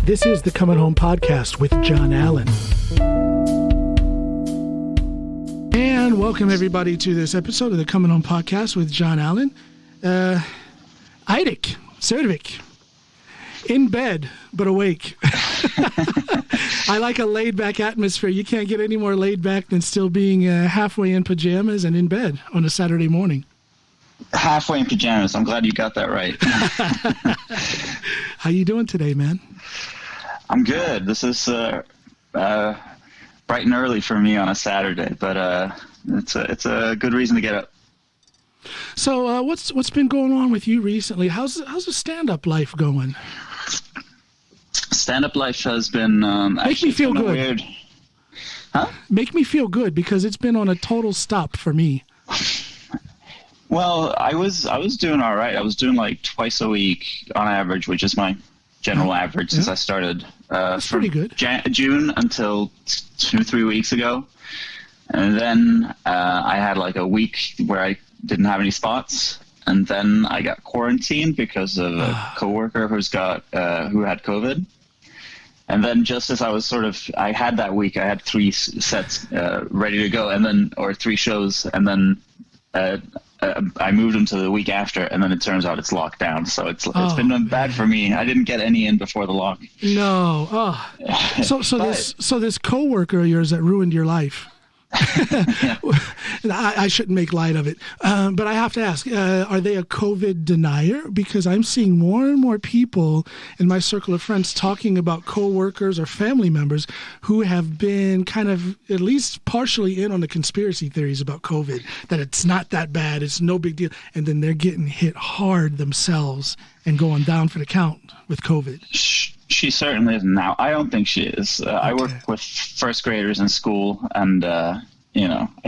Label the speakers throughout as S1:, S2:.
S1: This is the Coming Home Podcast with John Allen. And welcome everybody to this episode of the Coming Home Podcast with John Allen. Eirik Sørvik, in bed, but awake. I like a laid-back atmosphere. You can't get any more laid-back than still being halfway in pajamas and in bed on a Saturday morning.
S2: Halfway in pajamas. I'm glad you got that right.
S1: How you doing today, man?
S2: I'm good. This is bright and early for me on a Saturday, but it's a good reason to get up.
S1: So what's been going on with you recently? How's the stand-up life going?
S2: Stand-up life has been
S1: Make me feel good.
S2: Weird. Huh?
S1: Make me feel good because it's been on a total stop for me.
S2: Well, I was doing all right. I was doing like twice a week on average, which is my general average since I started.
S1: That's pretty good.
S2: June until 2-3 weeks ago, and then I had like a week where I didn't have any spots, and then I got quarantined because of a coworker who had COVID. And then just as I was I had that week, I had 3 sets ready to go, or 3 shows, and then I moved them to the week after, and then it turns out it's locked down. So it's been bad for me. I didn't get any in before the lock.
S1: No. So this coworker of yours that ruined your life. I shouldn't make light of it, but I have to ask, are they a COVID denier? Because I'm seeing more and more people in my circle of friends talking about coworkers or family members who have been kind of at least partially in on the conspiracy theories about COVID, that it's not that bad, it's no big deal, and then they're getting hit hard themselves and going down for the count with COVID.
S2: She certainly isn't now. I don't think she is. I work with first graders in school, and I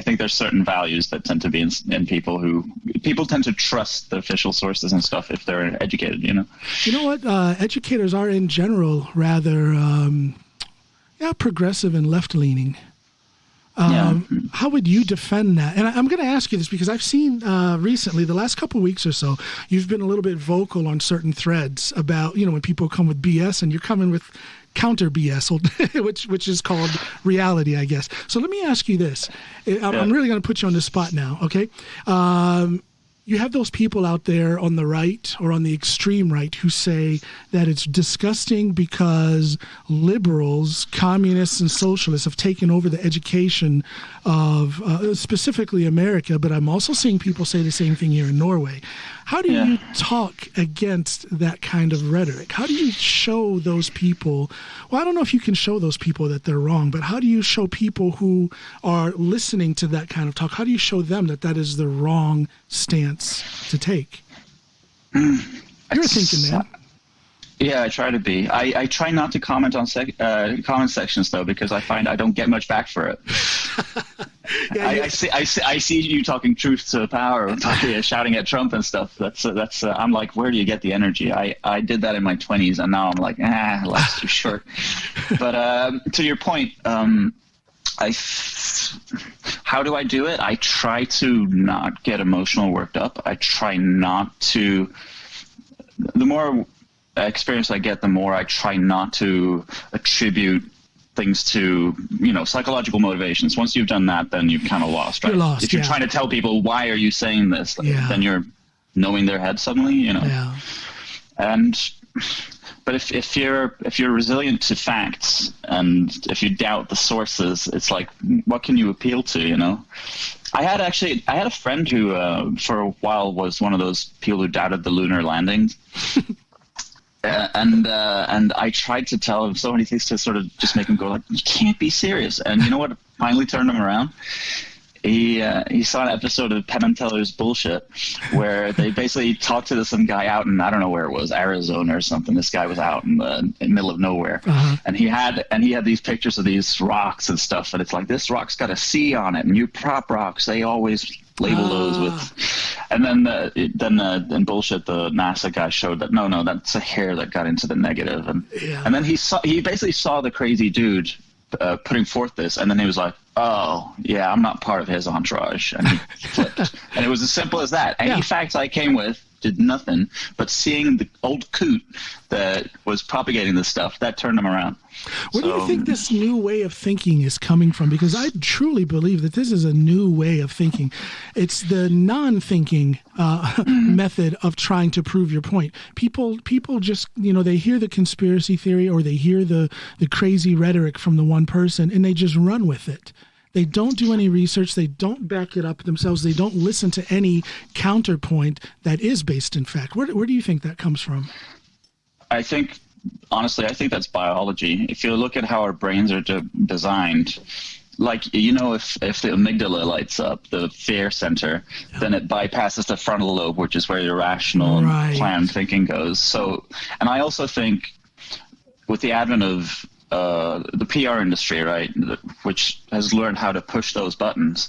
S2: think there's certain values that tend to be in people tend to trust the official sources and stuff if they're educated. You know
S1: what? Educators are in general rather progressive and left-leaning. How would you defend that? And I'm going to ask you this because I've seen recently, the last couple of weeks or so, you've been a little bit vocal on certain threads about, when people come with BS, and you're coming with counter BS, which is called reality, I guess. So let me ask you this. I'm really going to put you on the spot now, okay? You have those people out there on the right or on the extreme right who say that it's disgusting because liberals, communists, and socialists have taken over the education of specifically America, but I'm also seeing people say the same thing here in Norway. How do you talk against that kind of rhetoric? How do you show those people, well, I don't know if you can show those people that they're wrong, but how do you show people who are listening to that kind of talk, how do you show them that that is the wrong stance to take? You're a thinking man.
S2: Yeah, I try to be. I try not to comment on comment sections though, because I find I don't get much back for it. I see you talking truth to power, shouting at Trump and stuff. That's. I'm like, where do you get the energy? I did that in my 20s, and now I'm like, life's too short. But to your point, how do I do it? I try to not get emotional worked up. I try not to. The more experience I get, the more I try not to attribute things to, psychological motivations. Once you've done that, then you've kind of lost, right?
S1: You're lost,
S2: if you're trying to tell people, why are you saying this? Then you're knowing their head suddenly,
S1: Yeah.
S2: But if you're resilient to facts, and if you doubt the sources, it's like, what can you appeal to, I had a friend who for a while was one of those people who doubted the lunar landings. And I tried to tell him so many things to sort of just make him go like, you can't be serious. And you know what finally turned him around? He saw an episode of Penn and Teller's Bullshit, where they basically talked to some guy out in, I don't know where it was, Arizona or something. This guy was out in the middle of nowhere, and he had these pictures of these rocks and stuff, and it's like, this rock's got a C on it, and you prop rocks, they always label those with. And then in Bullshit, the NASA guy showed that no, that's a hair that got into the negative, and then he basically saw the crazy dude putting forth this, and then he was like, oh, yeah, I'm not part of his entourage, and he flipped. And it was as simple as that. Any facts I came with, did nothing, but seeing the old coot that was propagating this stuff, that turned him around.
S1: Where do you think this new way of thinking is coming from? Because I truly believe that this is a new way of thinking. It's the non-thinking method of trying to prove your point. People just, they hear the conspiracy theory or they hear the crazy rhetoric from the one person and they just run with it. They don't do any research. They don't back it up themselves. They don't listen to any counterpoint that is based in fact. Where do you think that comes from?
S2: Honestly, I think that's biology. If you look at how our brains are designed, like, if the amygdala lights up, the fear center, then it bypasses the frontal lobe, which is where your rational and planned thinking goes. So, and I also think with the advent of the PR industry, right, which has learned how to push those buttons,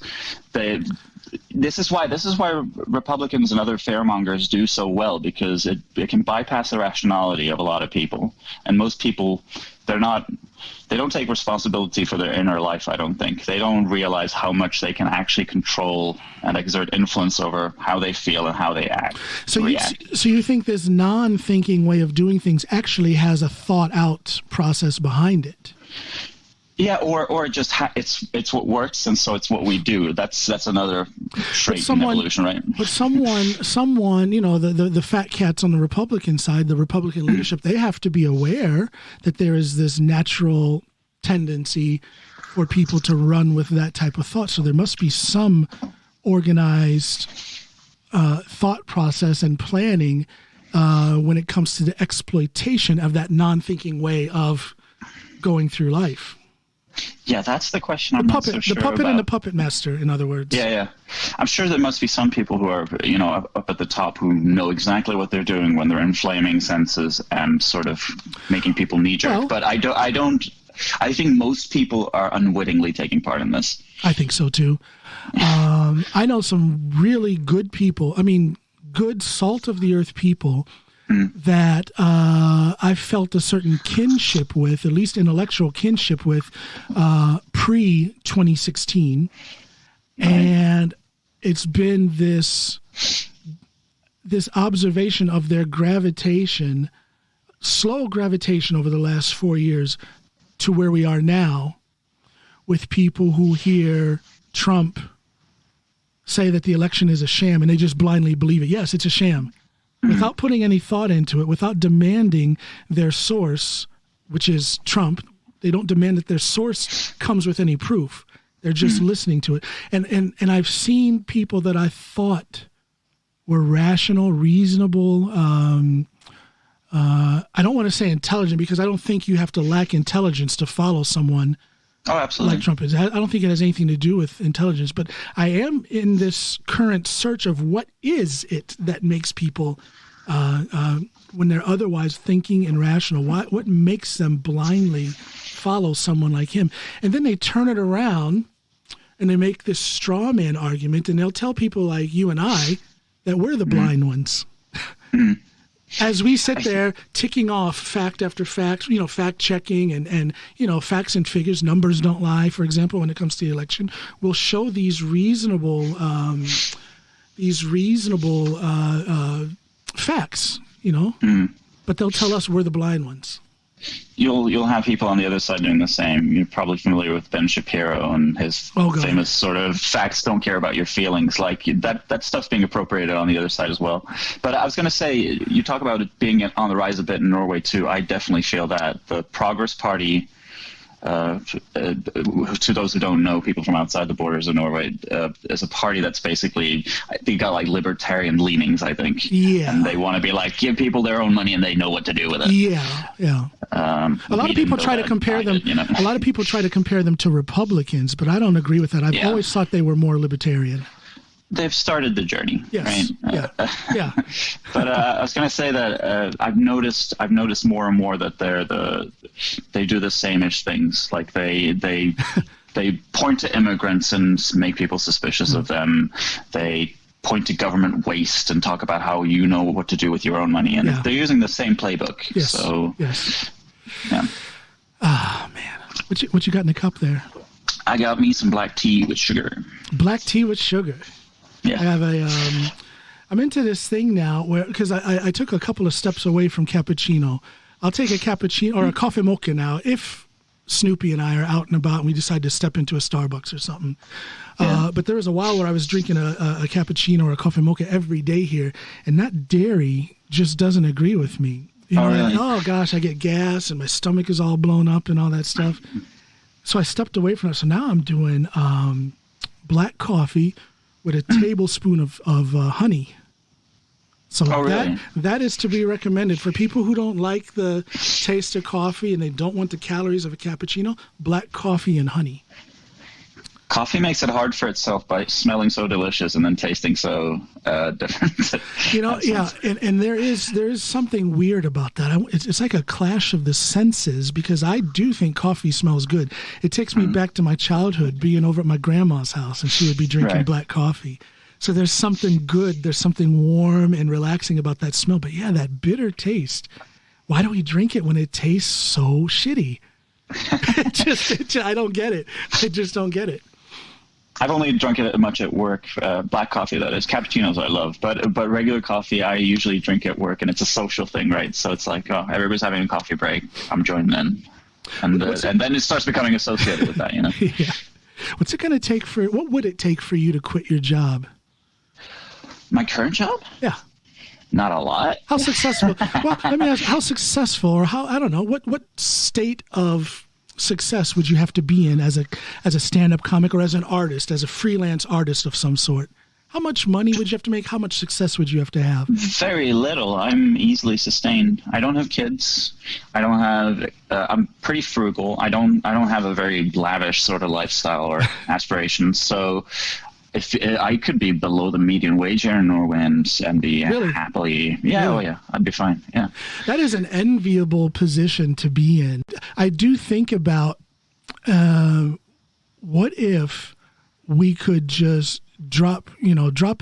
S2: this is why Republicans and other fearmongers do so well, because it can bypass the rationality of a lot of people. And most people, they don't take responsibility for their inner life, I don't think. They don't realize how much they can actually control and exert influence over how they feel and how they act.
S1: So you think this non-thinking way of doing things actually has a thought-out process behind it?
S2: Yeah, or it just it's what works, and so it's what we do. That's another trait in evolution, right?
S1: But someone, the fat cats on the Republican side, the Republican leadership, they have to be aware that there is this natural tendency for people to run with that type of thought. So there must be some organized thought process and planning when it comes to the exploitation of that non-thinking way of going through life.
S2: Yeah, that's the question. I'm not so sure
S1: the puppet
S2: about.
S1: And the puppet master, in other words.
S2: Yeah. I'm sure there must be some people who are, up at the top who know exactly what they're doing when they're inflaming senses and sort of making people knee-jerk. Well, but I think most people are unwittingly taking part in this.
S1: I think so, too. I know some really good people, good salt-of-the-earth people that I felt a certain kinship with, at least intellectual kinship with, pre-2016. And it's been this observation of their slow gravitation over the last 4 years to where we are now, with people who hear Trump say that the election is a sham and they just blindly believe it. Yes, it's a sham. Without putting any thought into it, without demanding their source, which is Trump. They don't demand that their source comes with any proof. They're just listening to it. And I've seen people that I thought were rational, reasonable. I don't want to say intelligent, because I don't think you have to lack intelligence to follow someone.
S2: Oh, absolutely.
S1: Like Trump is. I don't think it has anything to do with intelligence, but I am in this current search of what is it that makes people, when they're otherwise thinking and rational, what makes them blindly follow someone like him? And then they turn it around and they make this straw man argument, and they'll tell people like you and I that we're the blind ones. As we sit there ticking off fact after fact, fact checking and facts and figures, numbers don't lie, for example, when it comes to the election, we'll show these reasonable facts, but they'll tell us we're the blind ones.
S2: You'll have people on the other side doing the same. You're probably familiar with Ben Shapiro and his famous sort of facts don't care about your feelings. Like that stuff's being appropriated on the other side as well. But I was going to say, you talk about it being on the rise a bit in Norway too. I definitely feel that. The Progress Party, to those who don't know, people from outside the borders of Norway, is a party that's basically, they got like libertarian leanings, I think.
S1: Yeah.
S2: And they want to be like, give people their own money and they know what to do with it.
S1: Yeah. A lot of people try to compare them. A lot of people try to compare them to Republicans, but I don't agree with that. I've always thought they were more libertarian.
S2: They've started the journey,
S1: yes.
S2: Right?
S1: Yeah.
S2: But I was going to say that I've noticed more and more that they do the same-ish things. Like they point to immigrants and make people suspicious of them. They point to government waste and talk about how you know what to do with your own money, and they're using the same playbook.
S1: Yes.
S2: So
S1: yes.
S2: Yeah.
S1: Ah, man, what you got in the cup there?
S2: I got me some black tea with sugar.
S1: Black tea with sugar.
S2: Yeah.
S1: I have I'm into this thing now where, because I took a couple of steps away from cappuccino. I'll take a cappuccino or a coffee mocha now if Snoopy and I are out and about and we decide to step into a Starbucks or something. Yeah. But there was a while where I was drinking a cappuccino or a coffee mocha every day here, and that dairy just doesn't agree with me. You know,
S2: really?
S1: oh gosh, I get gas and my stomach is all blown up and all that stuff. So I stepped away from it. So now I'm doing black coffee with a tablespoon of honey. So
S2: really?
S1: that is to be recommended for people who don't like the taste of coffee and they don't want the calories of a cappuccino. Black coffee and honey.
S2: Coffee makes it hard for itself by smelling so delicious and then tasting so different.
S1: You know, yeah, and there is something weird about that. It's like a clash of the senses because I do think coffee smells good. It takes me back to my childhood, being over at my grandma's house, and she would be drinking black coffee. So there's something good, there's something warm and relaxing about that smell. But yeah, that bitter taste. Why do we drink it when it tastes so shitty? I don't get it. I just don't get it.
S2: I've only drunk it much at work, black coffee, that is. Cappuccinos I love, but regular coffee I usually drink at work, and it's a social thing, right? So it's like, oh, everybody's having a coffee break, I'm joining in. And then it starts becoming associated with that, you know?
S1: Yeah. What would it take for you to quit your job?
S2: My current job?
S1: Yeah.
S2: Not a lot.
S1: How successful? Well, let me ask, how successful, or how, I don't know, what state of success would you have to be in as a stand-up comic or as an artist, as a freelance artist of some sort? How much money would you have to make? How much success would you have to have?
S2: Very little. I'm easily sustained. I don't have kids. I don't have. I'm pretty frugal. I don't have a very lavish sort of lifestyle or aspirations. So, if I could be below the median wage here in Norway and be
S1: really?
S2: Happily, yeah, really? Oh yeah, I'd be fine. Yeah,
S1: that is an enviable position to be in. I do think about what if we could just drop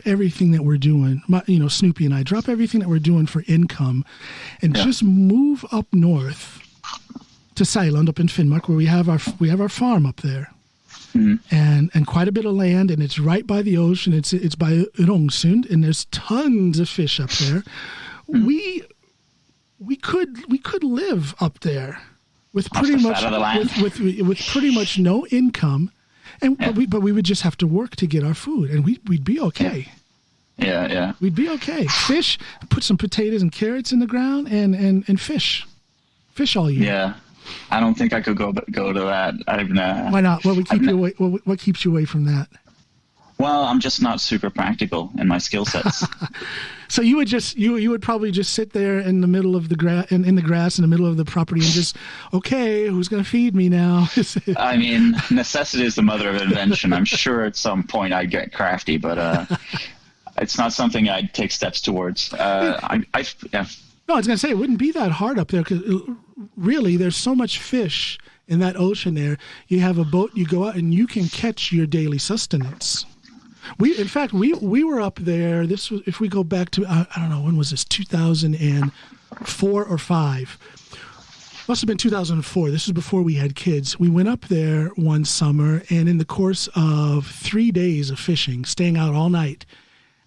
S1: everything that we're doing. Snoopy and I drop everything that we're doing for income, and just move up north to Seiland up in Finnmark, where we have our farm up there. Mm-hmm. And quite a bit of land, and it's right by the ocean. It's by Rongsund, and there's tons of fish up there. Mm-hmm. We could live up there with pretty much with pretty much no income, but we would just have to work to get our food, and we'd be okay.
S2: Yeah.
S1: We'd be okay. Fish, put some potatoes and carrots in the ground, and fish all year.
S2: Yeah. I don't think I could go to that.
S1: Why not? What keeps you away from that?
S2: Well, I'm just not super practical in my skill sets.
S1: So you would probably just sit there in the middle of the grass in the grass in the middle of the property and just, okay, who's going to feed me now?
S2: I mean, necessity is the mother of invention. I'm sure at some point I'd get crafty, but it's not something I'd take steps towards.
S1: No, I was going to say, it wouldn't be that hard up there because really there's so much fish in that ocean there. You have a boat, you go out and you can catch your daily sustenance. In fact, we were up there. This was, if we go back to, I don't know, when was this, 2004 or 5? Must have been 2004. This was before we had kids. We went up there one summer, and in the course of 3 days of fishing, staying out all night,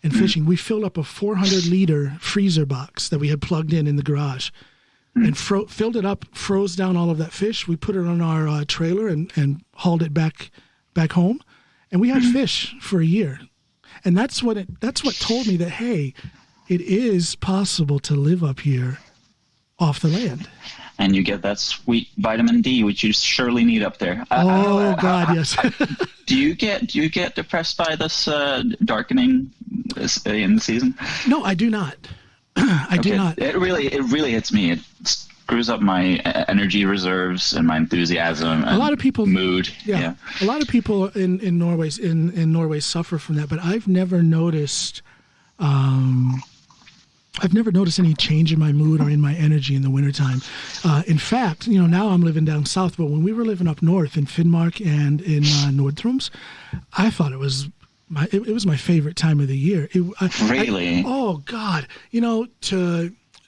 S1: and fishing, we filled up a 400-liter freezer box that we had plugged in the garage, and filled it up, froze down all of that fish. We put it on our trailer and hauled it back home, and we had fish for a year. And that's what told me that, hey, it is possible to live up here off the land.
S2: And you get that sweet vitamin D, which you surely need up there.
S1: Yes.
S2: Do you get depressed by this darkening in the season?
S1: No, I do not. I do not.
S2: It really hits me. It screws up my energy reserves and my enthusiasm. And a lot of people mood.
S1: Yeah. A lot of people in Norway suffer from that, but I've never noticed. I've never noticed any change in my mood or in my energy in the wintertime. In fact, now I'm living down south, but when we were living up north in Finnmark and in Nord-Troms, I thought it was my favorite time of the year.
S2: Really?
S1: Oh God!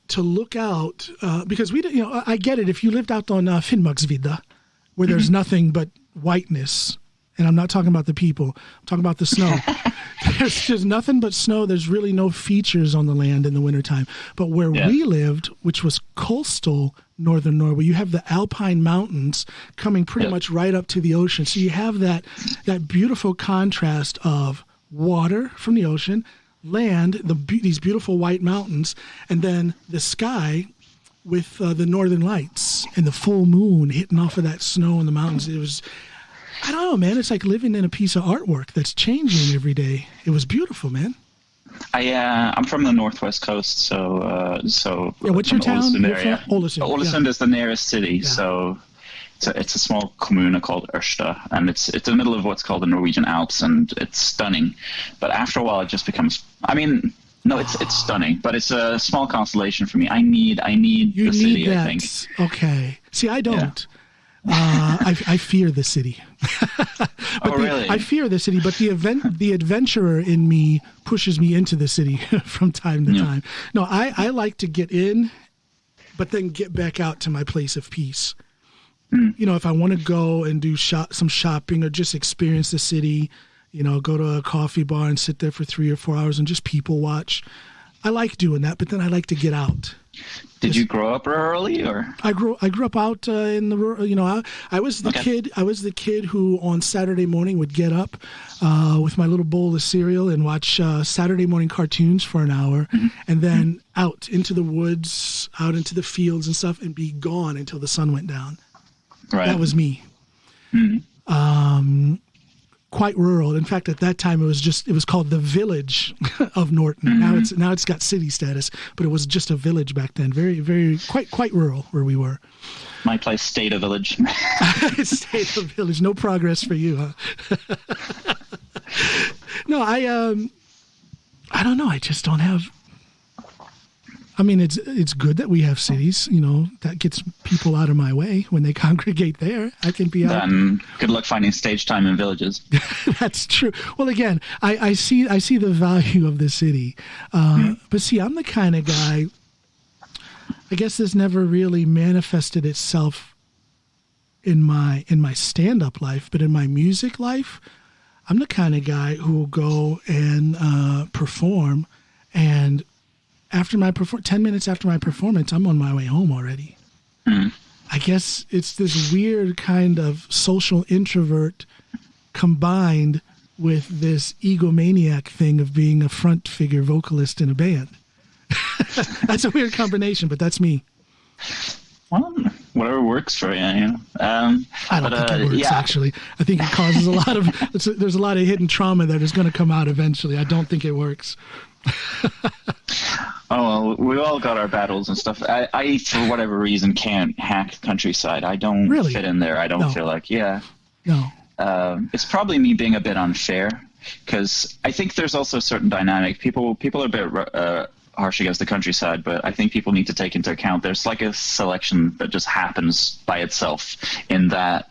S1: To look out because I get it. If you lived out on Finnmarksvidda, where there's nothing but whiteness and I'm not talking about the people. I'm talking about the snow. There's just nothing but snow. There's really no features on the land in the wintertime. But where we lived, which was coastal northern Norway, you have the Alpine mountains coming pretty much right up to the ocean. So you have that beautiful contrast of water from the ocean, land, these beautiful white mountains, and then the sky with the northern lights and the full moon hitting off of that snow in the mountains. It was, I don't know, man. It's like living in a piece of artwork that's changing every day. It was beautiful, man.
S2: I'm from the northwest coast, so
S1: what's your town?
S2: Ålesund is the nearest city, so it's a small commune called Ørsta, and it's in the middle of what's called the Norwegian Alps, and it's stunning. But after a while, it just becomes. I mean, no, it's stunning, but it's a small consolation for me. I need the city.
S1: That.
S2: I think.
S1: Okay. See, I don't. I fear the city.
S2: Really?
S1: I fear the city, but the adventurer in me pushes me into the city from time to time. No, I like to get in, but then get back out to my place of peace. You know, if I want to go and do some shopping or just experience the city, you know, go to a coffee bar and sit there for 3 or 4 hours and just people watch. I like doing that, but then I like to get out.
S2: Did you grow up rurally, or?
S1: I grew up out in the rural. You know, I was the kid. I was the kid who on Saturday morning would get up with my little bowl of cereal and watch Saturday morning cartoons for an hour, and then out into the woods, out into the fields and stuff, and be gone until the sun went down.
S2: Right.
S1: That was me. Quite rural. In fact, at that time, it was called the village of Norton. Now it's got city status, but it was just a village back then. Very, very, quite rural where we were.
S2: My place stayed a village.
S1: It stayed a village. No progress for you, huh? No, I don't know. I just don't have. I mean, it's good that we have cities, you know, that gets people out of my way when they congregate there. I can be out.
S2: Then good luck finding stage time in villages.
S1: That's true. Well, again, I see the value of the city. But see, I'm the kind of guy, I guess this never really manifested itself in my stand-up life, but in my music life, I'm the kind of guy who will go and perform, and after 10 minutes after my performance, I'm on my way home already. I guess it's this weird kind of social introvert combined with this egomaniac thing of being a front figure vocalist in a band. That's a weird combination, but that's me.
S2: Well, whatever works for you, you know.
S1: I don't think it works, actually. I think it causes there's a lot of hidden trauma that is going to come out eventually. I don't think it works.
S2: Oh, well, we all got our battles and stuff. I, for whatever reason, can't hack countryside. I don't fit in there. I don't feel like,
S1: No.
S2: It's probably me being a bit unfair, because I think there's also a certain dynamic. People are a bit harsh against the countryside, but I think people need to take into account there's like a selection that just happens by itself, in that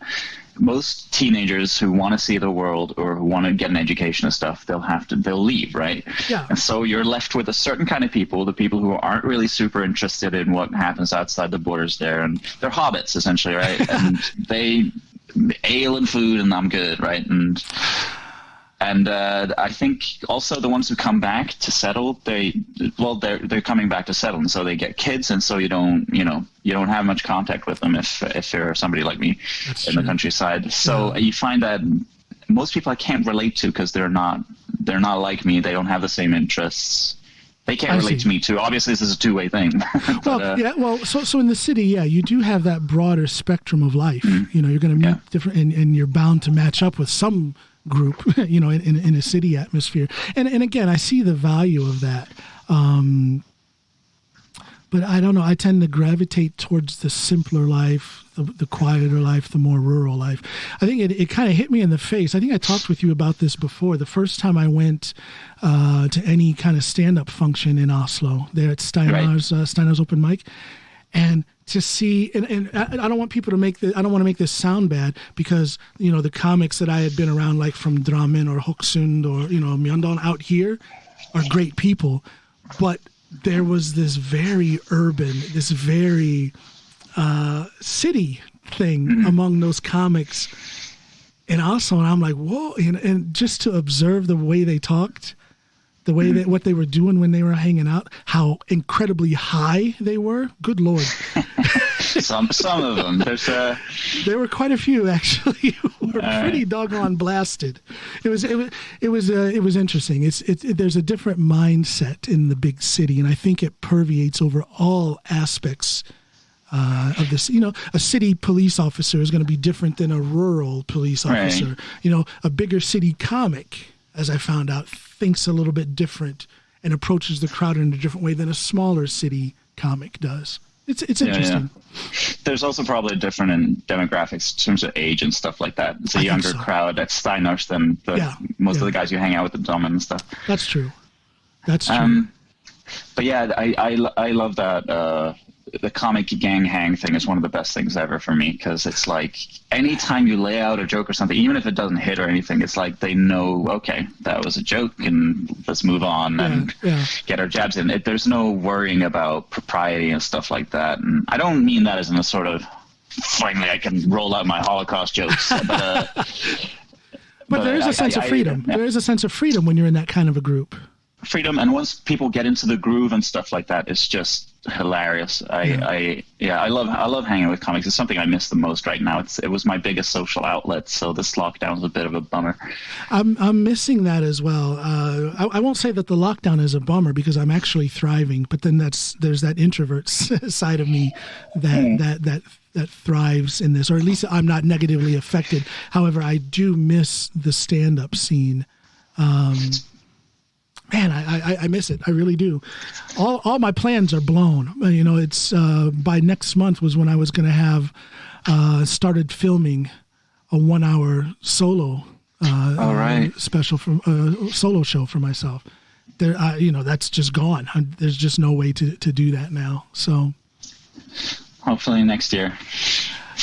S2: most teenagers who want to see the world or who want to get an education and stuff, they'll leave, right?
S1: Yeah.
S2: And so you're left with a certain kind of people, the people who aren't really super interested in what happens outside the borders there, and they're hobbits essentially, right? And they ale and food, and I'm good, right? And I think also the ones who come back to settle, they're coming back to settle, and so they get kids, and so you don't have much contact with them if you're somebody like me. That's in true. The countryside. So you find that most people I can't relate to, because they're not like me. They don't have the same interests. They can't relate to me too. Obviously, this is a two-way thing. But,
S1: so in the city, you do have that broader spectrum of life. You know, you're going to meet different, and you're bound to match up with some group, you know, in a city atmosphere. And again, I see the value of that. But I don't know, I tend to gravitate towards the simpler life, the quieter life, the more rural life. I think it kind of hit me in the face. I think I talked with you about this before. The first time I went to any kind of stand-up function in Oslo, there at Steinar's open mic, and to see, and I don't want people to I don't want to make this sound bad, because, you know, the comics that I had been around, like from Drammen or Hokksund or, you know, Mjøndalen out here, are great people, but there was this very urban, this very city thing among those comics. And also, and I'm like, whoa, and just to observe the way they talked, the way that what they were doing when they were hanging out, how incredibly high they were. Good Lord.
S2: Some of them.
S1: There were quite a few actually who were pretty doggone blasted. It was interesting. There's a different mindset in the big city, and I think it permeates over all aspects of this. A city police officer is going to be different than a rural police officer. Right. A bigger city comic, as I found out, thinks a little bit different and approaches the crowd in a different way than a smaller city comic does. It's interesting.
S2: Yeah. There's also probably different in demographics in terms of age and stuff like that. It's a younger crowd at Steiners than most of the guys you hang out with at Domin and stuff.
S1: That's true. That's true.
S2: But yeah, I love that. The comic gang hang thing is one of the best things ever for me, because it's like anytime you lay out a joke or something, even if it doesn't hit or anything, it's like they know, okay, that was a joke and let's move on and get our jabs in. There's no worrying about propriety and stuff like that. And I don't mean that as in a sort of, finally I can roll out my Holocaust jokes.
S1: But there is a sense of freedom. There is a sense of freedom when you're in that kind of a group.
S2: Freedom, and once people get into the groove and stuff like that, it's just hilarious. I love hanging with comics. It's something I miss the most right now. It was my biggest social outlet, so this lockdown was a bit of a bummer.
S1: I'm missing that as well. I won't say that the lockdown is a bummer, because I'm actually thriving, but then there's that introvert side of me that thrives in this, or at least I'm not negatively affected. However, I do miss the stand-up scene. Man, I miss it. I really do. All my plans are blown. It's by next month was when I was going to have started filming a 1-hour solo special from solo show for myself. There, that's just gone. There's just no way to do that now. So
S2: hopefully next year.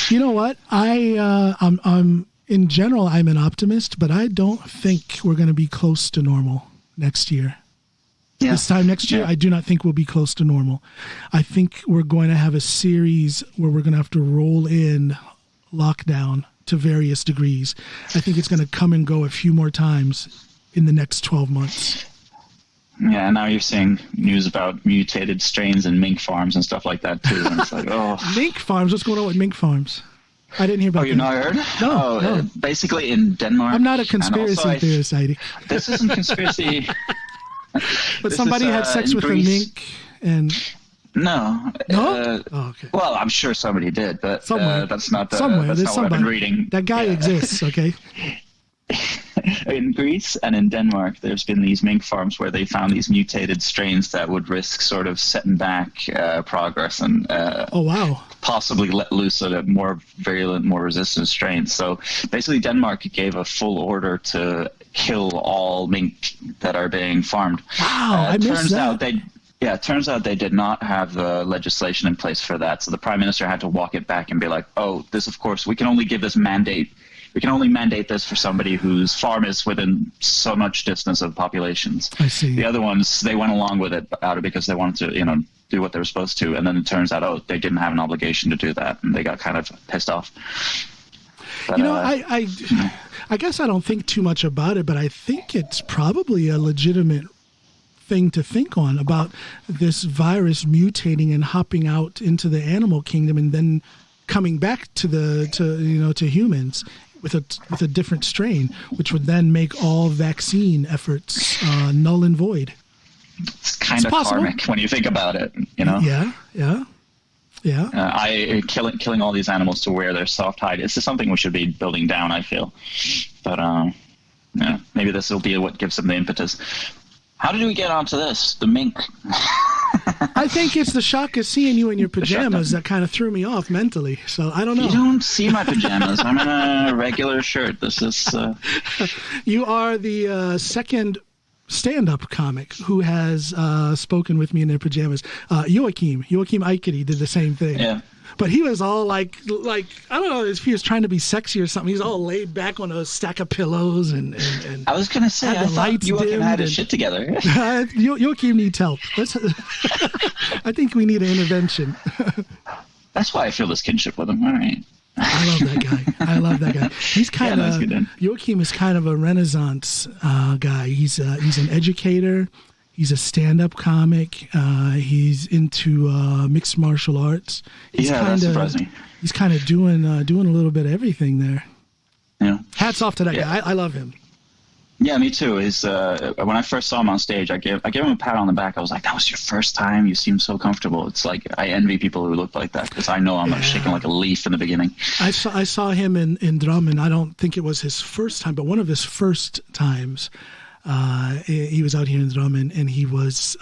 S1: You know what? I'm in general, I'm an optimist, but I don't think we're going to be close to normal next year. This time next year, I do not think we'll be close to normal. I think we're going to have a series where we're going to have to roll in lockdown to various degrees. I think it's going to come and go a few more times in the next 12 months.
S2: Yeah, and now you're seeing news about mutated strains and mink farms and stuff like that too. And it's like,
S1: mink farms? What's going on with mink farms? I didn't hear about that.
S2: Oh, you've not heard?
S1: No.
S2: Basically in Denmark.
S1: I'm not a conspiracy theorist, Eirik.
S2: This isn't conspiracy.
S1: But somebody had sex with Greece. A mink and...
S2: No.
S1: Okay.
S2: Well, I'm sure somebody did, but that's not what I've been reading.
S1: That guy exists, okay?
S2: In Greece and in Denmark, there's been these mink farms where they found these mutated strains that would risk sort of setting back progress and possibly let loose a more virulent, more resistant strains. So basically Denmark gave a full order to kill all mink that are being farmed.
S1: Wow, I missed that.
S2: It turns out they did not have the legislation in place for that. So the prime minister had to walk it back and be like, this, of course, we can only give this mandate. We can only mandate this for somebody whose farm is within so much distance of populations.
S1: I see.
S2: The other ones, they went along with it because they wanted to, do what they were supposed to. And then it turns out, they didn't have an obligation to do that. And they got kind of pissed off. But,
S1: I guess I don't think too much about it, but I think it's probably a legitimate thing to think on about this virus mutating and hopping out into the animal kingdom and then coming back to humans with a different strain, which would then make all vaccine efforts null and void.
S2: It's kind of karmic when you think about it,
S1: Yeah.
S2: Killing all these animals to wear their soft hide. It's just something we should be building down, I feel. But maybe this will be what gives them the impetus. How did we get onto this? The mink.
S1: I think it's the shock of seeing you in your pajamas that kind of threw me off mentally. So I don't know.
S2: You don't see my pajamas. I'm in a regular shirt. This is.
S1: You are the second stand-up comic who has spoken with me in their pajamas. Joachim Eirik did the same thing.
S2: Yeah.
S1: But he was all like I don't know if he was trying to be sexy or something. He's all laid back on a stack of pillows and
S2: I was gonna say I thought Joachim had his shit together.
S1: Joachim needs help. I think we need an intervention.
S2: That's why I feel this kinship with him. All right.
S1: I love that guy. He's kind of Joachim is kind of a Renaissance guy. He's an educator. He's a stand-up comic. He's into mixed martial arts.
S2: That surprised me.
S1: He's kind of doing a little bit of everything there.
S2: Yeah.
S1: Hats off to that guy. I love him.
S2: Yeah, me too. When I first saw him on stage, I gave him a pat on the back. I was like, "That was your first time. You seem so comfortable." It's like I envy people who look like that because I know I'm shaking like a leaf in the beginning.
S1: I saw him in Drammen. I don't think it was his first time, but one of his first times. He was out here in Drammen, and he was.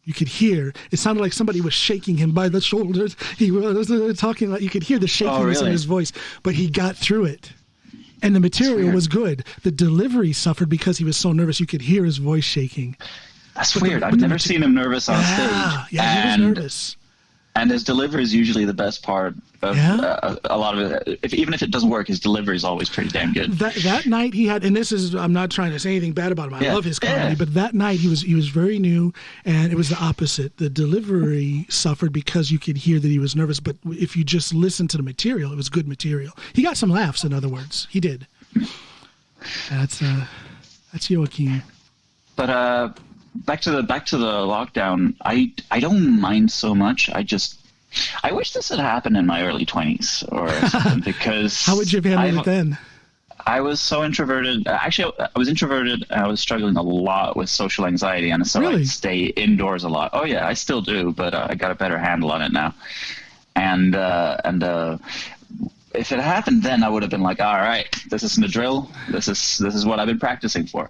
S1: You could hear. It sounded like somebody was shaking him by the shoulders. He was talking like you could hear the shakiness in his voice, but he got through it. And the material was good. The delivery suffered because he was so nervous. You could hear his voice shaking.
S2: That's weird. I've never seen him nervous on stage.
S1: Yeah, he was nervous.
S2: And his delivery is usually the best part of a lot of it. Even if it doesn't work, his delivery is always pretty damn good.
S1: That night he had, and this is, I'm not trying to say anything bad about him. I love his comedy, but that night he was very new, and it was the opposite. The delivery suffered because you could hear that he was nervous, but if you just listen to the material, it was good material. He got some laughs, in other words. He did. That's Joachim.
S2: But back to the lockdown. I don't mind so much. I wish this had happened in my early 20s or something because
S1: how would you have handled it then?
S2: I was so introverted. Actually, I was introverted. I was struggling a lot with social anxiety, and so I stay indoors a lot. Oh yeah, I still do, but I got a better handle on it now. And if it happened then, I would have been like, all right, this isn't a drill. This is what I've been practicing for.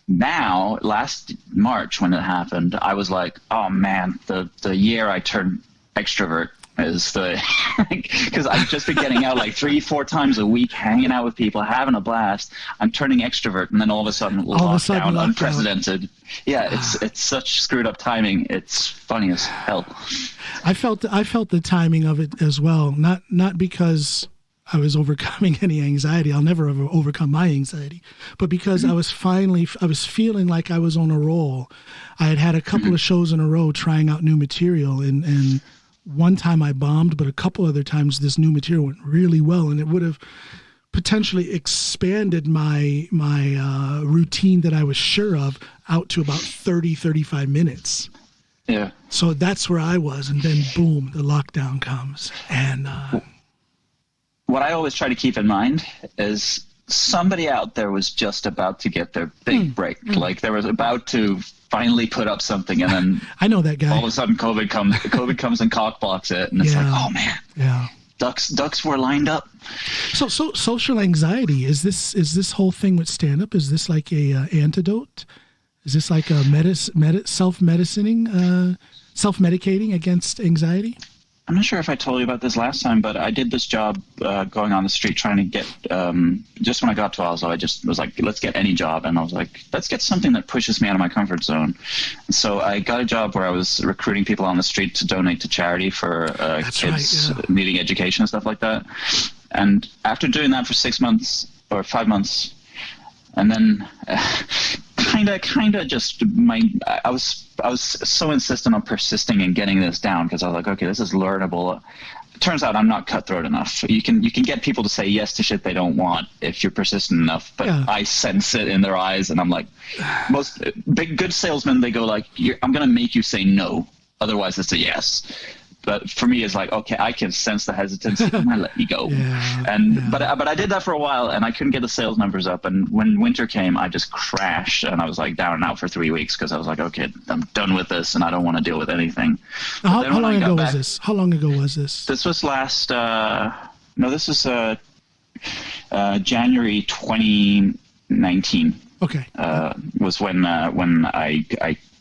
S2: Now, last March when it happened, I was like, oh man, the year I turned extrovert is because I've just been getting out like 3-4 times a week, hanging out with people, having a blast. I'm turning extrovert, and then all of a sudden lockdown, unprecedented. Yeah, it's such screwed up timing. It's funny as hell.
S1: I felt the timing of it as well. Not because I was overcoming any anxiety. I'll never ever overcome my anxiety, but because I was feeling like I was on a roll. I had a couple of shows in a row trying out new material, and one time I bombed, but a couple other times this new material went really well, and it would have potentially expanded my routine that I was sure of out to about 30-35 minutes.
S2: Yeah.
S1: So that's where I was, and then boom, the lockdown comes, and.
S2: What I always try to keep in mind is somebody out there was just about to get their big break. Like they was about to finally put up something, and then
S1: I know that guy.
S2: All of a sudden, COVID comes and cockblocks it, and it's like, oh man, ducks were lined up.
S1: So social anxiety is this whole thing with stand up? Is this like a antidote? Is this like a self-medicating against anxiety?
S2: I'm not sure if I told you about this last time, but I did this job going on the street trying to get, just when I got to Oslo, I just was like, let's get any job. And I was like, let's get something that pushes me out of my comfort zone. And so I got a job where I was recruiting people on the street to donate to charity for kids needing education and stuff like that. And after doing that for 6 months or 5 months, and then kind of just I was so insistent on persisting and getting this down because I was like, okay, this is learnable. It turns out I'm not cutthroat enough. You can get people to say yes to shit they don't want if you're persistent enough, but I sense it in their eyes, and I'm like, most good salesmen, they go like, I'm gonna make you say no, otherwise it's a yes. But for me, it's like, okay, I can sense the hesitancy. I'm gonna let you go. But I did that for a while, and I couldn't get the sales numbers up. And when winter came, I just crashed, and I was like down and out for 3 weeks because I was like, okay, I'm done with this, and I don't want to deal with anything.
S1: How long ago was this? How long ago was this?
S2: This was this is January 2019.
S1: Okay.
S2: Was when I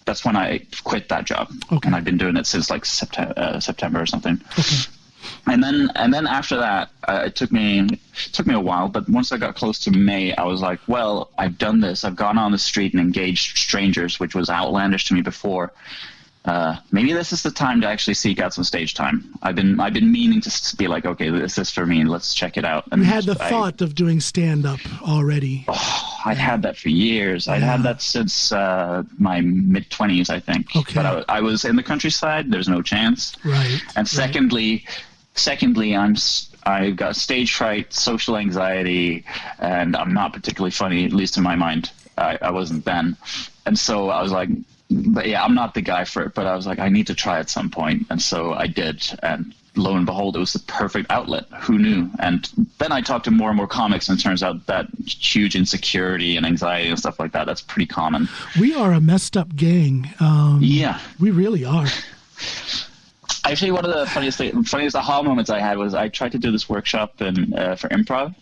S2: that's when I quit that job, and I've been doing it since like September or something. Okay. And then after that, it took me a while. But once I got close to May, I was like, well, I've done this. I've gone on the street and engaged strangers, which was outlandish to me before. Maybe this is the time to actually seek out some stage time. I've been meaning to be like, okay, this is for me. Let's check it out. And
S1: you had the thought of doing stand-up already.
S2: I'd had that for years. I'd had that since my mid-20s, I think. Okay. But I was in the countryside. There's no chance.
S1: Right.
S2: And secondly, I'm I got stage fright, social anxiety, and I'm not particularly funny, at least in my mind. I wasn't then. And so I was like, but yeah, I'm not the guy for it, but I was like, I need to try at some point. And so I did. And lo and behold, it was the perfect outlet. Who knew? And then I talked to more and more comics, and it turns out that huge insecurity and anxiety and stuff like that, that's pretty common.
S1: We are a messed up gang.
S2: Yeah.
S1: We really are.
S2: Actually, one of the funniest aha moments I had was I tried to do this workshop for improv,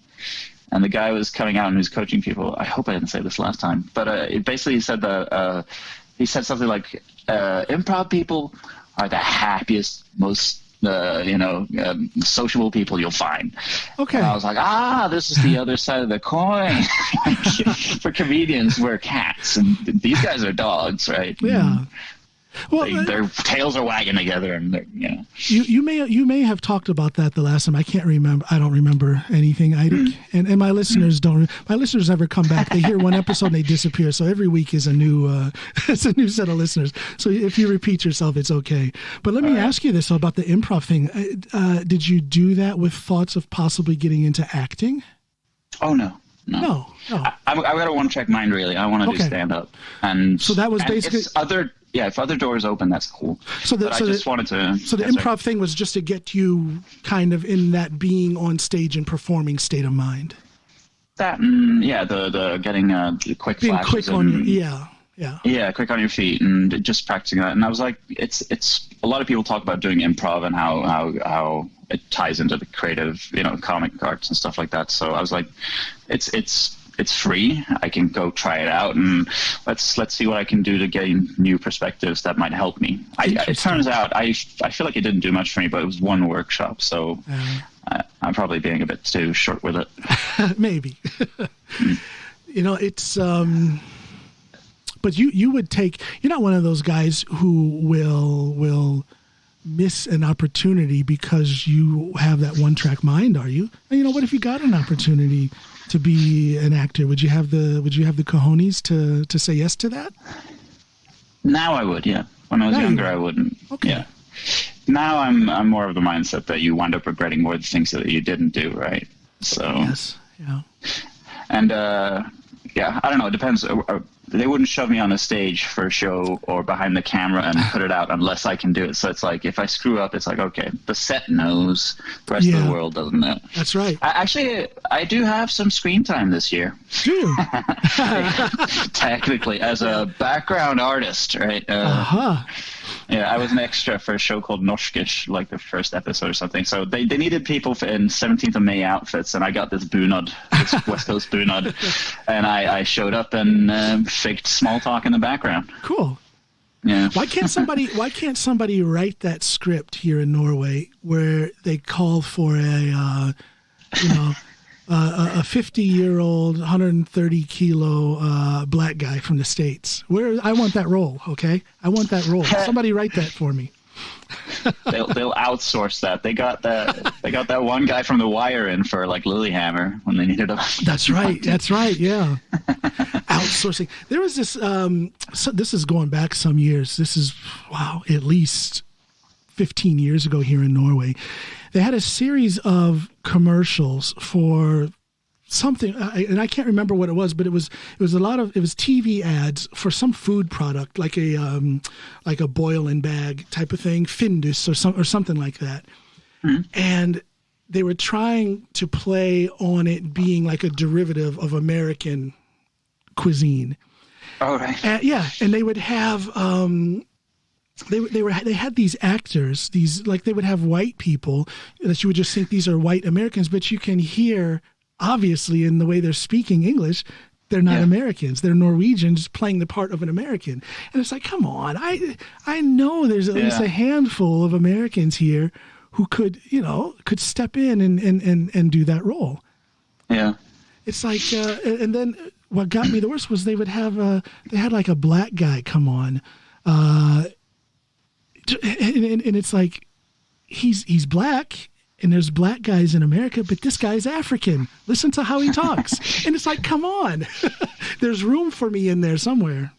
S2: and the guy was coming out and he was coaching people. I hope I didn't say this last time, but he said something like, improv people are the happiest, most sociable people you'll find.
S1: Okay.
S2: And I was like, this is the other side of the coin. For comedians, we're cats, and these guys are dogs, right?
S1: Yeah. Well,
S2: their tails are wagging together, and
S1: You may have talked about that the last time. I can't remember. I don't remember anything, Eirik. And my listeners don't. My listeners never come back. They hear one episode and they disappear. So every week is a new it's a new set of listeners. So if you repeat yourself, it's okay. But let me ask you this about the improv thing. Did you do that with thoughts of possibly getting into acting?
S2: Oh no. I've got a one-track mind, really. I want to do stand-up, and
S1: so that was basically
S2: if other doors open, that's cool.
S1: So the improv thing was just to get you kind of in that being on stage and performing state of mind.
S2: That the getting quick
S1: being
S2: flashes
S1: quick on your
S2: quick on your feet and just practicing that. And I was like, it's a lot of people talk about doing improv and how it ties into the creative, comic arts and stuff like that. So I was like, it's free. I can go try it out, and let's see what I can do to gain new perspectives that might help me. It turns out I feel like it didn't do much for me, but it was one workshop, so I'm probably being a bit too short with it.
S1: Maybe. It's but you would take. You're not one of those guys who will miss an opportunity because you have that one-track mind, are you? What if you got an opportunity to be an actor? Would you have the cojones to say yes to that?
S2: Now I would, yeah. When I was younger, I wouldn't. Okay. Yeah. Now I'm more of the mindset that you wind up regretting more the things that you didn't do, right? So
S1: yes, yeah.
S2: And I don't know. It depends. They wouldn't shove me on a stage for a show or behind the camera and put it out unless I can do it. So it's like, if I screw up, it's like, okay, the set knows, the rest of the world doesn't know.
S1: That's right.
S2: I do have some screen time this year.
S1: Do you?
S2: Technically, as a background artist, right? Yeah, I was an extra for a show called Norskish, like the first episode or something. So they needed people in 17th of May outfits, and I got this bunad, this West Coast bunad, and I showed up and faked small talk in the background.
S1: Cool.
S2: Yeah.
S1: Why can't somebody write that script here in Norway where they call for a 50-year-old, 130-kilo black guy from the States? I want that role, okay? I want that role. Somebody write that for me.
S2: They'll outsource that. They got that one guy from The Wire in for like Lilyhammer when they needed him.
S1: That's right. Yeah. Outsourcing. There was this. So this is going back some years. This is at least 15 years ago here in Norway. They had a series of commercials for something, and I can't remember what it was, but it was TV ads for some food product, like a boil and bag type of thing, Findus or something like that. Mm-hmm. And they were trying to play on it being like a derivative of American cuisine.
S2: Oh, right.
S1: And they would have they had these actors, they would have white people that you would just think these are white Americans, but you can hear obviously in the way they're speaking English, they're not Americans. They're Norwegians playing the part of an American. And it's like, come on, I know there's at least a handful of Americans here who could step in and do that role. Yeah. It's like, and then what got me the worst was they had like a black guy come on, and it's like, he's black, and there's black guys in America, but this guy's African. Listen to how he talks. And it's like, come on. There's room for me in there somewhere.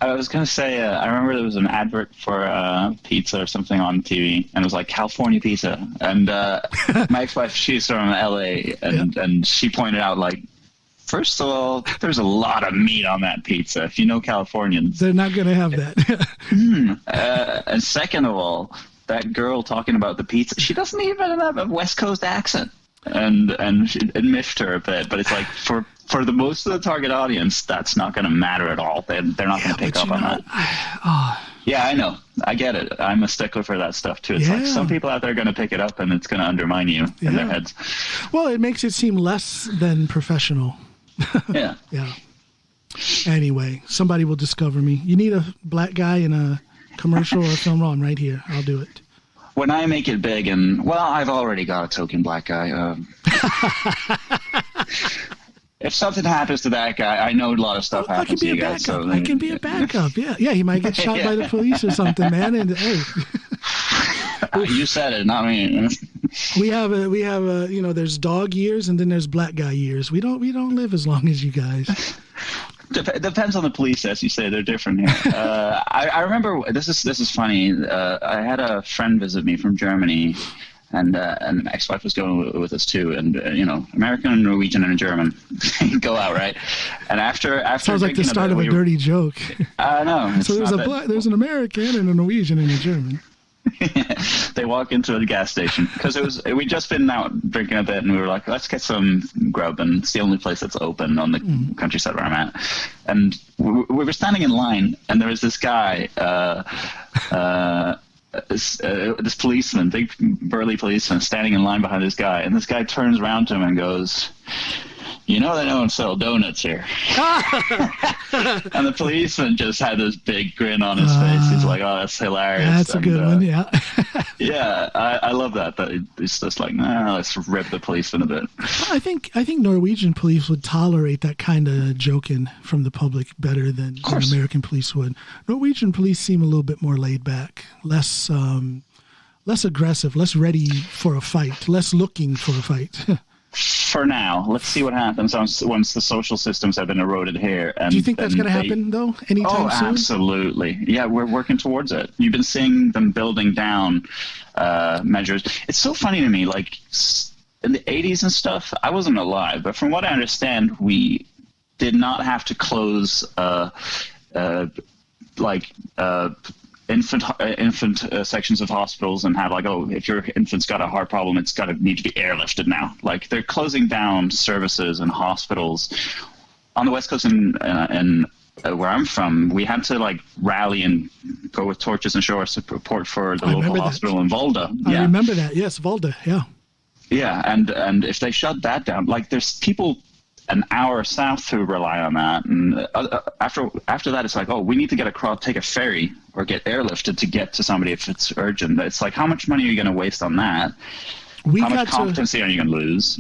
S2: I was going to say, I remember there was an advert for pizza or something on TV, and it was like California pizza. And my ex-wife, she's from LA, and she pointed out, like, first of all, there's a lot of meat on that pizza. If you know Californians,
S1: they're not going to have that.
S2: And second of all, that girl talking about the pizza, she doesn't even have a West Coast accent. And it miffed her a bit, but it's like for the most of the target audience, that's not going to matter at all. They're not going to pick up on that. Yeah, I know. I get it. I'm a stickler for that stuff too. It's like some people out there are going to pick it up, and it's going to undermine you in their heads.
S1: Well, it makes it seem less than professional.
S2: Yeah.
S1: Yeah. Anyway, somebody will discover me. You need a black guy in a commercial or a film role, I'm right here. I'll do it.
S2: When I make it big, and well, I've already got a token black guy. If something happens to that guy, I know a lot of stuff happens to you guys. So
S1: I can be a backup. Yeah, he might get shot by the police or something, man. And hey,
S2: you said it, not me.
S1: we have a there's dog years and then there's black guy years. We don't live as long as you guys.
S2: Depends on the police, as you say. They're different here. I remember this is funny. I had a friend visit me from Germany, and my ex-wife was going with us too. And American, and Norwegian, and a German go out, right? And after
S1: sounds like the start of a dirty joke.
S2: I know.
S1: So there's an American and a Norwegian and a German.
S2: They walk into a gas station because we'd just been out drinking a bit, and we were like, let's get some grub, and it's the only place that's open on the countryside where I'm at. And we were standing in line, and there was this guy, this policeman, big burly policeman, standing in line behind this guy, and this guy turns around to him and goes, "You know they don't sell donuts here." And the policeman just had this big grin on his face. He's like, "Oh, that's hilarious."
S1: That's a good one, yeah.
S2: Yeah, I love that. It's just like, let's rip the policeman a bit.
S1: I think Norwegian police would tolerate that kind of joking from the public better than American police would. Norwegian police seem a little bit more laid back, less aggressive, less ready for a fight, less looking for a fight.
S2: For now, let's see what happens once the social systems have been eroded here. And
S1: do you think that's going to happen, though, anytime soon?
S2: Oh, absolutely. Yeah, we're working towards it. You've been seeing them building down measures. It's so funny to me, like, in the 80s and stuff, I wasn't alive, but from what I understand, we did not have to close, infant sections of hospitals and have like, if your infant's got a heart problem, it's got to need to be airlifted now. Like, they're closing down services and hospitals on the West Coast and where I'm from. We had to like rally and go with torches and show our support for the local hospital in Volda.
S1: I remember that. Yes, Volda. Yeah. Yeah,
S2: and if they shut that down, like, there's people an hour south who rely on that, and after that, it's like, we need to take a ferry or get airlifted to get to somebody if it's urgent. It's like, how much money are you going to waste on that? How much competency are you going to lose?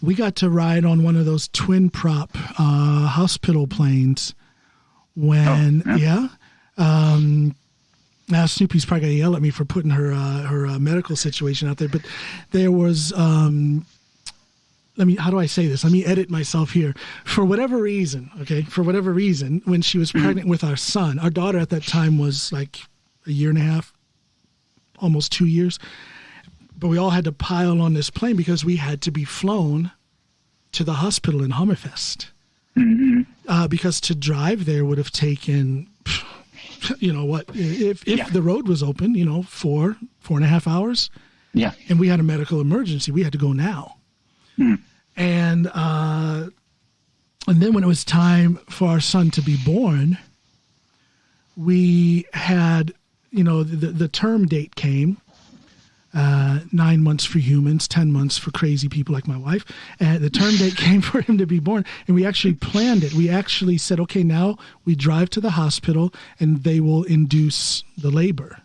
S1: We got to ride on one of those twin prop hospital planes when now Snoopy's probably going to yell at me for putting her medical situation out there, but there was. How do I say this? Let me edit myself here. For whatever reason, when she was pregnant with our son, our daughter at that time was like a year and a half, almost 2 years. But we all had to pile on this plane because we had to be flown to the hospital in Hammerfest. Mm-hmm. Because to drive there would have taken, if the road was open, 4.5 hours.
S2: Yeah.
S1: And we had a medical emergency. We had to go now. And then when it was time for our son to be born, we had, the term date came, 9 months for humans, 10 months for crazy people like my wife. And the term date came for him to be born. And we actually planned it. We actually said, okay, now we drive to the hospital and they will induce the labor.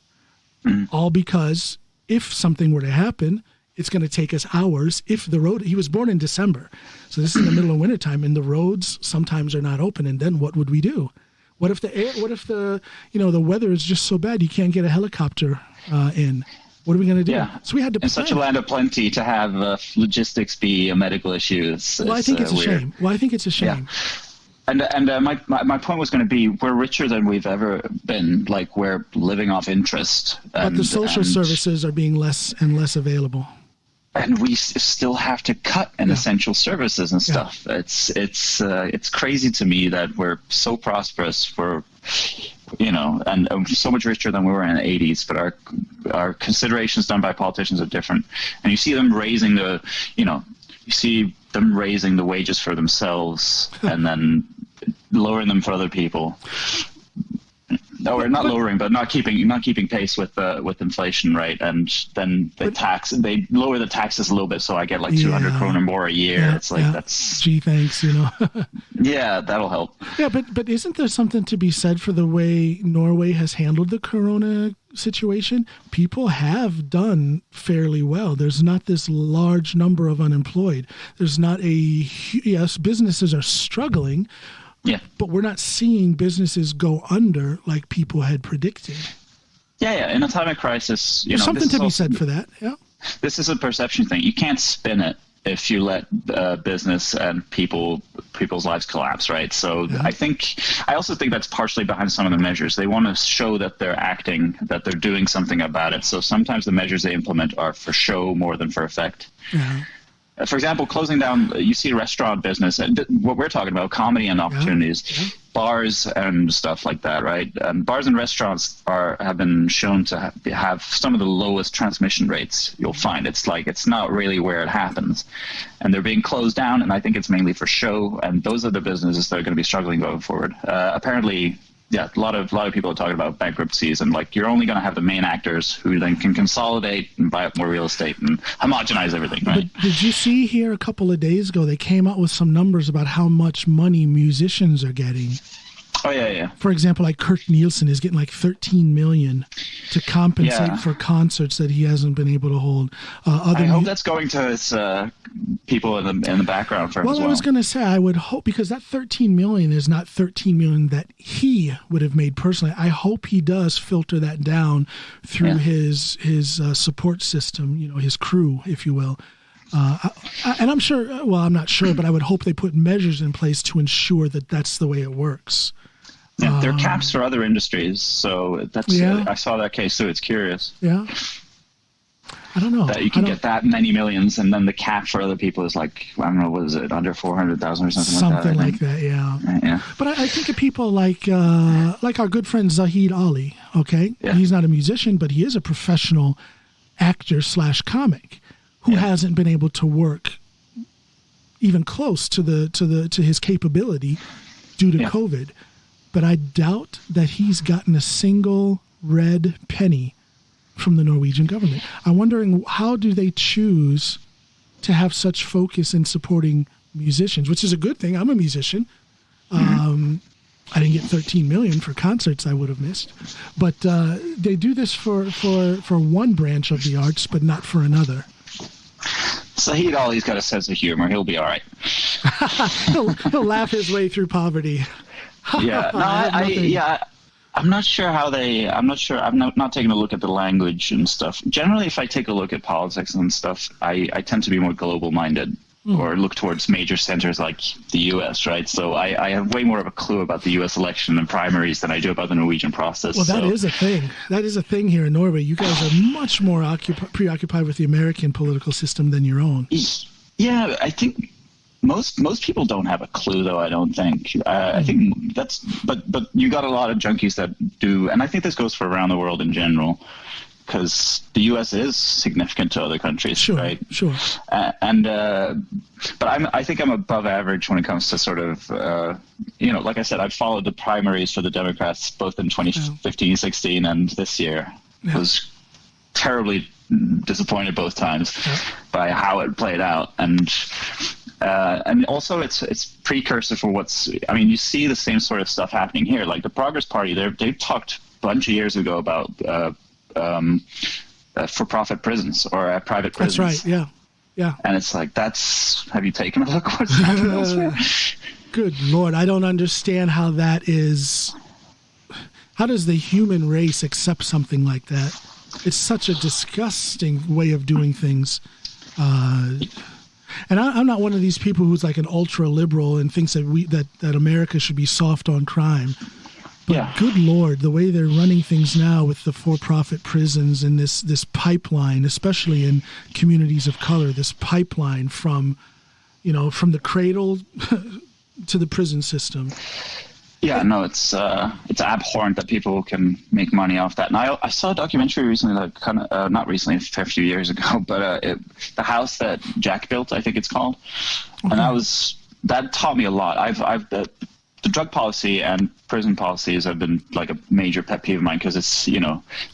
S1: All because if something were to happen, it's going to take us hours. He was born in December, so this is in the middle of wintertime, and the roads sometimes are not open. And then what would we do? What if the weather is just so bad you can't get a helicopter in? What are we going to do?
S2: Yeah.
S1: So we had to plan.
S2: In such a land of plenty, to have logistics be a medical issue.
S1: I think it's a shame. Well, I think it's a shame.
S2: Yeah. my point was going to be, we're richer than we've ever been. Like, we're living off interest.
S1: But the social services are being less and less available.
S2: And we still have to cut in essential services and stuff. It's crazy to me that we're so prosperous, and so much richer than we were in the 80s, but our considerations done by politicians are different. And you see them raising the wages for themselves and then lowering them for other people. No, we're not lowering, but not keeping pace with inflation, right? And then they lower the taxes a little bit, so I get like 200 kroner more a year. It's like that's
S1: gee, thanks,
S2: Yeah, that'll help.
S1: Yeah, but isn't there something to be said for the way Norway has handled the corona situation? People have done fairly well. There's not this large number of unemployed. There's not yes, businesses are struggling.
S2: Yeah,
S1: but we're not seeing businesses go under like people had predicted.
S2: Yeah. In a time of crisis,
S1: there's something to be said for that. Yeah,
S2: this is a perception thing. You can't spin it if you let business and people's lives collapse, right? So I also think that's partially behind some of the measures. They want to show that they're acting, that they're doing something about it. So sometimes the measures they implement are for show more than for effect. Yeah. For example, closing down, you see restaurant business, and what we're talking about, comedy and opportunities, bars and stuff like that, right? Bars and restaurants have been shown to have some of the lowest transmission rates you'll find. It's like it's not really where it happens. And they're being closed down, and I think it's mainly for show, and those are the businesses that are going to be struggling going forward. Apparently, a lot of people are talking about bankruptcies, and like you're only going to have the main actors who then can consolidate and buy up more real estate and homogenize everything, right?
S1: But did you see here a couple of days ago, they came out with some numbers about how much money musicians are getting?
S2: Oh, yeah.
S1: For example, like Kurt Nielsen is getting like 13 million to compensate for concerts that he hasn't been able to hold.
S2: I hope that's going to his people in the background for him as well.
S1: I was going to say, I would hope, because that 13 million is not 13 million that he would have made personally. I hope he does filter that down through his support system, his crew, if you will. And I'm sure, well, I'm not sure, but I would hope they put measures in place to ensure that that's the way it works.
S2: Yeah, there are caps for other industries, so that's. I saw that case, so it's curious.
S1: Yeah, I don't know
S2: that you can get that many millions, and then the cap for other people is like, I don't know, what is it, under 400,000 or something like that?
S1: Yeah. But I think of people like our good friend Zahid Ali. Okay, he's not a musician, but he is a professional actor / comic who hasn't been able to work even close to his capability due to COVID. But I doubt that he's gotten a single red penny from the Norwegian government. I'm wondering, how do they choose to have such focus in supporting musicians, which is a good thing. I'm a musician. I didn't get 13 million for concerts I would have missed. But they do this for one branch of the arts, but not for another.
S2: Zahid Ali's got a sense of humor. He'll be all right.
S1: he'll laugh his way through poverty.
S2: I'm not sure how they. I'm not sure. I'm not taking a look at the language and stuff. Generally, if I take a look at politics and stuff, I tend to be more global-minded or look towards major centers like the U.S. Right. So I have way more of a clue about the U.S. election and primaries than I do about the Norwegian process.
S1: Well, that is a thing. That is a thing here in Norway. You guys are much more preoccupied with the American political system than your own.
S2: Yeah, I think. Most people don't have a clue, though. I don't think. I think that's. But you got a lot of junkies that do, and I think this goes for around the world in general, because the U.S. is significant to other countries, right?
S1: Sure.
S2: But I think I'm above average when it comes to sort of, like I said, I've followed the primaries for the Democrats both in 2015, 16, and this year. Yeah. Was terribly disappointed both times by how it played out, and also it's precursor for you see the same sort of stuff happening here. Like the Progress Party, they talked a bunch of years ago about for-profit prisons or private prisons.
S1: That's right, yeah.
S2: And it's like, have you taken a look what's happening elsewhere?
S1: Good Lord, I don't understand how that is. How does the human race accept something like that? It's such a disgusting way of doing things. And I'm not one of these people who's like an ultra liberal and thinks that that America should be soft on crime. But good Lord, the way they're running things now with the for-profit prisons and this pipeline, especially in communities of color, this pipeline from the cradle to the prison system.
S2: Yeah, no, it's abhorrent that people can make money off that. And I saw a documentary recently, not recently, a fair few years ago, but the house that Jack built, I think it's called, and that taught me a lot. The drug policy and prison policies have been like a major pet peeve of mine because it's,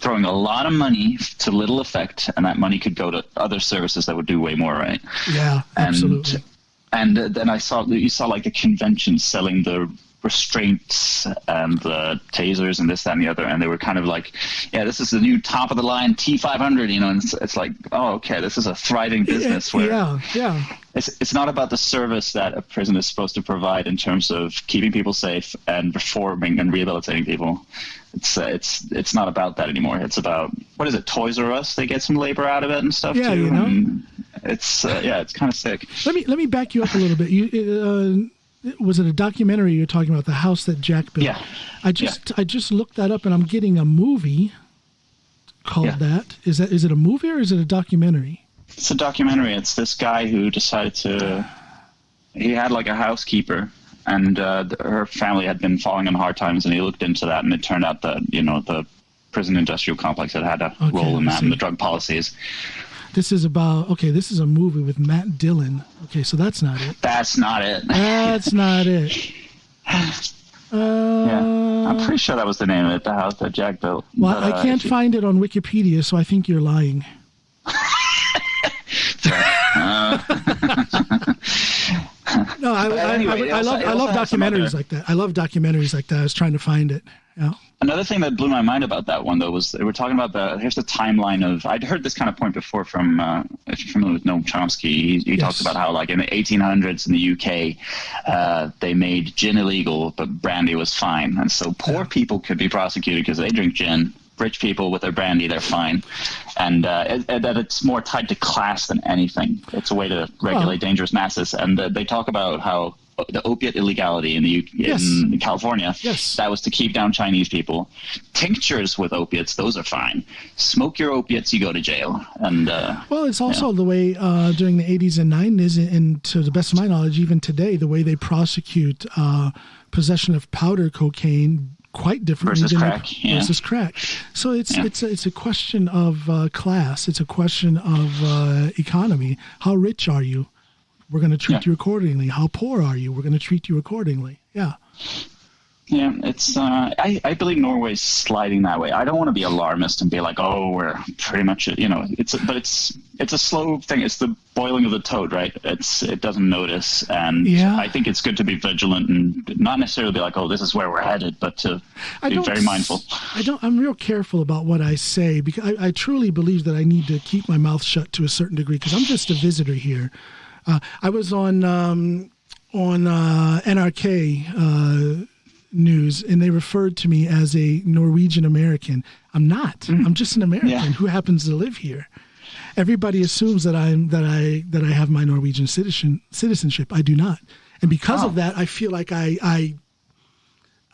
S2: throwing a lot of money to little effect, and that money could go to other services that would do way more, right?
S1: Yeah, absolutely.
S2: And then you saw like the conventions selling the restraints and the tasers and this, that, and the other, and they were kind of like, this is the new top of the line T500, and it's like, oh, okay, this is a thriving business where it's not about the service that a prison is supposed to provide in terms of keeping people safe and reforming and rehabilitating people. It's not about that anymore. It's about, what is it, Toys R Us? They get some labor out of it and stuff too. And it's kind of sick.
S1: Let me back you up a little bit. Was it a documentary you're talking about, the house that Jack built?
S2: Yeah.
S1: I just looked that up, and I'm getting a movie called that. Is it a movie or is it a documentary?
S2: It's a documentary. It's this guy who decided he had like a housekeeper, and her family had been falling on hard times, and he looked into that, and it turned out that, the prison industrial complex had a role in that, and the drug policies.
S1: This is a movie with Matt Dillon. Okay, so that's not it.
S2: That's not it.
S1: That's not it.
S2: I'm pretty sure that was the name of it, the house that Jack built.
S1: Well, I can't find it on Wikipedia, so I think you're lying. No, I love documentaries like that. I love documentaries like that. I was trying to find it. Yeah.
S2: Another thing that blew my mind about that one, though, was they were talking about here's the timeline of, I'd heard this kind of point before from, if you're familiar with Noam Chomsky, he talks about how, like, in the 1800s in the UK, they made gin illegal, but brandy was fine. And so poor people could be prosecuted because they drink gin. Rich people with their brandy, they're fine. And that it's more tied to class than anything. It's a way to regulate dangerous masses. And they talk about how the opiate illegality in California, that was to keep down Chinese people. Tinctures with opiates, those are fine. Smoke your opiates, you go to jail. And
S1: it's also the way during the 80s and 90s, and to the best of my knowledge, even today, the way they prosecute possession of powder cocaine quite differently versus crack. So it's a question of class. It's a question of economy. How rich are you? We're going to treat you accordingly. How poor are you? We're going to treat you accordingly. Yeah.
S2: Yeah, it's. I believe Norway's sliding that way. I don't want to be alarmist and be like, "Oh, we're pretty much," It's a slow thing. It's the boiling of the toad, right? It doesn't notice, and I think it's good to be vigilant and not necessarily be like, "Oh, this is where we're headed," but to be very mindful.
S1: I'm real careful about what I say because I truly believe that I need to keep my mouth shut to a certain degree because I'm just a visitor here. I was on NRK news, and they referred to me as a Norwegian American. I'm not. I'm just an American who happens to live here. Everybody assumes that I have my Norwegian citizenship. I do not, and because of that, I feel like I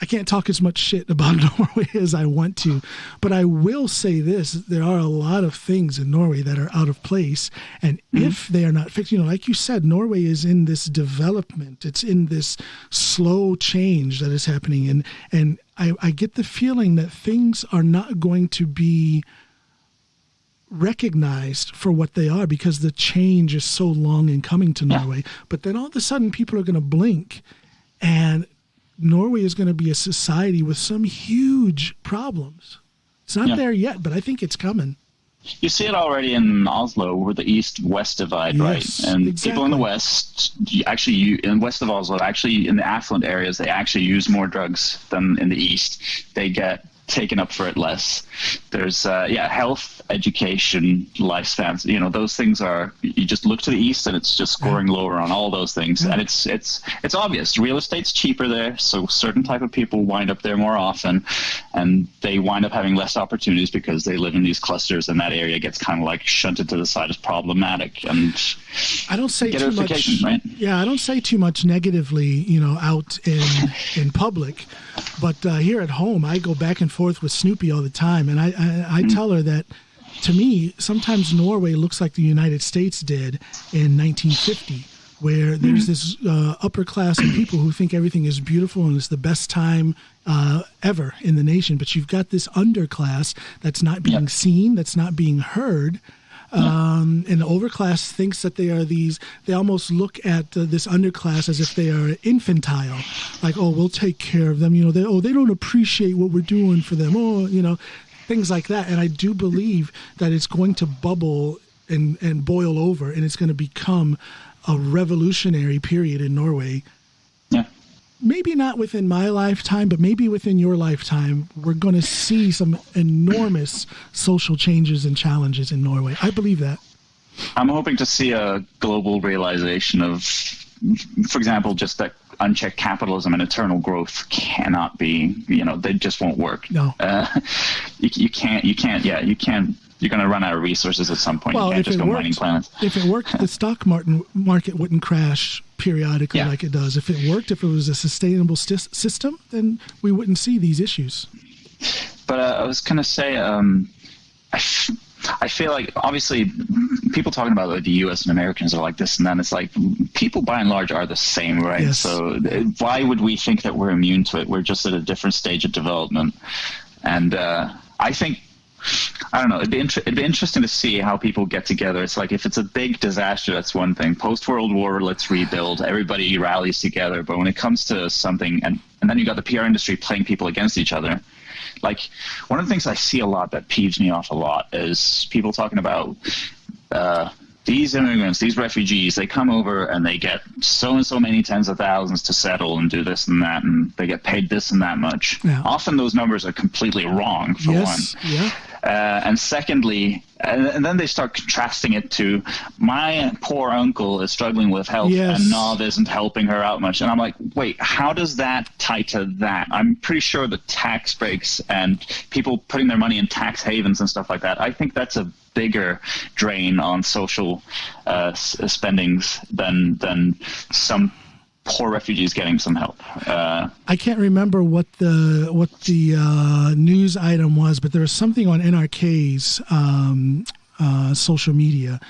S1: can't talk as much shit about Norway as I want to, but I will say this: there are a lot of things in Norway that are out of place, and if they are not fixed, like you said, Norway is in this development. It's in this slow change that is happening, and I get the feeling that things are not going to be recognized for what they are because the change is so long in coming to Norway. But then all of a sudden, people are going to blink, and Norway is going to be a society with some huge problems. It's not there yet, but I think it's coming.
S2: You see it already in Oslo, where the east-west divide, right? And people in the west, in west of Oslo, in the affluent areas, they actually use more drugs than in the east. They get taken up for it less. There's health, education, lifespans. Those things are. You just look to the east, and it's just scoring lower on all those things. And it's obvious. Real estate's cheaper there, so certain type of people wind up there more often, and they wind up having less opportunities because they live in these clusters, and that area gets kind of like shunted to the side as problematic. And
S1: I don't say
S2: get
S1: too
S2: a
S1: much.
S2: vacation, right?
S1: Yeah, I don't say too much negatively, out in public, but here at home, I go back and forth with Snoopy all the time, and I tell her that, to me, sometimes Norway looks like the United States did in 1950, where there's this upper class of people who think everything is beautiful and it's the best time ever in the nation, but you've got this underclass that's not being seen, that's not being heard. And the overclass thinks that they almost look at this underclass as if they are infantile, like, oh, we'll take care of them. They don't appreciate what we're doing for them. Oh, things like that. And I do believe that it's going to bubble and boil over, and it's going to become a revolutionary period in Norway.
S2: Yeah.
S1: Maybe not within my lifetime, but maybe within your lifetime, we're going to see some enormous social changes and challenges in Norway. I believe that.
S2: I'm hoping to see a global realization of, for example, just that unchecked capitalism and eternal growth cannot be, they just won't work.
S1: No.
S2: You can't. You're going to run out of resources at some point.
S1: Well,
S2: you can't just go mining planets.
S1: If it worked, the stock market wouldn't crash periodically like it does. If it worked, if it was a sustainable system, then we wouldn't see these issues.
S2: But I was going to say, I feel like, obviously, people talking about the U.S. and Americans are like this and that. It's like, people by and large are the same, right?
S1: Yes.
S2: So why would we think that we're immune to it? We're just at a different stage of development. And I think, I don't know, it'd be interesting to see how people get together. It's like, if it's a big disaster, that's one thing. Post-World War, let's rebuild. Everybody rallies together. But when it comes to something, and then you got the PR industry playing people against each other. Like, one of the things I see a lot that peeves me off a lot is people talking about these immigrants, these refugees, they come over and they get so and so many tens of thousands to settle and do this and that, and they get paid this and that much. Yeah. Often those numbers are completely wrong, for one.
S1: Yeah.
S2: And secondly, and then they start contrasting it to, my poor uncle is struggling with health and Nav isn't helping her out much. And I'm like, wait, how does that tie to that? I'm pretty sure the tax breaks and people putting their money in tax havens and stuff like that, I think that's a bigger drain on social spendings than some poor refugees getting some help.
S1: I can't remember what the news item was, but there was something on NRK's social media,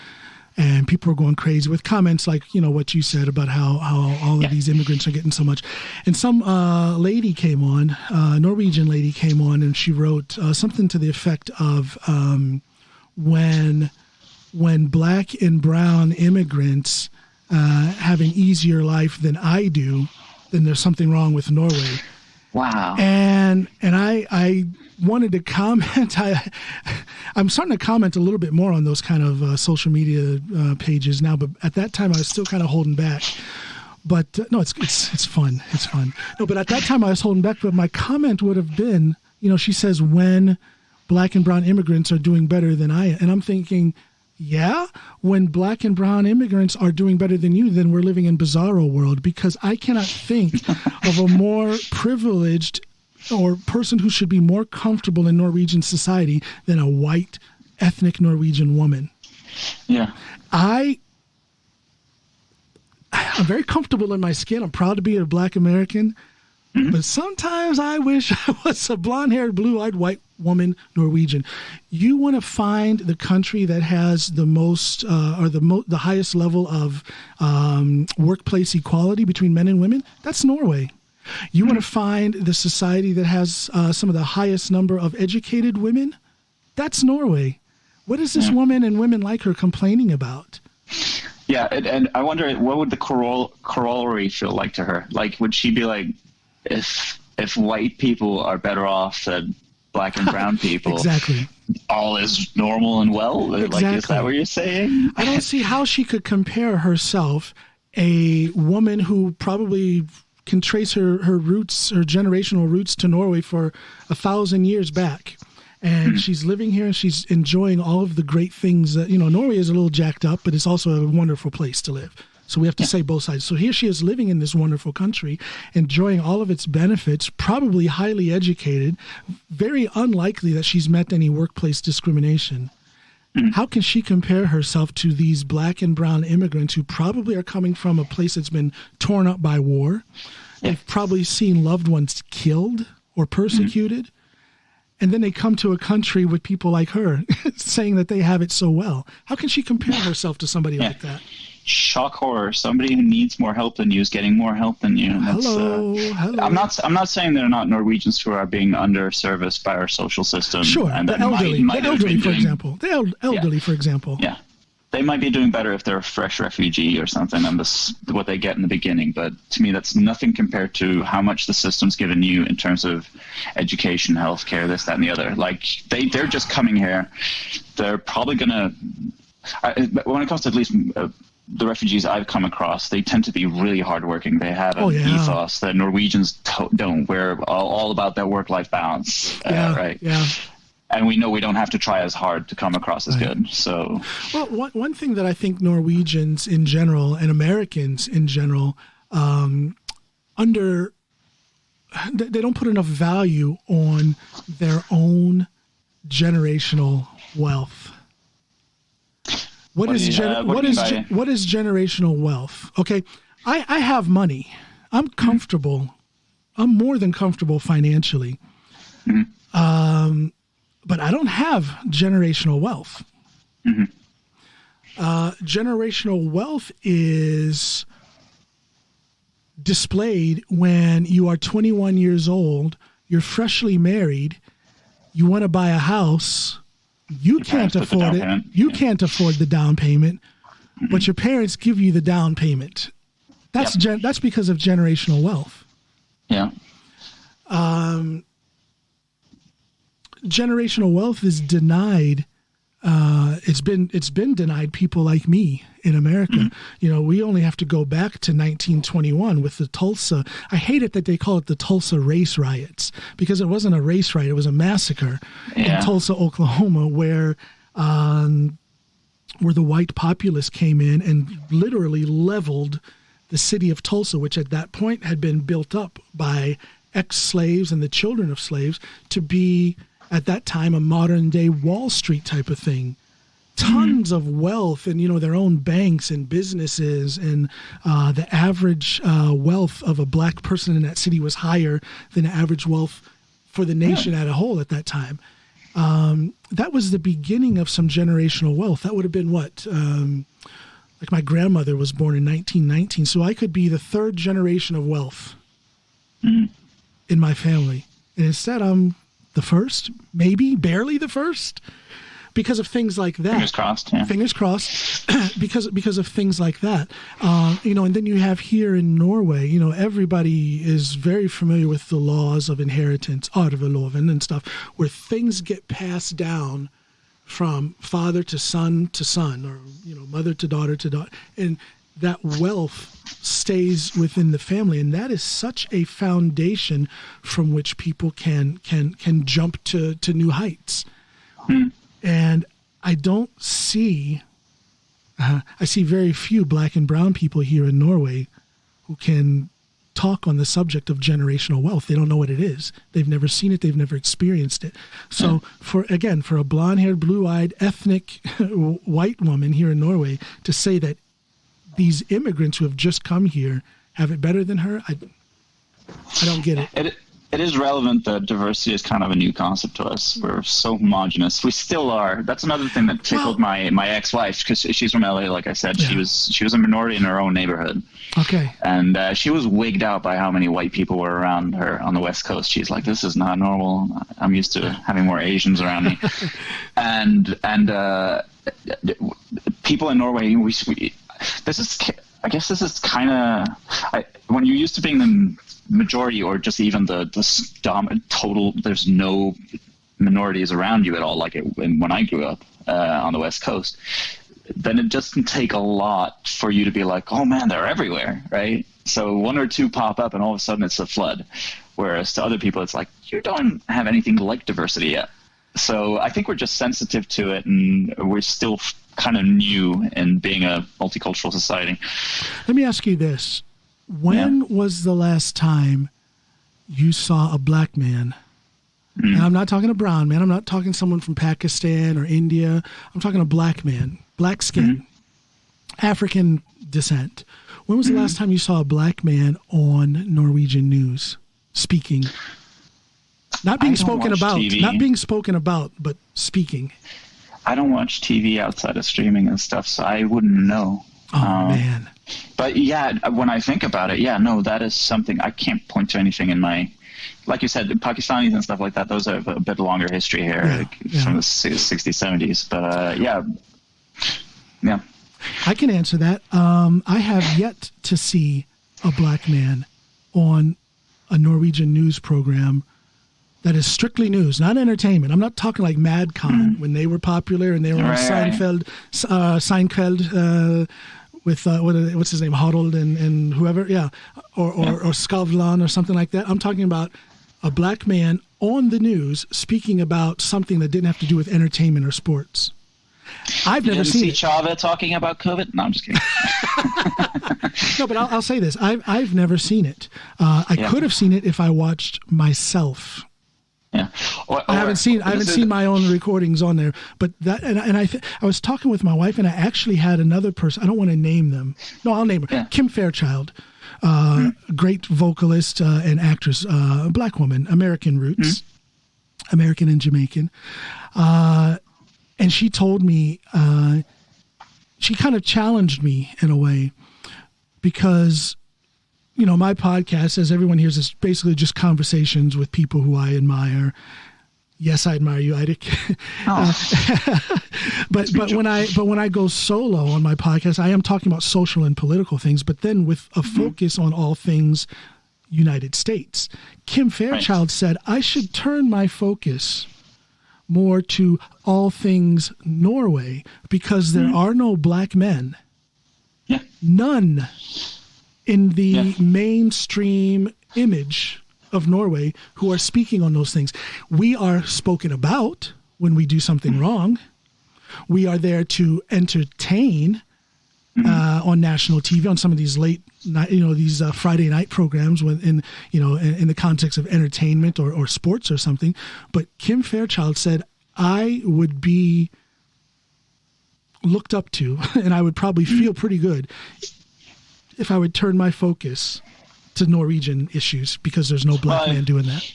S1: and people were going crazy with comments like, what you said about how all of these immigrants are getting so much. And some lady came on, Norwegian lady came on, and she wrote something to the effect of, when black and brown immigrants have an easier life than I do, then there's something wrong with Norway.
S2: Wow.
S1: And I wanted to comment. I'm starting to comment a little bit more on those kind of social media pages now, but at that time I was still kind of holding back. But no, it's fun. It's fun. No, but at that time I was holding back. But my comment would have been, she says, when black and brown immigrants are doing better than I am. And I'm thinking, yeah, when black and brown immigrants are doing better than you, then we're living in bizarro world, because I cannot think of a more privileged or person who should be more comfortable in Norwegian society than a white ethnic Norwegian woman.
S2: Yeah.
S1: I'm very comfortable in my skin. I'm proud to be a black American. Mm-hmm. But sometimes I wish I was a blonde-haired, blue-eyed white woman Norwegian. You want to find the country that has the most the highest level of workplace equality between men and women? That's Norway. You want to find the society that has some of the highest number of educated women? That's Norway. What is this woman and women like her complaining about?
S2: Yeah, and I wonder, what would the corollary feel like to her? Like, would she be like, if white people are better off than black and brown people,
S1: exactly,
S2: all is normal and well?
S1: Exactly.
S2: Like, is that what you're saying?
S1: I don't see how she could compare herself, a woman who probably can trace her roots, her generational roots, to Norway for 1,000 years back. And she's living here and she's enjoying all of the great things that, Norway is a little jacked up, but it's also a wonderful place to live. So we have to say both sides. So here she is living in this wonderful country, enjoying all of its benefits, probably highly educated, very unlikely that she's met any workplace discrimination. how can she compare herself to these black and brown immigrants who probably are coming from a place that's been torn up by war? They've probably seen loved ones killed or persecuted. And then they come to a country with people like her saying that they have it so well. How can she compare herself to somebody like that?
S2: Shock horror. Somebody who needs more help than you is getting more help than you.
S1: Hello.
S2: I'm not saying they're not Norwegians who are being underserviced by our social system.
S1: Sure,
S2: and
S1: the elderly, for example. The elderly, for example.
S2: Yeah. They might be doing better if they're a fresh refugee or something and what they get in the beginning. But to me, that's nothing compared to how much the system's given you in terms of education, healthcare, this, that, and the other. Like, they're just coming here. They're probably going to... when it comes to at least... the refugees I've come across, they tend to be really hardworking. They have an ethos that Norwegians don't. We're all about that work-life balance, right? Yeah. And we know we don't have to try as hard to come across as good. So,
S1: well, one thing that I think Norwegians in general and Americans in general they don't put enough value on their own generational wealth. What is generational wealth? Okay, I have money. I'm comfortable. I'm more than comfortable financially. But I don't have generational wealth. Generational wealth is displayed when you are 21 years old, you're freshly married, you want to buy a house. You can't afford it. You can't afford the down payment, but your parents give you the down payment. That's that's because of generational wealth.
S2: Yeah.
S1: Generational wealth is denied. It's been denied people like me in America. You know, we only have to go back to 1921 with the Tulsa. I hate it that they call it the Tulsa race riots, because it wasn't a race riot. It was a massacre in Tulsa, Oklahoma, where the white populace came in and literally leveled the city of Tulsa, which at that point had been built up by ex-slaves and the children of slaves to be, at that time, a modern-day Wall Street type of thing. Tons of wealth and, you know, their own banks and businesses, and the average wealth of a black person in that city was higher than the average wealth for the nation as a whole at that time. That was the beginning of some generational wealth. That would have been what? Like, my grandmother was born in 1919, so I could be the third generation of wealth in my family. And instead, I'm the first, maybe barely the first, because of things like that.
S2: Fingers crossed. Yeah.
S1: Fingers crossed, because of things like that. You know, and then you have here in Norway, you know, everybody is very familiar with the laws of inheritance, arveloven and stuff, where things get passed down from father to son, or, you know, mother to daughter, and that wealth stays within the family, and that is such a foundation from which people can jump to new heights. And I don't see, I see very few black and brown people here in Norway who can talk on the subject of generational wealth. They don't know what it is. They've never seen it. They've never experienced it. So for a blonde-haired, blue-eyed, ethnic white woman here in Norway to say that these immigrants who have just come here have it better than her, I don't get it.
S2: It is relevant that diversity is kind of a new concept to us. We're so homogenous. We still are. That's another thing that tickled my ex-wife, because she's from LA, like I said. Yeah. She was a minority in her own neighborhood.
S1: Okay.
S2: And she was wigged out by how many white people were around her on the West Coast. She's like, this is not normal. I'm used to having more Asians around me. and people in Norway, I guess this is kind of, when you're used to being the majority, or just even the total, there's no minorities around you at all, like when I grew up on the West Coast, then it doesn't take a lot for you to be like, oh man, they're everywhere, right? So one or two pop up and all of a sudden it's a flood. Whereas to other people, it's like, you don't have anything like diversity yet. So I think we're just sensitive to it, and we're still kind of new in being a multicultural society.
S1: Let me ask you this. When was the last time you saw a black man And I'm not talking a brown man. I'm not talking someone from Pakistan or India. I'm talking a black man, black skin, African descent. When was the last time you saw a black man on Norwegian news speaking? Not being spoken about,
S2: TV.
S1: Not being spoken about, but speaking.
S2: I don't watch TV outside of streaming and stuff, so I wouldn't know.
S1: Oh, man.
S2: But yeah, when I think about it, that is something. I can't point to anything in my, like you said, Pakistanis and stuff like that. Those have a bit longer history here, from the 60s, 70s. But yeah.
S1: I can answer that. I have yet to see a black man on a Norwegian news program that is strictly news, not entertainment. I'm not talking like Mad Con when they were popular and they were on Seinfeld with what's his name, Harold and whoever, or Skavlan or something like that. I'm talking about a black man on the news speaking about something that didn't have to do with entertainment or sports. I've never seen it.
S2: Chava talking about COVID? No, I'm just kidding.
S1: No, but I'll say this: I've never seen it. I could have seen it if I watched myself.
S2: Yeah,
S1: I haven't seen my own recordings on there, but that and I was talking with my wife, and I actually had another person. I don't want to name them. No, I'll name her. Yeah. Kim Fairchild, great vocalist and actress, black woman, American roots, American and Jamaican, and she told me, she kind of challenged me in a way, because my podcast, as everyone hears, is basically just conversations with people who I admire. Yes, I admire you, Eirik. But when I go solo on my podcast, I am talking about social and political things, but then with a focus on all things United States. Kim Fairchild said I should turn my focus more to all things Norway, because there are no black men.
S2: Yeah.
S1: None. In the mainstream image of Norway who are speaking on those things. We are spoken about when we do something wrong. We are there to entertain on national TV, on some of these late night, these Friday night programs when in the context of entertainment or sports or something. But Kim Fairchild said, I would be looked up to, and I would probably feel pretty good if I would turn my focus to Norwegian issues, because there's no black man doing that.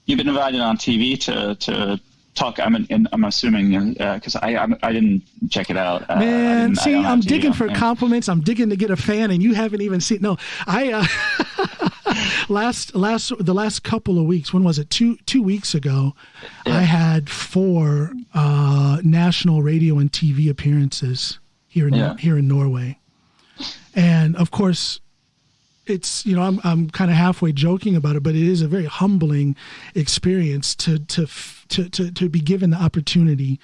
S2: You've been invited on TV to talk. I'm assuming because I didn't check it out.
S1: Man, I'm digging for compliments. I'm digging to get a fan, and you haven't even seen. No, I the last couple of weeks. When was it? 2 weeks ago, I had 4 national radio and TV appearances here in Norway. And of course, it's I'm kind of halfway joking about it, but it is a very humbling experience to be given the opportunity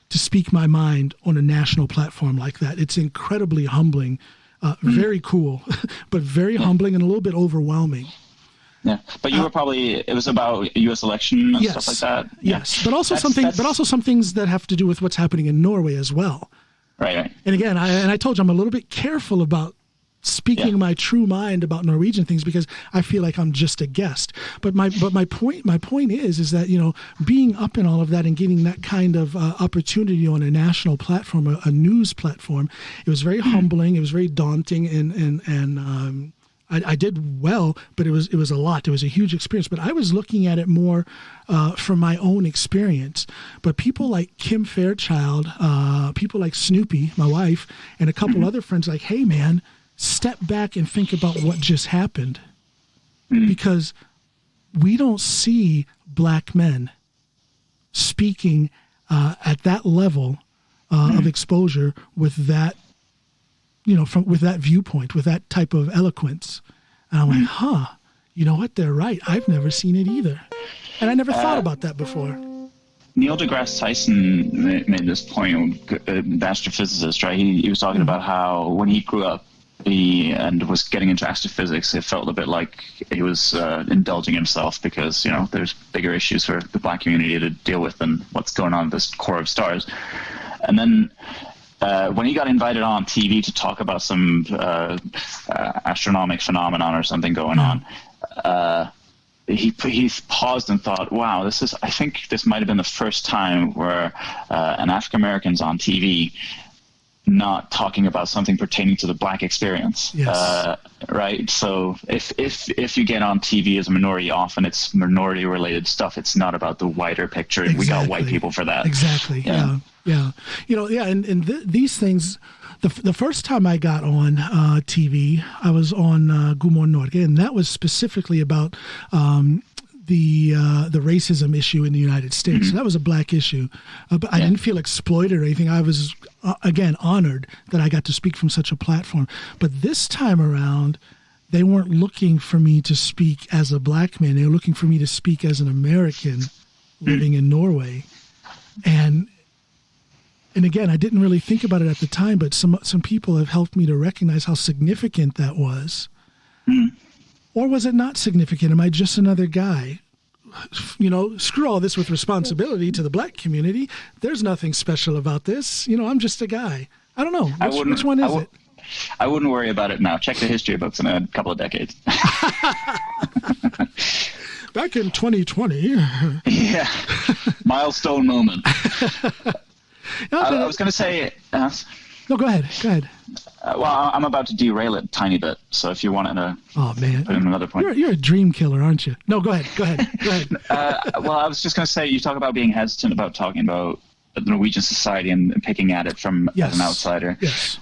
S1: to speak my mind on a national platform like that. It's incredibly humbling, very cool, but very humbling and a little bit overwhelming.
S2: Yeah, but you were it was about U.S. election and stuff like that.
S1: Yes, but also some things that have to do with what's happening in Norway as well.
S2: Right.
S1: And again, I told you I'm a little bit careful about speaking my true mind about Norwegian things, because I feel like I'm just a guest. But my point is that being up in all of that and getting that kind of opportunity on a national platform, a news platform, it was very humbling. It was very daunting, and I did well, but it was a lot. It was a huge experience. But I was looking at it more from my own experience. But people like Kim Fairchild, people like Snoopy, my wife, and a couple other friends, like, hey man, step back and think about what just happened, because we don't see black men speaking at that level of exposure with that, with that viewpoint, with that type of eloquence. And I'm like, you know what? They're right. I've never seen it either. And I never thought about that before.
S2: Neil deGrasse Tyson made this point, the astrophysicist, right? He was talking about how when he grew up, and was getting into astrophysics, it felt a bit like he was indulging himself, because there's bigger issues for the black community to deal with than what's going on in this core of stars. And then when he got invited on TV to talk about some astronomic phenomenon or something going on, he paused and thought, wow, I think this might have been the first time where an African American's on TV not talking about something pertaining to the black experience.
S1: Yes.
S2: Right? So if you get on TV as a minority, often it's minority related stuff. It's not about the wider picture.
S1: Exactly.
S2: We got white people for that.
S1: Exactly. Yeah. These things, the first time I got on TV, I was on God Morgen Norge, and that was specifically about the racism issue in the United States. So that was a black issue, but I didn't feel exploited or anything. I was, again, honored that I got to speak from such a platform. But this time around, they weren't looking for me to speak as a black man. They were looking for me to speak as an American living in Norway. And again, I didn't really think about it at the time, but some people have helped me to recognize how significant that was. Or was it not significant? Am I just another guy? Screw all this with responsibility to the black community. There's nothing special about this. I'm just a guy. I don't know. Which one is it?
S2: I wouldn't worry about it now. Check the history books in a couple of decades.
S1: Back in 2020.
S2: Yeah. Milestone moment. I was going to say...
S1: No, go ahead.
S2: Well, I'm about to derail it a tiny bit, so if you wanted to put in another point.
S1: You're a dream killer, aren't you? No, go ahead.
S2: Well, I was just going to say, you talk about being hesitant about talking about the Norwegian society and picking at it from as an outsider.
S1: Yes.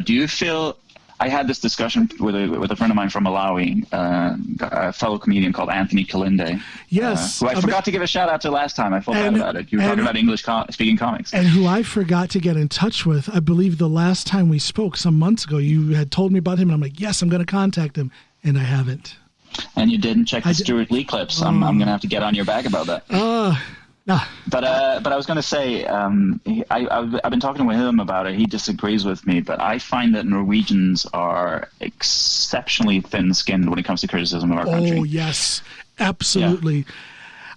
S2: Do you feel... I had this discussion with a friend of mine from Malawi, a fellow comedian called Anthony Kalinde.
S1: Yes.
S2: Who I forgot to give a shout out to last time. I felt bad about it. You were talking about English speaking comics.
S1: And who I forgot to get in touch with. I believe the last time we spoke some months ago, you had told me about him, and I'm like, yes, I'm going to contact him. And I haven't.
S2: And you didn't check the Stuart Lee clips. I'm going to have to get on your back about that.
S1: No.
S2: But I was going to say, I've been talking with him about it. He disagrees with me, but I find that Norwegians are exceptionally thin-skinned when it comes to criticism of our country.
S1: Oh, yes, absolutely. Yeah.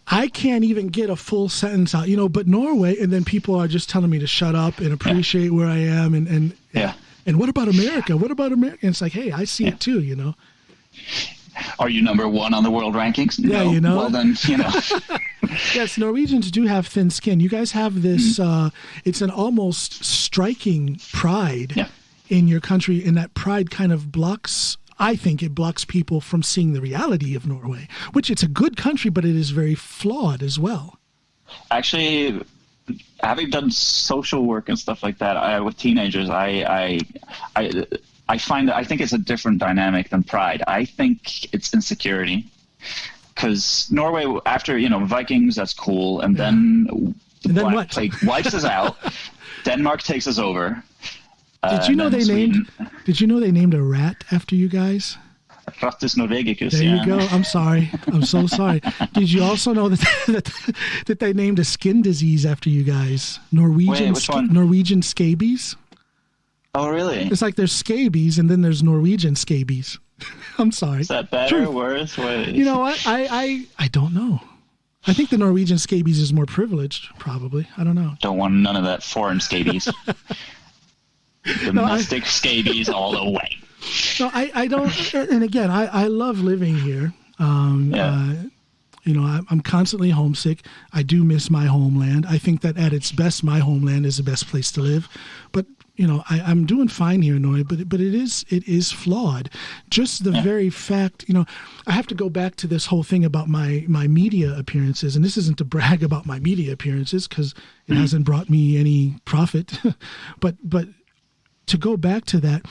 S1: I can't even get a full sentence out, but Norway, and then people are just telling me to shut up and appreciate where I am. And what about America? What about America? And it's like, hey, I see it too,
S2: Are you number one on the world rankings?
S1: Yeah,
S2: no. Well, then,
S1: Yes, Norwegians do have thin skin. You guys have this, it's an almost striking pride in your country, and that pride kind of blocks, I think it blocks people from seeing the reality of Norway, which it's a good country, but it is very flawed as well.
S2: Actually, having done social work and stuff like that with teenagers, I think it's a different dynamic than pride. I think it's insecurity, because Norway, after Vikings, that's cool, and then the Black Plague wipes us out. Denmark takes us over.
S1: Did you know they named a rat after you guys?
S2: Rattus norvegicus.
S1: There you go. I'm sorry. I'm so sorry. Did you also know that they named a skin disease after you guys? Norwegian scabies.
S2: Oh, really?
S1: It's like there's scabies, and then there's Norwegian scabies. I'm sorry.
S2: Is that better or worse?
S1: You know what? I don't know. I think the Norwegian scabies is more privileged, probably. I don't know.
S2: Don't want none of that foreign scabies. Domestic scabies all the way.
S1: No, I don't. And again, I love living here. I'm constantly homesick. I do miss my homeland. I think that at its best, my homeland is the best place to live. But I'm doing fine here in Norway, but it is flawed. Just the very fact, I have to go back to this whole thing about my media appearances, and this isn't to brag about my media appearances because it hasn't brought me any profit, but to go back to that,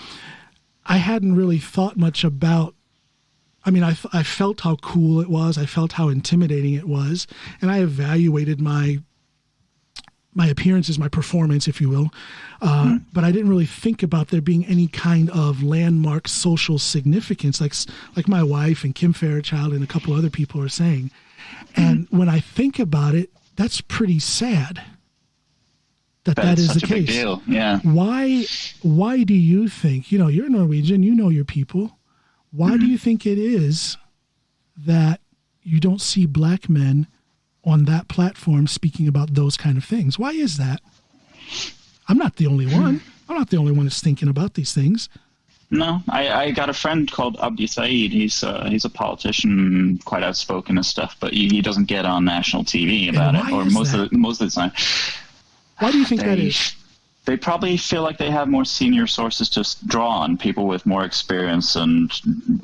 S1: I hadn't really thought much about. I mean, I felt how cool it was. I felt how intimidating it was, and I evaluated my appearances, my performance, if you will. But I didn't really think about there being any kind of landmark social significance, like my wife and Kim Fairchild and a couple other people are saying. And when I think about it, that's pretty sad that is the case.
S2: Big deal. Yeah.
S1: Why do you think, you're Norwegian, you know your people. Why do you think it is that you don't see black men on that platform speaking about those kind of things? Why is that? I'm not the only one. I'm not the only one that's thinking about these things.
S2: No, I got a friend called Abdi Said. He's a politician, quite outspoken and stuff, but he doesn't get on national TV about it, or most of the time.
S1: Why do you think that is?
S2: They probably feel like they have more senior sources to draw on, people with more experience and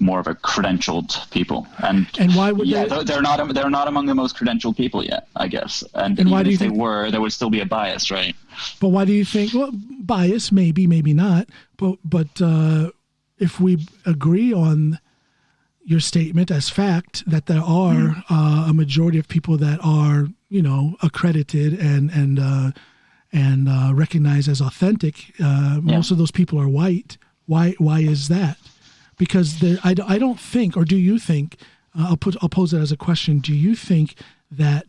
S2: more of a credentialed people. And
S1: why would
S2: they're not among the most credentialed people yet, I guess. And
S1: why
S2: even
S1: do you
S2: if
S1: think
S2: they were, there would still be a bias, right?
S1: But why do you think? Well, bias, maybe not. But if we agree on your statement as fact that there are a majority of people that are, accredited and recognized as authentic, most of those people are white. Why is that? Because I don't think, or do you think? I'll pose it as a question. Do you think that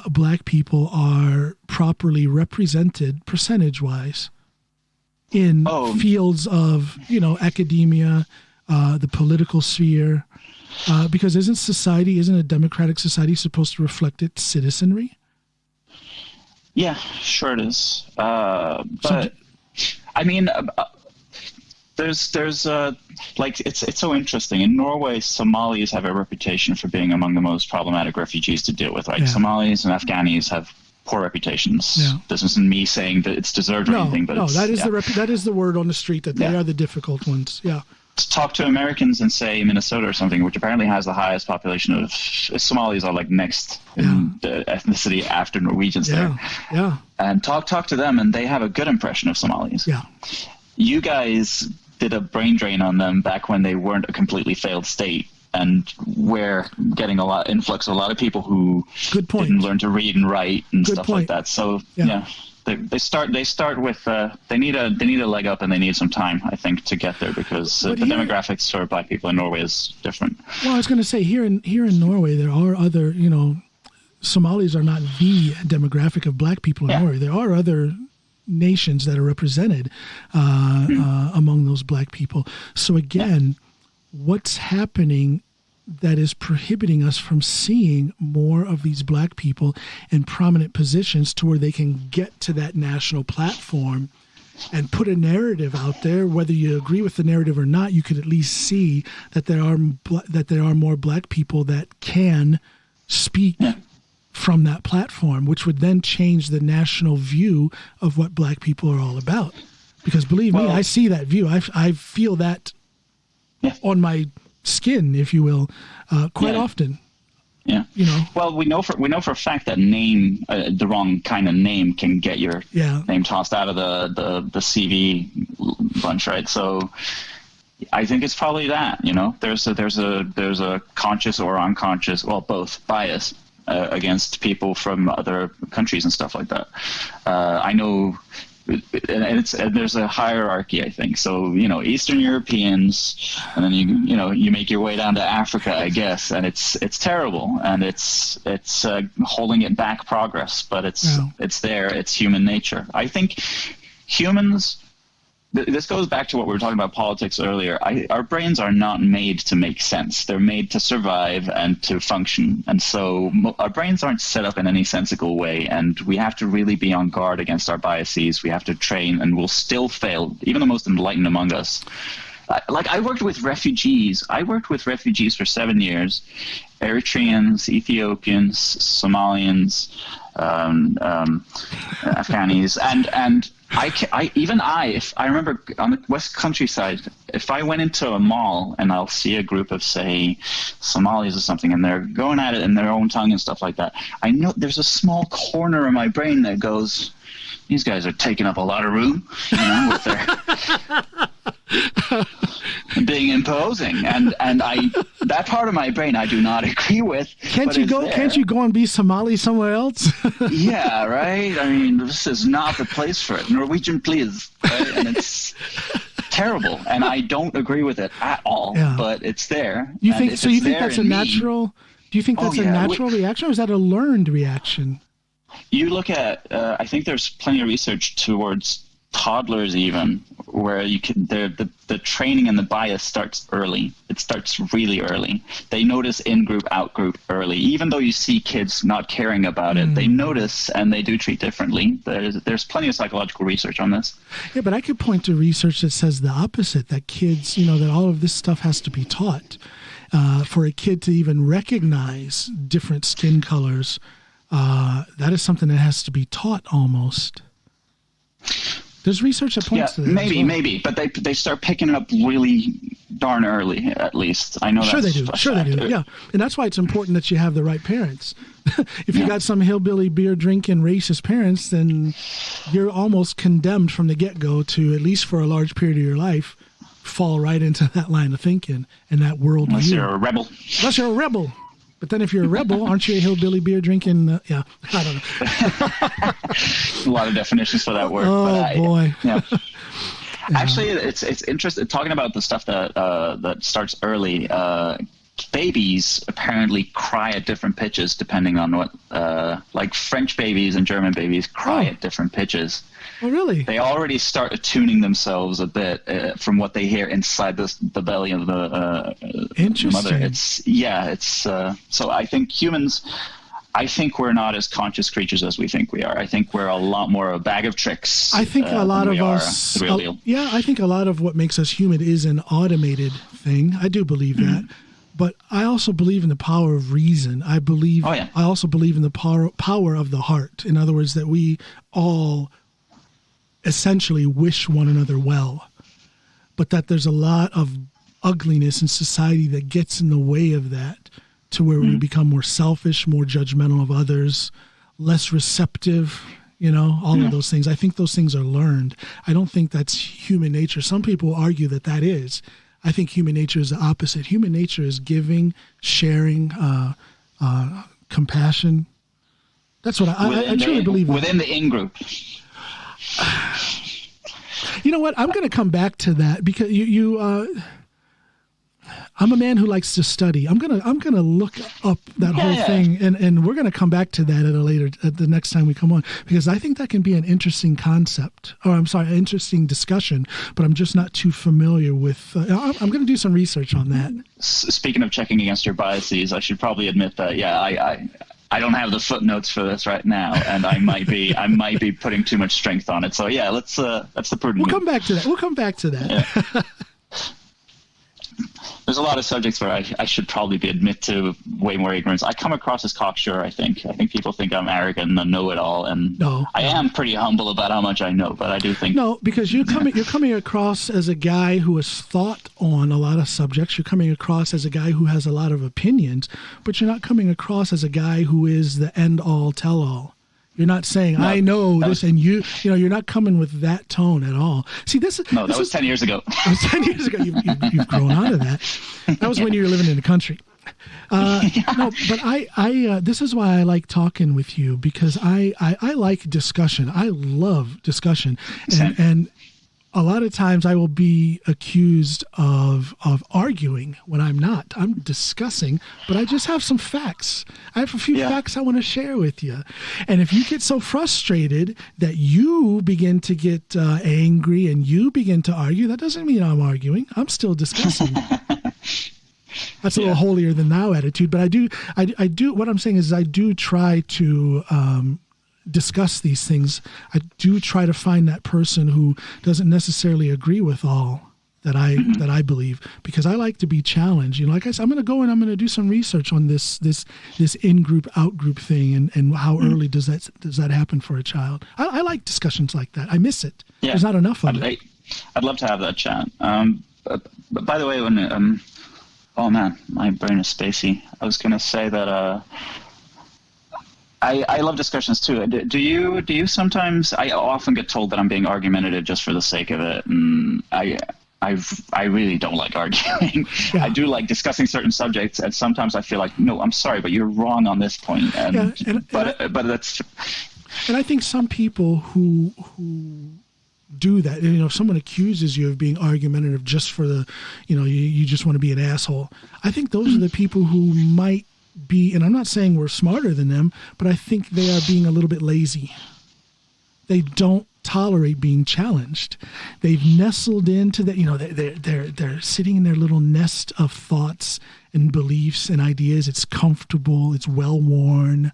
S1: Black people are properly represented percentage-wise in fields of, academia, the political sphere? Because isn't a democratic society supposed to reflect its citizenry?
S2: Yeah, sure it is. But I mean, there's like it's so interesting. In Norway, Somalis have a reputation for being among the most problematic refugees to deal with. Right, yeah. Somalis and Afghanis have poor reputations. Yeah. This isn't me saying that it's deserved or anything, but
S1: that is the word on the street that they are the difficult ones. Yeah.
S2: Talk to Americans in, say, Minnesota or something, which apparently has the highest population of Somalis, are like next in the ethnicity after Norwegians there.
S1: Yeah.
S2: And talk to them, and they have a good impression of Somalis.
S1: Yeah.
S2: You guys did a brain drain on them back when they weren't a completely failed state, and we're getting influx of a lot of people who didn't learn to read and write and stuff like that. So They start with they need a leg up, and they need some time, I think, to get there, because the demographics for Black people in Norway is different.
S1: Well, I was going to say here in Norway there are other, Somalis are not the demographic of Black people in Norway. There are other nations that are represented among those Black people. So again, what's happening that is prohibiting us from seeing more of these Black people in prominent positions to where they can get to that national platform and put a narrative out there? Whether you agree with the narrative or not, you could at least see that there are more Black people that can speak from that platform, which would then change the national view of what Black people are all about. Because believe me, I see that view. I feel that on my skin, if you will, quite often.
S2: Yeah. Well, we know for a fact that the wrong kind of name can get your name tossed out of the CV bunch, right? So I think it's probably that. There's a conscious or unconscious, well, both, bias against people from other countries and stuff like that. I know. And there's a hierarchy, I think. So Eastern Europeans, and then you make your way down to Africa, I guess, and it's terrible, and it's holding it back progress, but it's there. It's human nature. I think humans. This goes back to what we were talking about politics earlier. Our brains are not made to make sense. They're made to survive and to function. And so our brains aren't set up in any sensical way. And we have to really be on guard against our biases. We have to train, and we'll still fail, even the most enlightened among us. I worked with refugees. I worked with refugees for 7 years. Eritreans, Ethiopians, Somalians, Afghanis, and if I remember on the West Countryside, if I went into a mall and I'll see a group of, say, Somalis or something, and they're going at it in their own tongue and stuff like that, I know there's a small corner of my brain that goes, these guys are taking up a lot of room, with their being imposing, and that part of my brain I do not agree with. Can't you
S1: go and be Somali somewhere else?
S2: Yeah, right. I mean, this is not the place for it. Norwegian, please. Right? And it's terrible, and I don't agree with it at all. Yeah. But it's there.
S1: You think that's a natural? Do you think that's a natural reaction, or is that a learned reaction?
S2: You look at, I think there's plenty of research towards toddlers even, where you can the training and the bias starts early. It starts really early. They notice in-group, out-group early. Even though you see kids not caring about it, they notice and they do treat differently. There's plenty of psychological research on this.
S1: Yeah, but I could point to research that says the opposite, that kids, that all of this stuff has to be taught. For a kid to even recognize different skin colors, that is something that has to be taught almost. There's research that points to that.
S2: Maybe, but they start picking it up really darn early, at least. I know
S1: Sure
S2: that's
S1: they do. Yeah, and that's why it's important that you have the right parents. If you got some hillbilly beer drinking racist parents, then you're almost condemned from the get-go to, at least for a large period of your life, fall right into that line of thinking and that world
S2: Unless
S1: view.
S2: you're a rebel.
S1: Unless you're a rebel. But then if you're a rebel, aren't you a hhillbilly beer drinking? I don't know.
S2: A lot of definitions for that word.
S1: Oh, boy.
S2: Yeah. Actually, it's interesting talking about the stuff that starts early. Babies apparently cry at different pitches depending on what, like French babies and German babies cry at different pitches.
S1: Oh, really?
S2: They already start attuning themselves a bit from what they hear inside the belly of the mother. So I think humans, we're not as conscious creatures as we think we are. I think we're a lot more a bag of tricks.
S1: I think a lot of us, I think a lot of what makes us human is an automated thing. I do believe that. But I also believe in the power of reason. I also believe in the power of the heart. In other words, that we all essentially wish one another well, but that there's a lot of ugliness in society that gets in the way of that, to where we become more selfish, more judgmental of others, less receptive, all of those things. I think those things are learned. I don't think that's human nature. Some people argue that is. I think human nature is the opposite. Human nature is giving, sharing, compassion. That's what I truly believe.
S2: Within the in-group.
S1: You know what? I'm going to come back to that because I'm a man who likes to study. I'm gonna look up that whole thing, and we're gonna come back to that at the next time we come on, because I think that can be an interesting concept, an interesting discussion. But I'm just not too familiar with. I'm gonna do some research on that.
S2: Speaking of checking against your biases, I should probably admit that I don't have the footnotes for this right now, and I might be putting too much strength on it. So that's the prudent.
S1: We'll come back to that.
S2: Yeah. There's a lot of subjects where I should probably admit to way more ignorance. I come across as cocksure, I think. I think people think I'm arrogant and know-it-all, and I am pretty humble about how much I know, but I do think...
S1: No, because you're coming across as a guy who has thought on a lot of subjects. You're coming across as a guy who has a lot of opinions, but you're not coming across as a guy who is the end-all, tell-all. You're not saying, I know this, and you're not coming with that tone at all. See, that
S2: was 10 years ago.
S1: It was 10 years ago. You've grown out of that. That was when you were living in the country. No, but this is why I like talking with you, because I like discussion. I love discussion. And a lot of times I will be accused of arguing when I'm not. I'm discussing, but I just have some facts. I have a few facts I want to share with you. And if you get so frustrated that you begin to get angry and you begin to argue, that doesn't mean I'm arguing. I'm still discussing. That's a little holier than thou attitude. But I do. What I'm saying is I do try to discuss these things. I do try to find that person who doesn't necessarily agree with all that I believe, because I like to be challenged. Like I said, I'm going to go and I'm going to do some research on this in-group, out-group thing, and how early does that happen for a child. I like discussions like that. I miss it. Yeah. There's not enough of it.
S2: I'd love to have that chat. But by the way, when oh man, my brain is spacey. I was going to say that I love discussions too. Do you sometimes? I often get told that I'm being argumentative just for the sake of it, and I really don't like arguing. Yeah. I do like discussing certain subjects, and sometimes I feel like, no, I'm sorry, but you're wrong on this point. But that's.
S1: And I think some people who do that, if someone accuses you of being argumentative just for the, you just want to be an asshole. I think those are the people who might be, and I'm not saying we're smarter than them, but I think they are being a little bit lazy. They don't tolerate being challenged. They've nestled into that, they're sitting in their little nest of thoughts and beliefs and ideas. It's comfortable, it's well worn.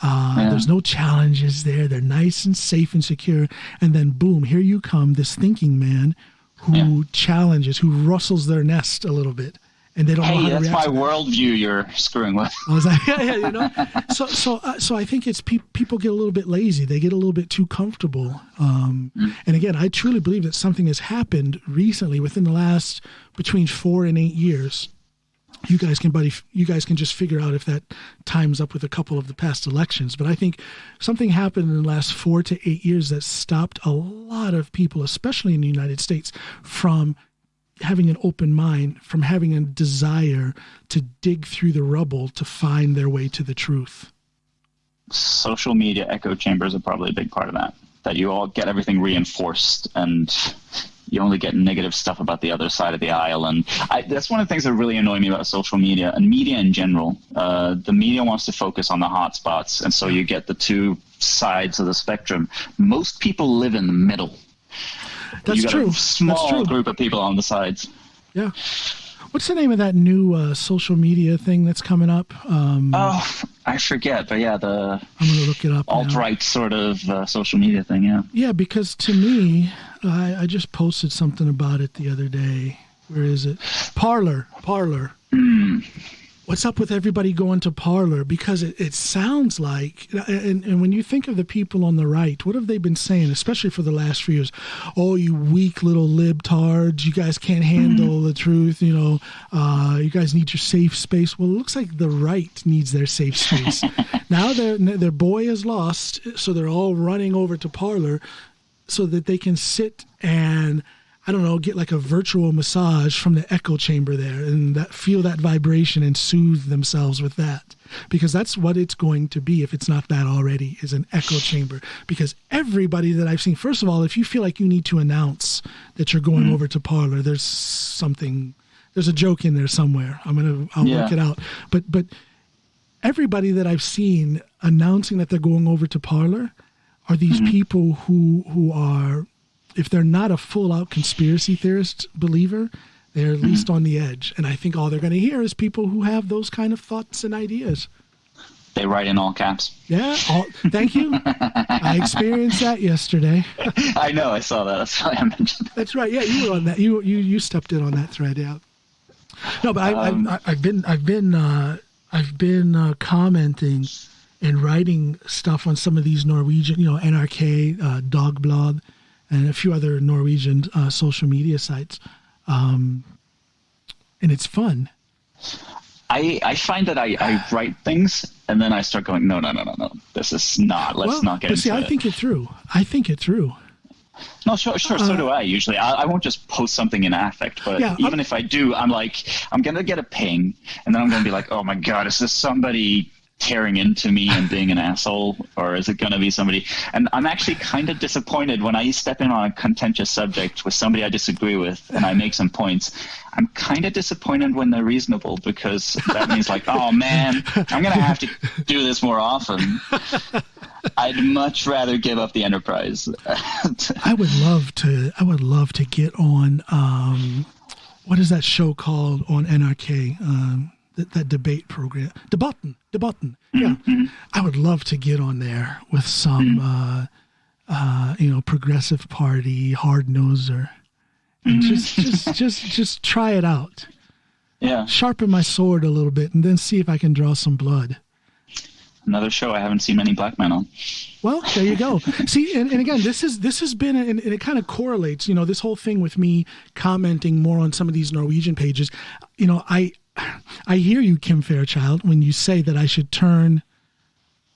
S1: There's no challenges there. They're nice and safe and secure. And then boom, here you come, this thinking man who challenges, who rustles their nest a little bit. And they don't know how to
S2: that's
S1: react.
S2: my worldview you're screwing with.
S1: I was like, So I think it's people get a little bit lazy. They get a little bit too comfortable. And again, I truly believe that something has happened recently within the last between 4 and 8 years. You guys can just figure out if that times up with a couple of the past elections. But I think something happened in the last 4 to 8 years that stopped a lot of people, especially in the United States, from having an open mind, from having a desire to dig through the rubble to find their way to the truth.
S2: Social media echo chambers are probably a big part of that you all get everything reinforced and you only get negative stuff about the other side of the aisle. And that's one of the things that really annoy me about social media and media in general. The media wants to focus on the hot spots, and so you get the two sides of the spectrum. Most people live in the middle.
S1: That's
S2: you got
S1: true.
S2: a small group of people on the sides.
S1: Yeah. What's the name of that new social media thing that's coming up?
S2: I forget, but yeah, I'm
S1: going to look it up.
S2: Alt-right sort of social media thing, yeah.
S1: Yeah, because to me, I just posted something about it the other day. Where is it? Parler. What's up with everybody going to Parler? Because it sounds like, and when you think of the people on the right, what have they been saying, especially for the last few years? Oh, you weak little libtards, you guys can't handle the truth, you guys need your safe space. Well, it looks like the right needs their safe space. Now their boy is lost, so they're all running over to Parler so that they can sit and, I don't know, get like a virtual massage from the echo chamber there and feel that vibration and soothe themselves with that. Because that's what it's going to be, if it's not that already, is an echo chamber. Because everybody that I've seen, first of all, if you feel like you need to announce that you're going over to Parler, there's a joke in there somewhere. I'll work it out. But everybody that I've seen announcing that they're going over to Parler are these people who are, if they're not a full-out conspiracy theorist believer, they're at least on the edge. And I think all they're going to hear is people who have those kind of thoughts and ideas.
S2: They write in all caps.
S1: Yeah, thank you. I experienced that yesterday.
S2: I know, I saw that. That's why I mentioned that.
S1: That's right. Yeah, you were on that. You stepped in on that thread, yeah. No, but I've been commenting and writing stuff on some of these Norwegian, NRK, Dagblad, and a few other Norwegian social media sites. And it's fun.
S2: I find that I write things and then I start going, no. This is not, let's not get into it.
S1: I think it through.
S2: No, sure, so do I usually. I won't just post something in affect, but even if I do, I'm like, I'm going to get a ping, and then I'm going to be like, oh my God, is this somebody tearing into me and being an asshole, or is it going to be somebody? And I'm actually kind of disappointed when I step in on a contentious subject with somebody I disagree with and I make some points. I'm kind of disappointed when they're reasonable, because that means like, oh man, I'm going to have to do this more often. I'd much rather give up the enterprise.
S1: I would love to get on what is that show called on NRK? That debate program, Debatten. Yeah, I would love to get on there with some, progressive party hard noser, and just try it out.
S2: Yeah,
S1: sharpen my sword a little bit, and then see if I can draw some blood.
S2: Another show I haven't seen many black men on. Well,
S1: there you go. See, and again, this has been, and it kind of correlates. This whole thing with me commenting more on some of these Norwegian pages. I hear you, Kim Fairchild, when you say that I should turn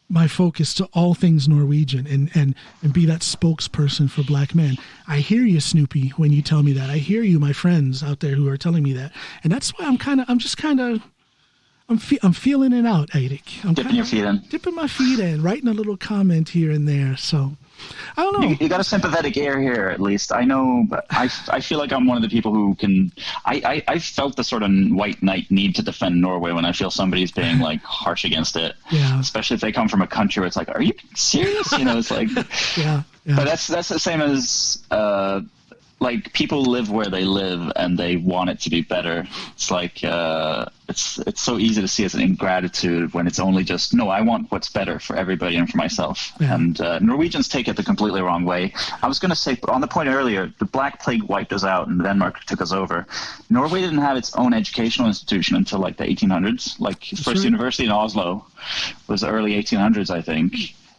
S1: my focus to all things Norwegian and be that spokesperson for black men. I hear you, Snoopy, when you tell me that. I hear you, my friends out there who are telling me that. And that's why I'm feeling it out, Eirik. I'm
S2: dipping your feet in.
S1: Dipping my feet in, writing a little comment here and there. So, I don't know.
S2: You got a sympathetic ear here, at least. I know, but I feel like I'm one of the people who can. I felt the sort of white knight need to defend Norway when I feel somebody's being like harsh against it.
S1: Yeah.
S2: Especially if they come from a country where it's like, are you serious? It's like.
S1: Yeah.
S2: But that's the same as like people live where they live and they want it to be better. It's like it's so easy to see as an ingratitude when it's only just, no, I want what's better for everybody and for myself. Yeah. And Norwegians take it the completely wrong way. I was going to say, on the point earlier, the Black Plague wiped us out and Denmark took us over. Norway didn't have its own educational institution until like the 1800s. Like first university in Oslo was the early 1800s, I think.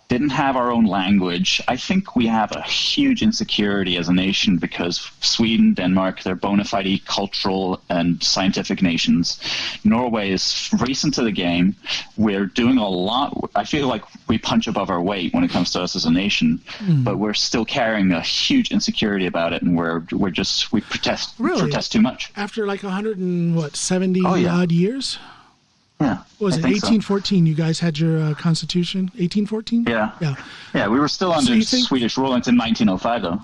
S2: Didn't have our own language. I think we have a huge insecurity as a nation because Sweden, Denmark, they're bona fide cultural and scientific nations. Norway is recent to the game. We're doing a lot. I feel like we punch above our weight when it comes to us as a nation, but we're still carrying a huge insecurity about it, and we protest too much.
S1: After like 170 odd years?
S2: Yeah.
S1: What was it 1814? So. You guys had your constitution? 1814?
S2: Yeah. Yeah, we were still under Swedish rule until 1905, though.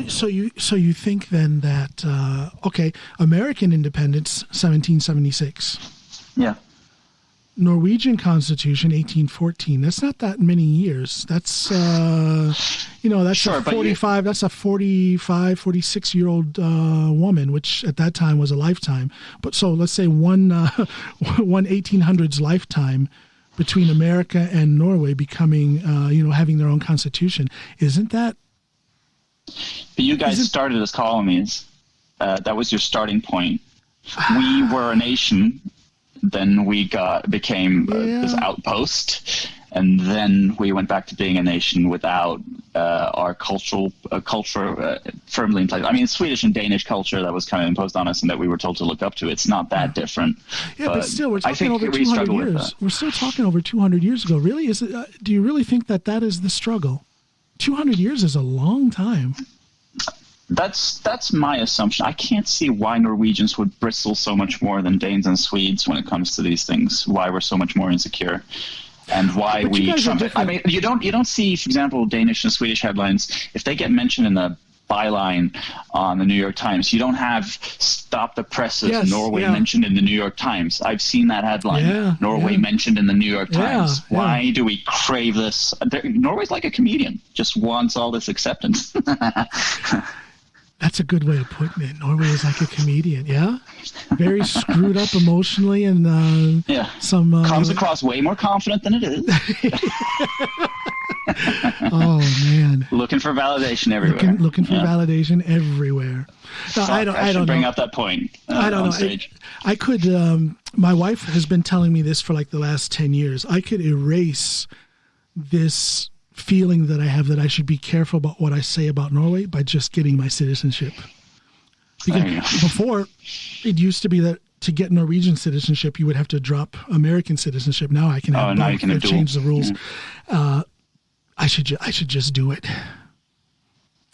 S1: So you think then that American independence 1776.
S2: Yeah.
S1: Norwegian Constitution 1814. That's not that many years. That's that's
S2: sure,
S1: 45. That's a 45, 46-year-old woman, which at that time was a lifetime. But so let's say one 1800s lifetime between America and Norway becoming having their own constitution. Isn't that?
S2: But you guys started as colonies. That was your starting point. We were a nation. Then we became this outpost, and then we went back to being a nation without our culture firmly in place. I mean, Swedish and Danish culture that was kind of imposed on us and that we were told to look up to. It's not that different.
S1: Yeah, but still, we're talking over 200 years. We're still talking over 200 years ago. Really, is it? Do you really think that is the struggle? 200 years is a long time.
S2: That's my assumption. I can't see why Norwegians would bristle so much more than Danes and Swedes when it comes to these things. Why we're so much more insecure, and why we trumpet. I mean, you don't see, for example, Danish and Swedish headlines if they get mentioned in the byline on the New York Times. You don't have "Stop the Presses" Norway mentioned in the New York Times. I've seen that headline. Norway mentioned in the New York Times. Why do we crave this? Norway's like a comedian, just wants all this acceptance.
S1: That's a good way of putting it. Norway is like a comedian, yeah? Very screwed up emotionally and
S2: comes across way more confident than it is.
S1: Oh, man.
S2: Looking for validation everywhere.
S1: Looking for validation everywhere. No, I don't
S2: bring
S1: know.
S2: up that point
S1: I don't
S2: on
S1: know.
S2: stage.
S1: I could, my wife has been telling me this for like the last 10 years. I could erase this feeling that I have that I should be careful about what I say about Norway by just getting my citizenship. Because before, it used to be that to get Norwegian citizenship, you would have to drop American citizenship. Now I can have both. You can change the rules. Yeah. I should just do it.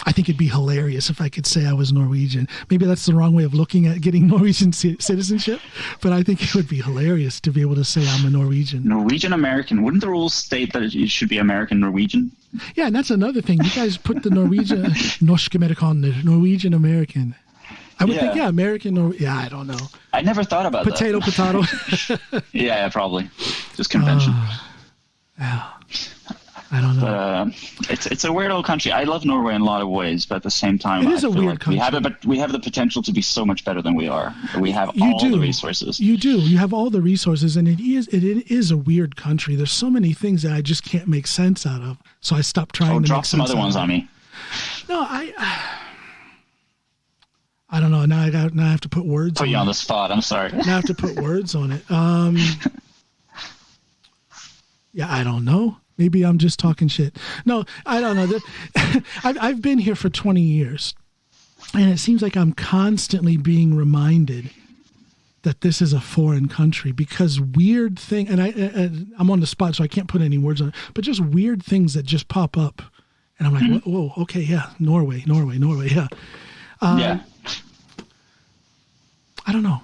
S1: I think it'd be hilarious if I could say I was Norwegian. Maybe that's the wrong way of looking at getting Norwegian citizenship, but I think it would be hilarious to be able to say I'm a Norwegian.
S2: Norwegian American. Wouldn't the rules state that it should be American Norwegian?
S1: Yeah, and that's another thing. You guys put the Norwegian, Norsk Amerikaner, Norwegian American. I would think, American, I don't know.
S2: I never thought about
S1: potato.
S2: Yeah, probably. Just convention.
S1: Yeah. I don't know.
S2: But, it's a weird old country. I love Norway in a lot of ways, but at the same time,
S1: it is a weird country.
S2: We have the potential to be so much better than we are. We have all the resources.
S1: You do. You have all the resources, and it is a weird country. There's so many things that I just can't make sense out of. So I stopped trying to make sense.
S2: Drop some other ones on me.
S1: No, I don't know. Now I have to put words on it.
S2: Put you on the spot. I'm sorry.
S1: Now I have to put words on it. Yeah, I don't know. Maybe I'm just talking shit. No, I don't know. I've been here for 20 years, and it seems like I'm constantly being reminded that this is a foreign country because weird thing, and I'm on the spot, so I can't put any words on it, but just weird things that just pop up. And I'm like, whoa, okay, yeah, Norway, yeah.
S2: Yeah.
S1: I don't know.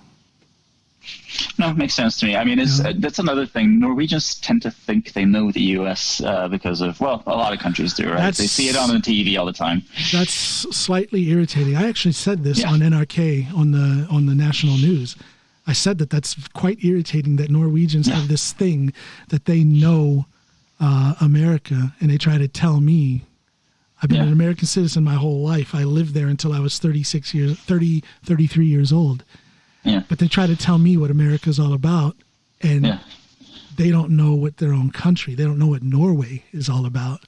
S2: No, it makes sense to me. I mean, that's another thing. Norwegians tend to think they know the U.S. Because of, well, a lot of countries do, right? They see it on the TV all the time. That's
S1: slightly irritating. I actually said this on NRK, on the national news. I said that's quite irritating that Norwegians have this thing that they know America, and they try to tell me I've been an American citizen my whole life. I lived there until I was 33 years old.
S2: Yeah.
S1: But they try to tell me what America's all about, and they don't know what their own country, they don't know what Norway is all about.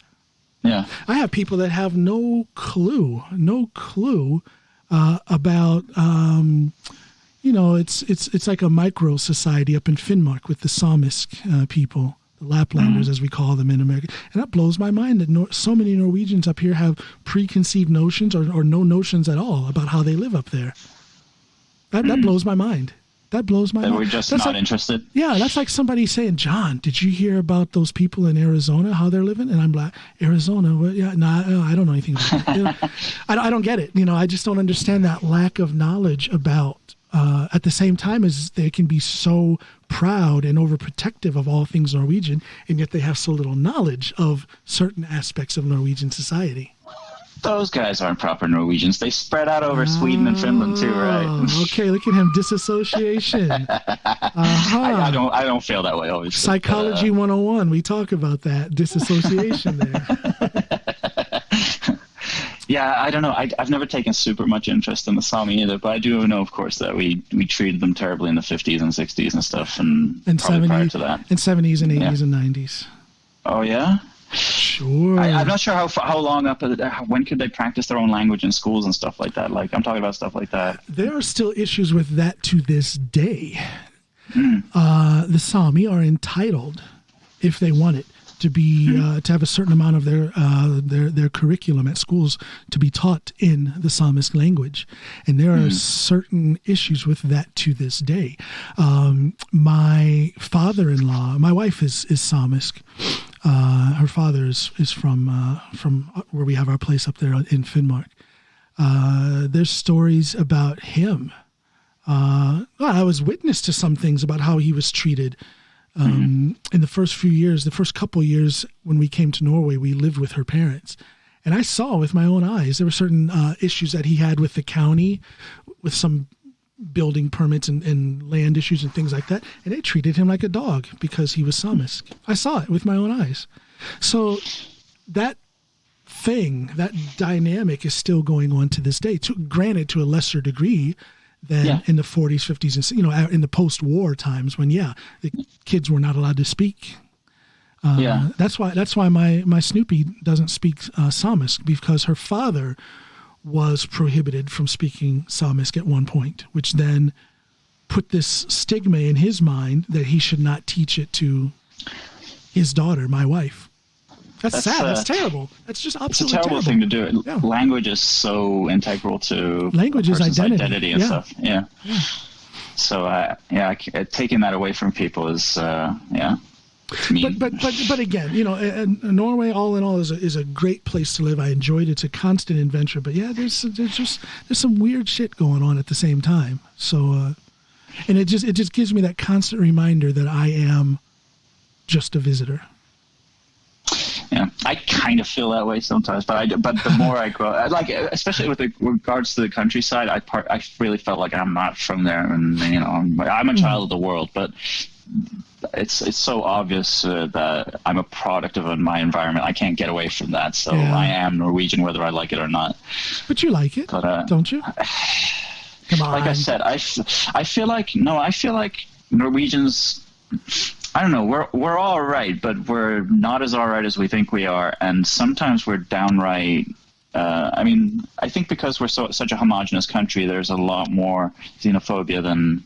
S2: Yeah.
S1: I have people that have no clue about, it's like a micro society up in Finnmark with the Samisk people, the Laplanders, as we call them in America. And that blows my mind that so many Norwegians up here have preconceived notions or no notions at all about how they live up there. That blows my mind. That blows my mind.
S2: We're just not interested.
S1: Yeah, that's like somebody saying, John, did you hear about those people in Arizona, how they're living? And I'm like, Arizona? Well, yeah, I don't know anything about it. I don't get it. I just don't understand that lack of knowledge about, at the same time as they can be so proud and overprotective of all things Norwegian, and yet they have so little knowledge of certain aspects of Norwegian society.
S2: Those guys aren't proper Norwegians. They spread out over Sweden and Finland too, right?
S1: Okay, look at him, disassociation.
S2: I don't feel that way always.
S1: Psychology 101, we talk about that, disassociation there.
S2: Yeah, I don't know. I've never taken super much interest in the Sami either, but I do know, of course, that we treated them terribly in the 50s and 60s and stuff, and probably
S1: 70s,
S2: prior to that.
S1: And 70s and 80s and 90s.
S2: Oh, yeah?
S1: Sure.
S2: I'm not sure how long when could they practice their own language in schools and stuff like that? Like, I'm talking about stuff like that.
S1: There are still issues with that to this day. The Sami are entitled, if they want it, to be to have a certain amount of their curriculum at schools to be taught in the Samisk language, and there are certain issues with that to this day. My father-in-law, my wife is Samisk. Her father is from where we have our place up there in Finnmark. There's stories about him. I was witness to some things about how he was treated. In the first couple years when we came to Norway, we lived with her parents. And I saw with my own eyes, there were certain issues that he had with the county, with some building permits and land issues and things like that. And they treated him like a dog because he was Samisk. I saw it with my own eyes. So that dynamic is still going on to this day, granted to a lesser degree than in the 40s, 50s, and in the post-war times when the kids were not allowed to speak. That's why my Snoopy doesn't speak Samisk, because her father was prohibited from speaking Samisk at one point, which then put this stigma in his mind that he should not teach it to his daughter, my wife. That's sad. That's terrible. That's just absolutely terrible.
S2: It's a terrible thing to do. Yeah. Language is so integral to
S1: language is
S2: identity and stuff. Yeah. So taking that away from people is mean.
S1: But again, Norway all in all is a great place to live. I enjoyed it. It's a constant adventure. But there's some weird shit going on at the same time. So and it just gives me that constant reminder that I am just a visitor.
S2: Yeah, I kind of feel that way sometimes, but the more I grow, especially with regards to the countryside, I really felt like I'm not from there, and I'm a child of the world, but it's so obvious that I'm a product of my environment. I can't get away from that, so I am Norwegian whether I like it or not. But
S1: you like it, don't you? Come on.
S2: Like I said, I feel like Norwegians. I don't know. We're all right, but we're not as all right as we think we are, and sometimes we're downright. I think because we're such a homogenous country, there's a lot more xenophobia than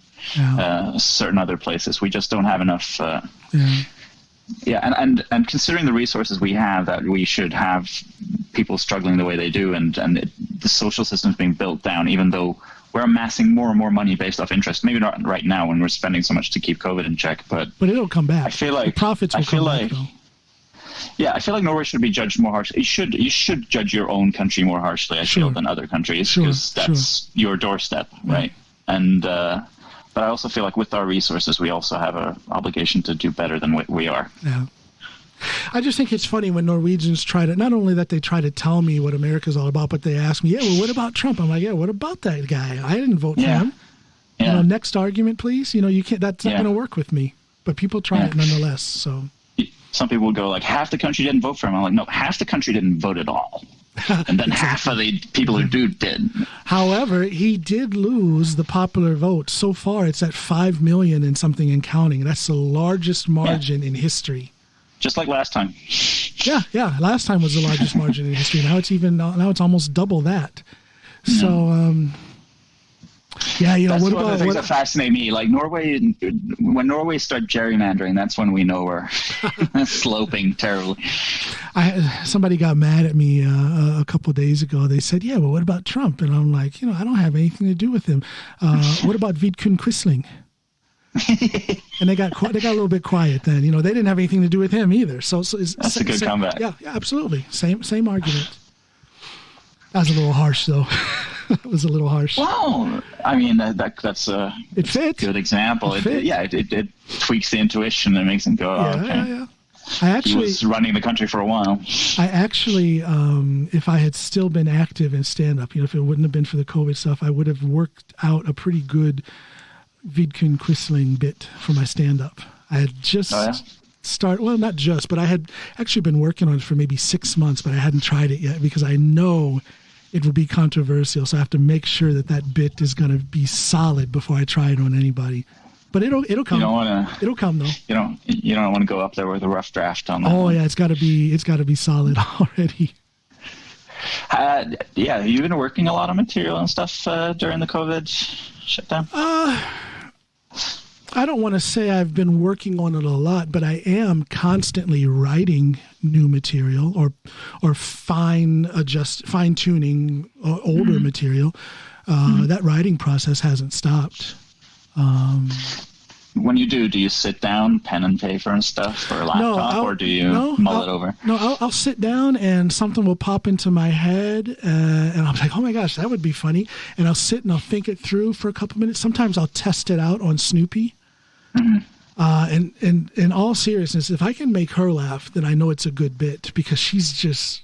S2: certain other places. We just don't have enough. And considering the resources we have, that we should have people struggling the way they do, and the social system's being built down, even though we're amassing more and more money based off interest. Maybe not right now when we're spending so much to keep COVID in check, but
S1: it'll come back.
S2: I feel like
S1: the profits will come back, though.
S2: Yeah, I feel like Norway should be judged more harshly. You should judge your own country more harshly, I feel, than other countries, because that's your doorstep, right? And but I also feel like with our resources, we also have an obligation to do better than we are.
S1: Yeah. I just think it's funny when Norwegians try to, not only that they try to tell me what America's all about, but they ask me, what about Trump? I'm like, what about that guy? I didn't vote for him. Yeah. Next argument, please. You can't, that's not going to work with me. But people try it nonetheless. So
S2: some people will go like, half the country didn't vote for him. I'm like, no, half the country didn't vote at all. And then half of the people who do did.
S1: However, he did lose the popular vote. So far, it's at 5 million and something and counting. That's the largest margin in history.
S2: Just like last time.
S1: Yeah. Last time was the largest margin in history. Now it's almost double that. So,
S2: that's one of the things that fascinate me. Like Norway, when Norway start gerrymandering, that's when we know we're sloping terribly.
S1: Somebody got mad at me a couple of days ago. They said, "Yeah, well, what about Trump?" And I'm like, I don't have anything to do with him. What about Vidkun Quisling? And they got a little bit quiet then. They didn't have anything to do with him either. So
S2: that's a good comeback.
S1: Yeah, absolutely. Same argument. That was a little harsh, though. It was a little harsh.
S2: Well, I mean, that's a good example. It tweaks the intuition and makes him go, okay. Yeah. He was running the country for a while.
S1: I actually, if I had still been active in stand-up, if it wouldn't have been for the COVID stuff, I would have worked out a pretty good Vidkun Quisling bit for my stand-up. I had just not just, but I had actually been working on it for maybe 6 months, but I hadn't tried it yet because I know it will be controversial. So I have to make sure that bit is going to be solid before I try it on anybody. But it'll come. It'll come though.
S2: You don't want to go up there with a rough draft on that.
S1: Oh yeah, it's got to be solid already.
S2: You've been working a lot of material and stuff during the COVID shutdown.
S1: I don't want to say I've been working on it a lot, but I am constantly writing new material or fine tuning older material. That writing process hasn't stopped.
S2: When you do you sit down, pen and paper and stuff, or a laptop, or do you mull it over?
S1: No, I'll sit down and something will pop into my head, and I'm like, oh my gosh, that would be funny. And I'll sit and I'll think it through for a couple minutes. Sometimes I'll test it out on Snoopy. And in all seriousness, if I can make her laugh, then I know it's a good bit because she's just,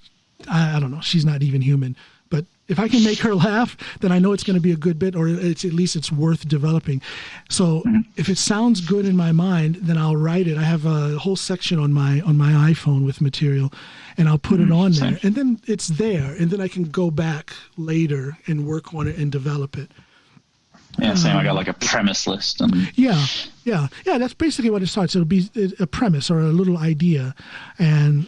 S1: I don't know, she's not even human. But if I can make her laugh, then I know it's going to be a good bit, or at least it's worth developing. So if it sounds good in my mind, then I'll write it. I have a whole section on my iPhone with material, and I'll put it on there, and then it's there, and then I can go back later and work on it and develop it.
S2: Yeah, same. I got like a premise list.
S1: Yeah. That's basically what it starts. It'll be a premise or a little idea, and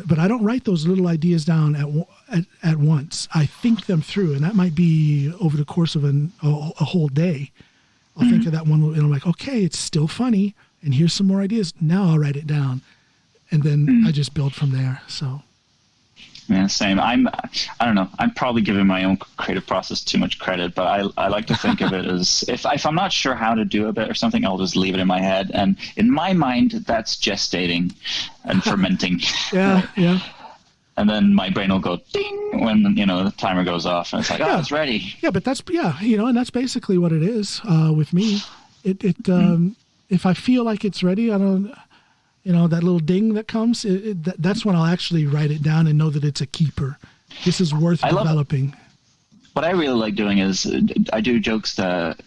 S1: but I don't write those little ideas down at once. I think them through, and that might be over the course of a whole day. I'll think of that one, and I'm like, okay, it's still funny, and here's some more ideas. Now I'll write it down, and then I just build from there. So.
S2: Yeah, same. I don't know. I'm probably giving my own creative process too much credit, but I like to think of it as if I'm not sure how to do a bit or something, I'll just leave it in my head. And in my mind, that's gestating and fermenting.
S1: Yeah.
S2: And then my brain will go ding when the timer goes off, and it's like, it's ready.
S1: Yeah, but that's and that's basically what it is with me. If I feel like it's ready, I don't. That little ding that comes, that's when I'll actually write it down and know that it's a keeper. This is worth developing.
S2: What I really like doing is I do jokes that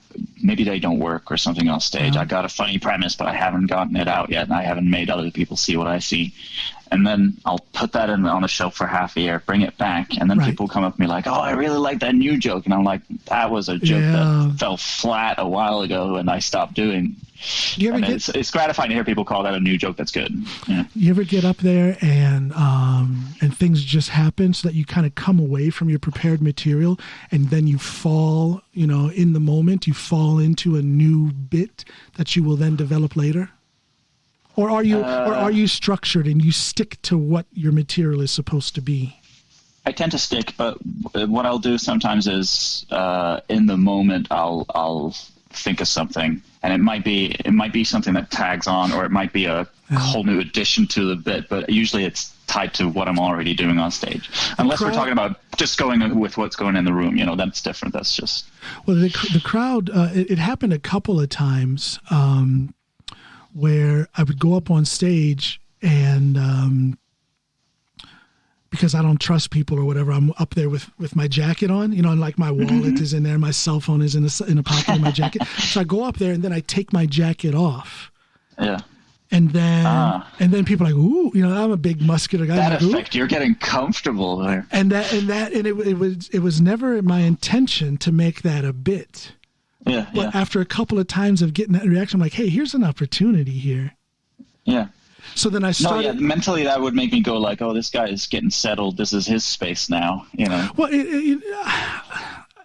S2: maybe they don't work or something on stage. I got a funny premise, but I haven't gotten it out yet, and I haven't made other people see what I see. And then I'll put that on the shelf for half a year, bring it back, and then people come up to me like, oh, I really like that new joke. And I'm like, that was a joke that fell flat a while ago, and I stopped doing. It's gratifying to hear people call that a new joke that's good. Yeah.
S1: You ever get up there and things just happen so that you kind of come away from your prepared material, and then you fall, in the moment, you fall into a new bit that you will then develop later? Or are you structured and you stick to what your material is supposed to be?
S2: I tend to stick, but what I'll do sometimes is in the moment I'll think of something, and it might be something that tags on, or it might be a whole new addition to the bit, but usually it's tied to what I'm already doing on stage. Unless we're talking about just going with what's going in the room, that's different. That's just...
S1: Well, the crowd, it happened a couple of times where I would go up on stage and because I don't trust people or whatever, I'm up there with my jacket on, and like my wallet is in there, my cell phone is in a pocket of my jacket. So I go up there and then I take my jacket off.
S2: Yeah.
S1: And then people are like, ooh, you know, I'm a big muscular guy.
S2: That
S1: like,
S2: effect, you're getting comfortable there.
S1: And it was never my intention to make that a bit.
S2: Yeah.
S1: But after a couple of times of getting that reaction, I'm like, hey, here's an opportunity here.
S2: Yeah.
S1: So then I started.
S2: No, yeah, mentally that would make me go like, oh, this guy is getting settled. This is his space now, you know.
S1: Well,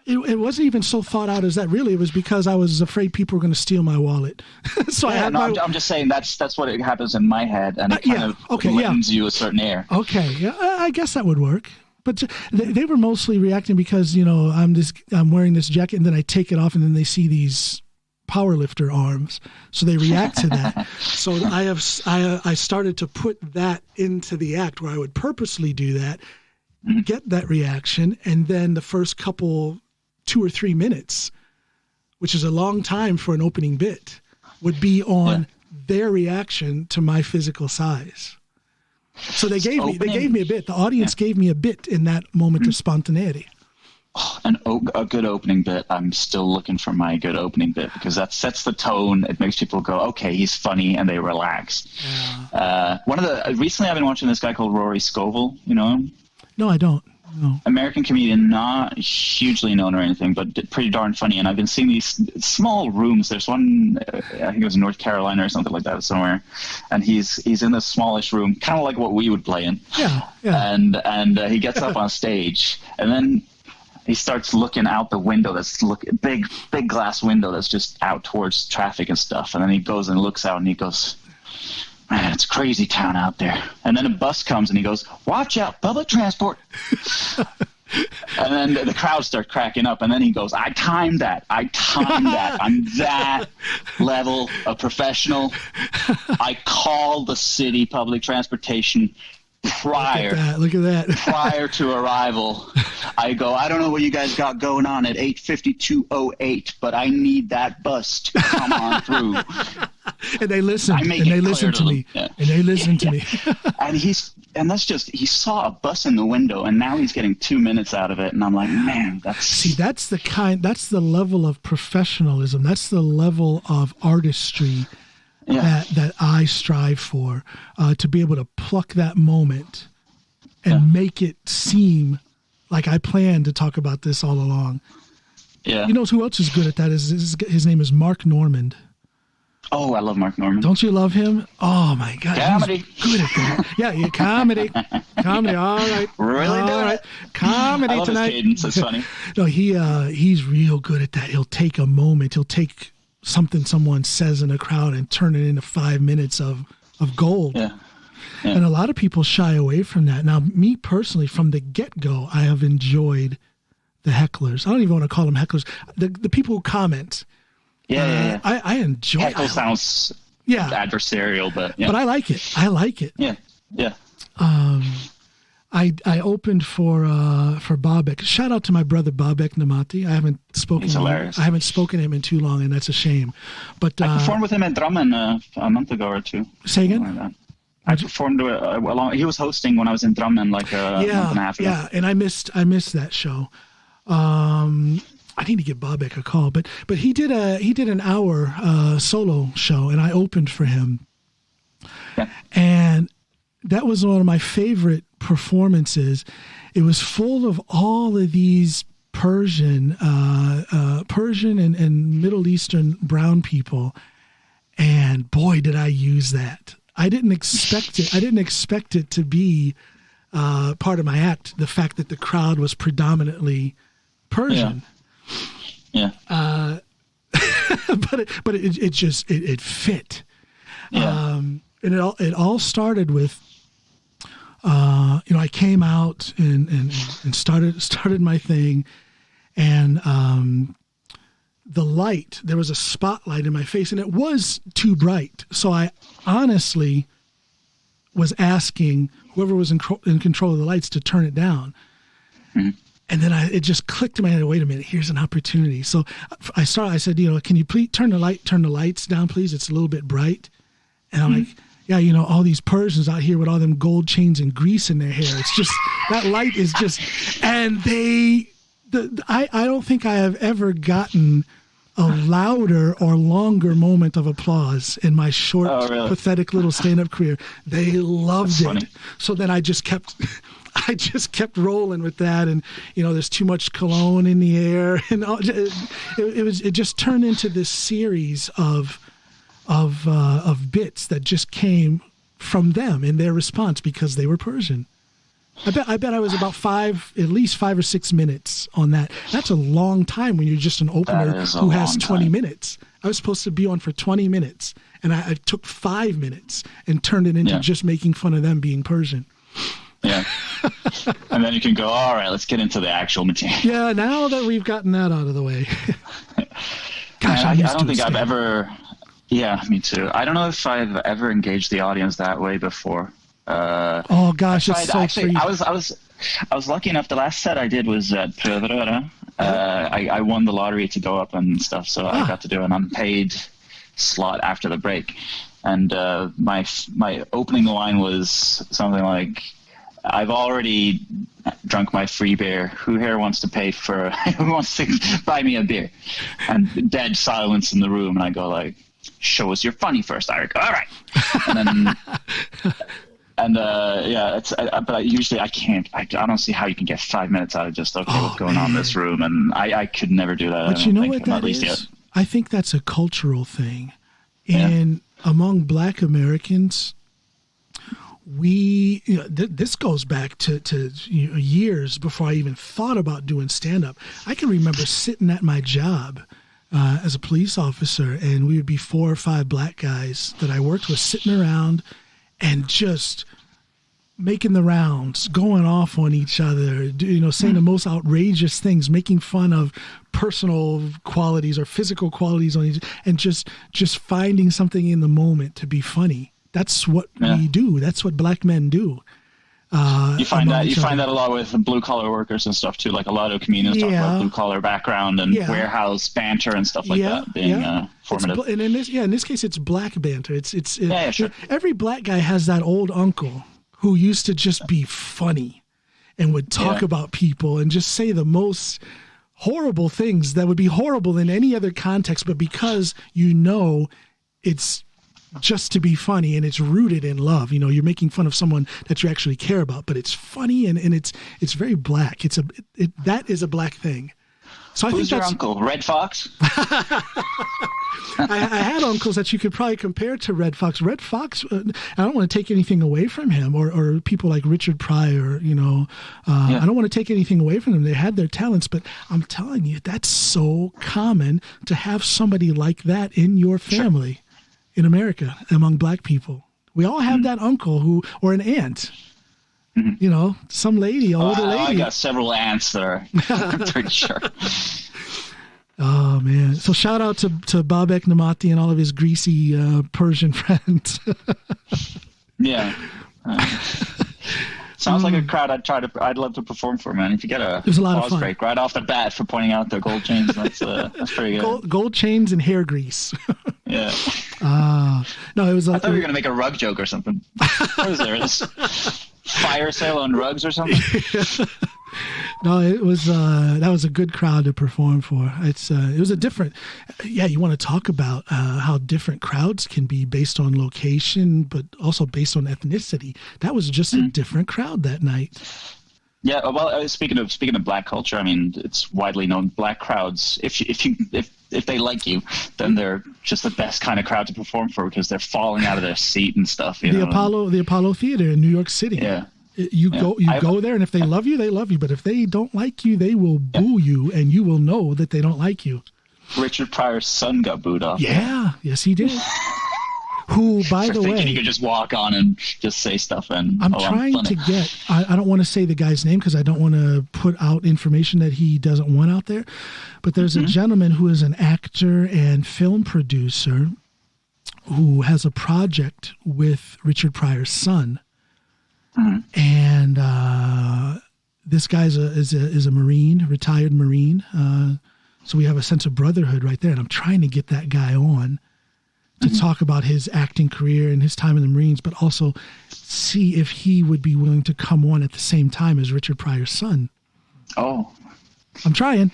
S1: it wasn't even so thought out as that. Really, it was because I was afraid people were going to steal my wallet. So
S2: I'm just saying that's what it happens in my head, and it kind of lends you a certain air.
S1: Okay, yeah, I guess that would work. But they were mostly reacting because, you know, I'm wearing this jacket, and then I take it off, and then they see these powerlifter arms, so they react to that. So I started to put that into the act where I would purposely do that, get that reaction, and then the first couple 2 or 3 minutes, which is a long time for an opening bit, would be on their reaction to my physical size. So they gave me a bit. The audience gave me a bit in that moment of spontaneity.
S2: A good opening bit. I'm still looking for my good opening bit because that sets the tone. It makes people go, okay, he's funny, and they relax. Yeah. Recently I've been watching this guy called Rory Scovel. You know him? No,
S1: I don't. No.
S2: American comedian, not hugely known or anything, but pretty darn funny. And I've been seeing these small rooms. There's one, I think it was in North Carolina or something like that somewhere. And he's in this smallish room, kind of like what we would play in.
S1: Yeah.
S2: And he gets up on stage, and then he starts looking out the window. Big glass window that's just out towards traffic and stuff. And then he goes and looks out, and he goes, man, it's crazy town out there. And then a bus comes, and he goes, watch out, public transport. And then the crowd starts cracking up, and then he goes, I timed that. I'm that level of professional. I call the city public transportation prior to arrival. I go, I don't know what you guys got going on at 8:52:08, but I need that bus to come on through.
S1: And they listen. And they listen to me. And they listen to me.
S2: And that's just, he saw a bus in the window, and now he's getting 2 minutes out of it. And I'm like, man, that's
S1: the level of professionalism. That's the level of artistry that I strive for, to be able to pluck that moment and make it seem like I planned to talk about this all along.
S2: Yeah.
S1: You know who else is good at that? His name is Mark Normand.
S2: Oh, I love Mark Normand.
S1: Don't you love him? Oh my God,
S2: comedy.
S1: He's good at that. Yeah, comedy. All right,
S2: really
S1: all right. Comedy
S2: I love
S1: tonight.
S2: His cadence. It's funny.
S1: No, he's real good at that. He'll take a moment. He'll take something someone says in a crowd and turn it into 5 minutes of gold.
S2: Yeah.
S1: And a lot of people shy away from that. Now, me personally, from the get-go, I have enjoyed the hecklers. I don't even want to call them hecklers. The people who comment.
S2: Yeah.
S1: I enjoy it.
S2: Heckle sounds adversarial, but
S1: But I like it.
S2: Yeah.
S1: I opened for Bobek. Shout out to my brother Bobek Namati. I haven't spoken to him in too long, and that's a shame. But
S2: I performed with him in Drammen a month ago or two.
S1: Say again?
S2: I performed along. He was hosting when I was in Drammen like a month and a half ago.
S1: Yeah, and I missed that show. I need to give Bobek a call, but he did an hour solo show, and I opened for him.
S2: Yeah.
S1: And that was one of my favorite performances. It was full of all of these Persian and Middle Eastern brown people, and boy, did I use that. I didn't expect it. I didn't expect it to be part of my act. The fact that the crowd was predominantly Persian.
S2: Yeah.
S1: But it fit.
S2: Yeah.
S1: And it all started with, I came out and started my thing, and there was a spotlight in my face, and it was too bright. So I honestly was asking whoever was in control of the lights to turn it down. Mm-hmm. And then it just clicked in my head, wait a minute, here's an opportunity. So I said, can you please turn the lights down, please? It's a little bit bright. And I'm like, yeah, all these Persians out here with all them gold chains and grease in their hair. It's just, that light is just, and I don't think I have ever gotten a louder or longer moment of applause in my short, pathetic little stand-up career. They loved it. Funny. So then I just kept rolling with that, and there's too much cologne in the air, and it just turned into this series of bits that just came from them in their response because they were Persian. I bet I was about at least 5 or 6 minutes on that. That's a long time when you're just an opener who has 20 minutes. I was supposed to be on for 20 minutes, and I took 5 minutes and turned it into just making fun of them being Persian.
S2: Yeah. And then you can go, all right, let's get into the actual material.
S1: Yeah, now that we've gotten that out of the way. Gosh,
S2: I don't think I've ever... Yeah, me too. I don't know if I've ever engaged the audience that way before.
S1: Oh gosh, it's so
S2: actually, I was lucky enough. The last set I did was at Prøverøret. I won the lottery to go up and stuff, so I got to do an unpaid slot after the break. And my opening line was something like, "I've already drunk my free beer. Who here wants to who wants to buy me a beer?" And dead silence in the room, and I go like, "Show us your funny first, Eirik." All right. And then. But usually I can't. I don't see how you can get 5 minutes out of just what's going on in this room, and I could never do that.
S1: But you know what that is? I think that's a cultural thing, and among Black Americans, this goes back to years before I even thought about doing stand-up. I can remember sitting at my job as a police officer, and we would be 4 or 5 Black guys that I worked with sitting around and just making the rounds, going off on each other, saying the most outrageous things, making fun of personal qualities or physical qualities on each, and just finding something in the moment to be funny. That's what we do. That's what Black men do.
S2: You find that a lot with blue collar workers and stuff too. Like a lot of comedians talk about blue collar background and warehouse banter and stuff like that being formative.
S1: And in this case, it's Black banter.
S2: Sure.
S1: Every Black guy has that old uncle who used to just be funny and would talk about people and just say the most horrible things that would be horrible in any other context, but because it's just to be funny, and it's rooted in love. You're making fun of someone that you actually care about, but it's funny and it's very Black. That is a Black thing. So
S2: Who's your uncle? Red Fox?
S1: I had uncles that you could probably compare to Red Fox. Red Fox, I don't want to take anything away from him, or people like Richard Pryor. I don't want to take anything away from them. They had their talents, but I'm telling you, that's so common to have somebody like that in your family. Sure. In America, among Black people, we all have that uncle or an aunt, some lady, older lady.
S2: I got several aunts there. I'm pretty sure.
S1: Oh man! So shout out to Babek Namati and all of his greasy Persian friends.
S2: Yeah. Sounds like a crowd I'd love to perform for, man. If you get a applause break right off the bat for pointing out their gold chains, that's pretty good.
S1: Gold chains and hair grease.
S2: Yeah.
S1: No, it was.
S2: I thought you were gonna make a rug joke or something. What is there? This fire sale on rugs or something?
S1: No, it was. That was a good crowd to perform for. It was a different. Yeah, you want to talk about how different crowds can be based on location, but also based on ethnicity. That was just a different crowd that night.
S2: Yeah, well, speaking of Black culture, I mean, it's widely known Black crowds. If they like you, then they're just the best kind of crowd to perform for because they're falling out of their seat and stuff. The
S1: Apollo Theater in New York City.
S2: Yeah.
S1: You go there, and if they love you, they love you. But if they don't like you, they will boo you, and you will know that they don't like you.
S2: Richard Pryor's son got booed off.
S1: Yeah, yes, he did. Who, by the way,
S2: thinking he could just walk on and just say stuff. And
S1: I'm trying to get. I don't want to say the guy's name because I don't want to put out information that he doesn't want out there. But there's a gentleman who is an actor and film producer who has a project with Richard Pryor's son. And this guy is a Marine, retired Marine. So we have a sense of brotherhood right there. And I'm trying to get that guy on to talk about his acting career and his time in the Marines, but also see if he would be willing to come on at the same time as Richard Pryor's son.
S2: Oh.
S1: I'm trying.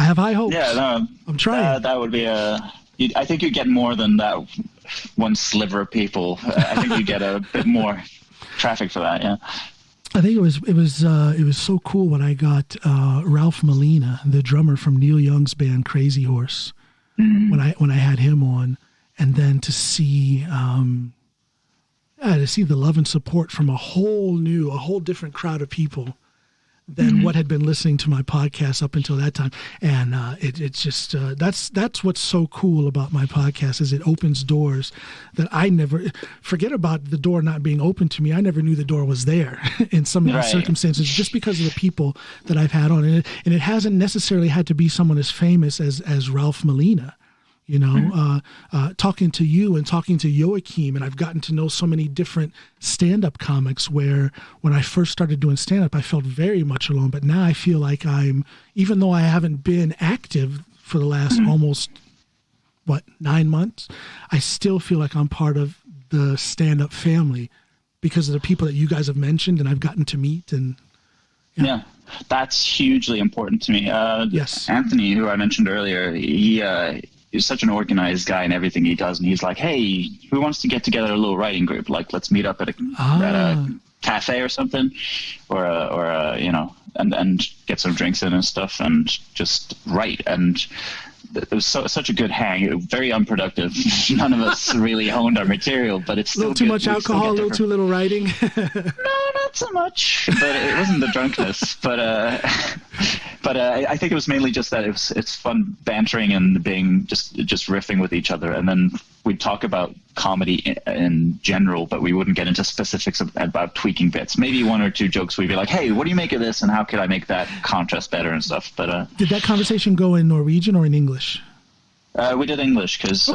S1: I have high hopes.
S2: Yeah, no,
S1: I'm trying.
S2: That would be I think you get more than that one sliver of people. I think you get a bit more traffic for that. Yeah.
S1: I think it was so cool when I got Ralph Molina, the drummer from Neil Young's band Crazy Horse, when I had him on, and then to see the love and support from a whole different crowd of people than what had been listening to my podcast up until that time. And it's just that's what's so cool about my podcast is it opens doors that I never forget about the door not being open to me. I never knew the door was there in some of these circumstances just because of the people that I've had on. And it hasn't necessarily had to be someone as famous as Ralph Molina. You know, talking to you and talking to Joachim, and I've gotten to know so many different stand-up comics where when I first started doing stand-up, I felt very much alone. But now I feel like even though I haven't been active for the last almost, 9 months, I still feel like I'm part of the stand-up family because of the people that you guys have mentioned and I've gotten to meet. And
S2: yeah, that's hugely important to me.
S1: Yes.
S2: Anthony, who I mentioned earlier, he's such an organized guy in everything he does. And he's like, hey, who wants to get together a little writing group? Like, let's meet up at a cafe or something, or and get some drinks in and stuff and just write. And it was such a good hang. Very unproductive. None of us really honed our material, but it's still
S1: a little too much alcohol, a little too little writing.
S2: No, not so much. But it wasn't the drunkenness. But I think it was mainly just that it's fun bantering and being just riffing with each other, and then we'd talk about comedy in general, but we wouldn't get into specifics about tweaking bits. Maybe one or two jokes we'd be like, hey, what do you make of this and how could I make that contrast better and stuff. But
S1: did that conversation go in Norwegian or in English?
S2: We did English because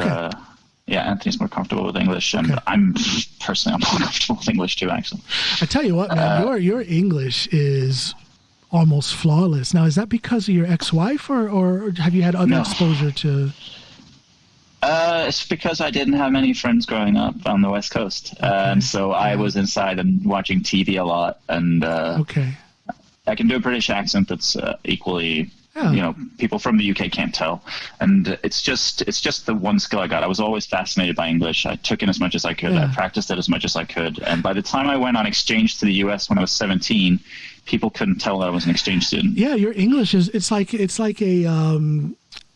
S2: Anthony's more comfortable with English, and I'm more comfortable with English too, actually.
S1: I tell you what, man, your English is almost flawless. Now, is that because of your ex-wife or have you had other exposure to...
S2: It's because I didn't have many friends growing up on the West Coast. And so I was inside and watching TV a lot. And I can do a British accent that's equally, people from the UK can't tell. And it's just the one skill I got. I was always fascinated by English. I took in as much as I could. I practiced it as much as I could. And by the time I went on exchange to the US when I was 17, people couldn't tell that I was an exchange student.
S1: Yeah, your English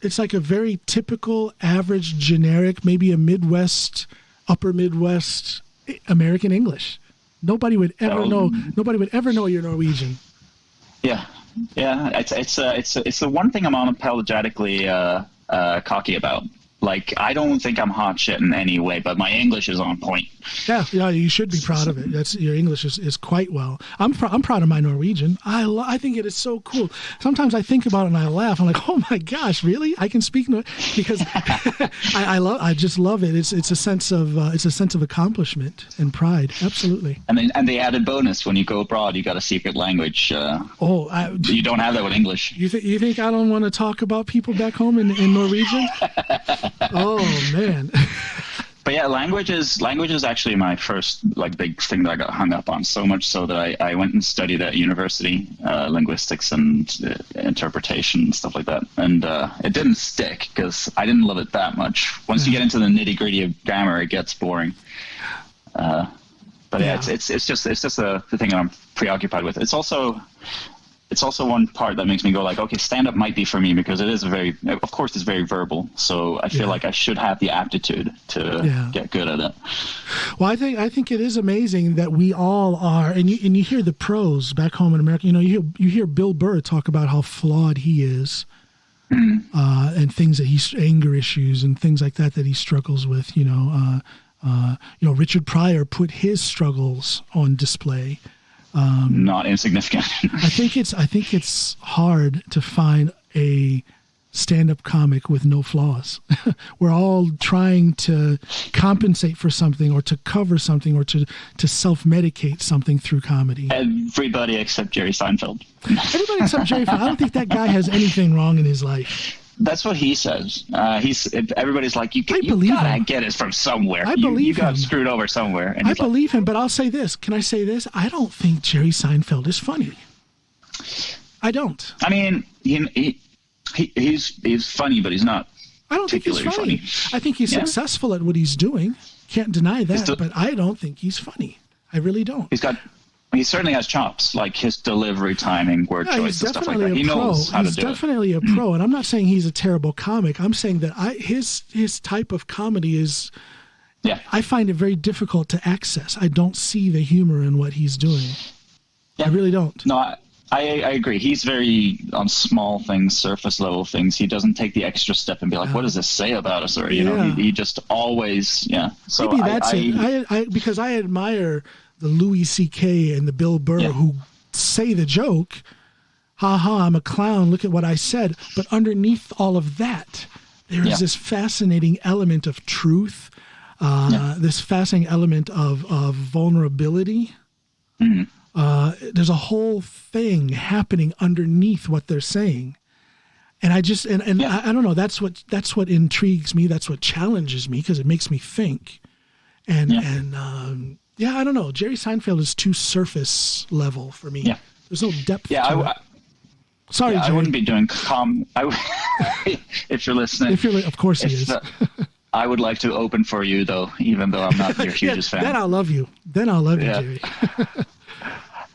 S1: it's like a very typical, average, generic, maybe a Midwest, upper Midwest American English. Nobody would ever know you're Norwegian.
S2: Yeah. It's the one thing I'm unapologetically cocky about. Like, I don't think I'm hot shit in any way, but my English is on point.
S1: Yeah, you should be proud of it. Your English is quite well. I'm proud of my Norwegian. I think it is so cool. Sometimes I think about it and I laugh. I'm like, oh my gosh, really? I can speak because I just love it. It's a sense of accomplishment and pride. Absolutely.
S2: And the added bonus when you go abroad, you got a secret language. You don't have that with English.
S1: You think I don't want to talk about people back home in Norwegian? Oh man.
S2: But yeah, language is actually my first big thing that I got hung up on, so much so that I went and studied at university, linguistics and interpretation and stuff like that. And it didn't stick because I didn't love it that much. Once you get into the nitty-gritty of grammar, it gets boring. But it's just the thing that I'm preoccupied with. It's also one part that makes me go like, okay, stand-up might be for me because it's very verbal. So I feel like I should have the aptitude to get good at it.
S1: Well, I think it is amazing that we all are, and you hear the pros back home in America. You hear Bill Burr talk about how flawed he is, and things that anger issues and things like that he struggles with. Richard Pryor put his struggles on display.
S2: Not insignificant.
S1: I think it's hard to find a stand-up comic with no flaws. We're all trying to compensate for something or to cover something or to self-medicate something through comedy.
S2: Everybody except Jerry Seinfeld.
S1: Everybody except Jerry Seinfeld. I don't think that guy has anything wrong in his life.
S2: That's what he says. Everybody's like, you gotta get it from somewhere. You got screwed over somewhere. And
S1: I believe him, but I'll say this. Can I say this? I don't think Jerry Seinfeld is funny. I don't.
S2: I mean, he's funny, but he's not.
S1: I don't think he's funny. I think he's successful at what he's doing. Can't deny that, but I don't think he's funny. I really don't.
S2: He certainly has chops, like his delivery, timing, word choice, and stuff like that. He knows how to do it. He's definitely
S1: a pro, and I'm not saying he's a terrible comic. I'm saying that his type of comedy is. Yeah. I find it very difficult to access. I don't see the humor in what he's doing. Yeah. I really don't.
S2: No, I agree. He's very on small things, surface level things. He doesn't take the extra step and be like, what does this say about us? Or, you know, he just always, So
S1: maybe that's it. Because I admire the Louis C.K. and the Bill Burr who say the joke, I'm a clown, look at what I said. But underneath all of that, there is this fascinating element of truth, this fascinating element of vulnerability. Mm-hmm. There's a whole thing happening underneath what they're saying. And I just, I don't know, that's what intrigues me. That's what challenges me because it makes me think. I don't know. Jerry Seinfeld is too surface level for me. Yeah. There's no depth to it. Sorry, Jerry.
S2: I wouldn't be doing if you're listening.
S1: Of course he is.
S2: I would like to open for you, though, even though I'm not your hugest fan.
S1: Then I'll love you. Jerry.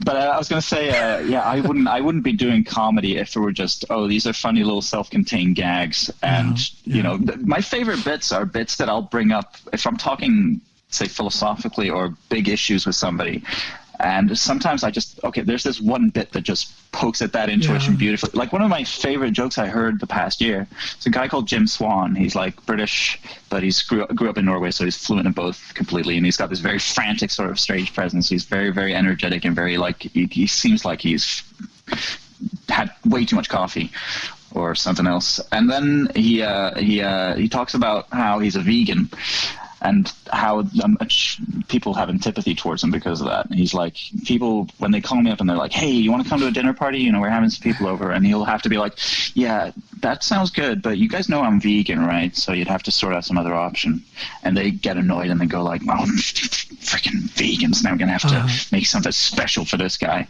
S2: But I was going to say, I wouldn't be doing comedy if it were just, these are funny little self-contained gags. And, my favorite bits are bits that I'll bring up if I'm talking, say, philosophically or big issues with somebody. And sometimes there's this one bit that just pokes at that intuition beautifully. Like one of my favorite jokes I heard the past year, it's a guy called Jim Swan. He's like British, but he's grew up in Norway, so he's fluent in both completely. And he's got this very frantic sort of stage presence. He's very, very energetic and very he seems like he's had way too much coffee or something else. And then he talks about how he's a vegan. And how much people have antipathy towards him because of that. And he's like, people, when they call me up and they're like, hey, you want to come to a dinner party? We're having some people over. And he'll have to be like, yeah, that sounds good, but you guys know I'm vegan, right? So you'd have to sort out some other option. And they get annoyed and they go like, freaking vegans. Now we're going to have to make something special for this guy.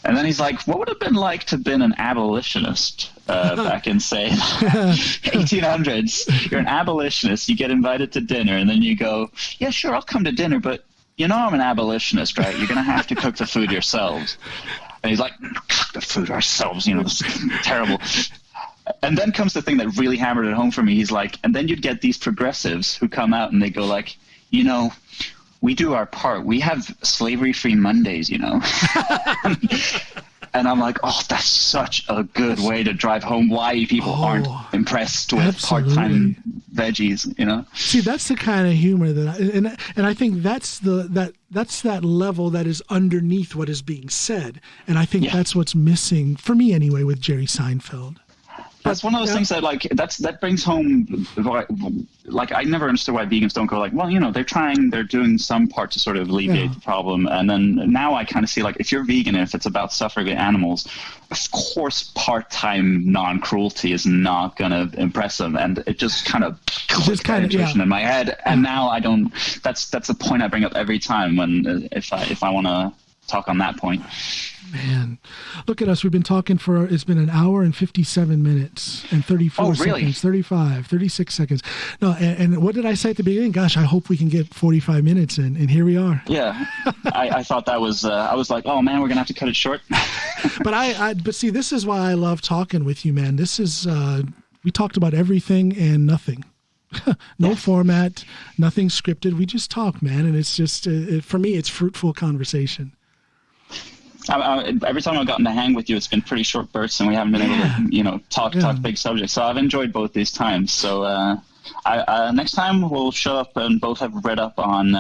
S2: And then he's like, what would it have been like to have been an abolitionist back in, say, 1800s? You're an abolitionist. You get invited to dinner, and then you go, yeah, sure, I'll come to dinner, but I'm an abolitionist, right? You're going to have to cook the food yourselves. And he's like, cook the food ourselves, this is terrible. And then comes the thing that really hammered it home for me. He's like, and then you'd get these progressives who come out and they go like, we do our part. We have slavery-free Mondays, And I'm like, that's such a good way to drive home why people aren't impressed with part-time veggies,
S1: See, that's the kind of humor that and I think that's that level that is underneath what is being said. And I think that's what's missing, for me anyway, with Jerry Seinfeld.
S2: That's one of those things that that brings home, like, I never understood why vegans don't go like, well, they're doing some part to sort of alleviate the problem. And then now I kind of see, like, if you're vegan and if it's about suffering animals, of course part-time non-cruelty is not going to impress them. And it just kind of clicked that intuition in my head. And now I don't, that's the point I bring up every time if I want to talk on that point.
S1: Man, look at us. We've been talking it's been an hour and 57 minutes and 34 seconds, 36 seconds. No, and what did I say at the beginning? Gosh, I hope we can get 45 minutes in, and here we are.
S2: Yeah, I thought that was, I was like, oh man, we're going to have to cut it short.
S1: But see, this is why I love talking with you, man. This is, we talked about everything and nothing. No format, nothing scripted. We just talk, man. And it's just, for me, it's fruitful conversation.
S2: Every time I've gotten to hang with you, it's been pretty short bursts, and we haven't been able to, talk big subjects. So I've enjoyed both these times. So next time we'll show up and both have read up on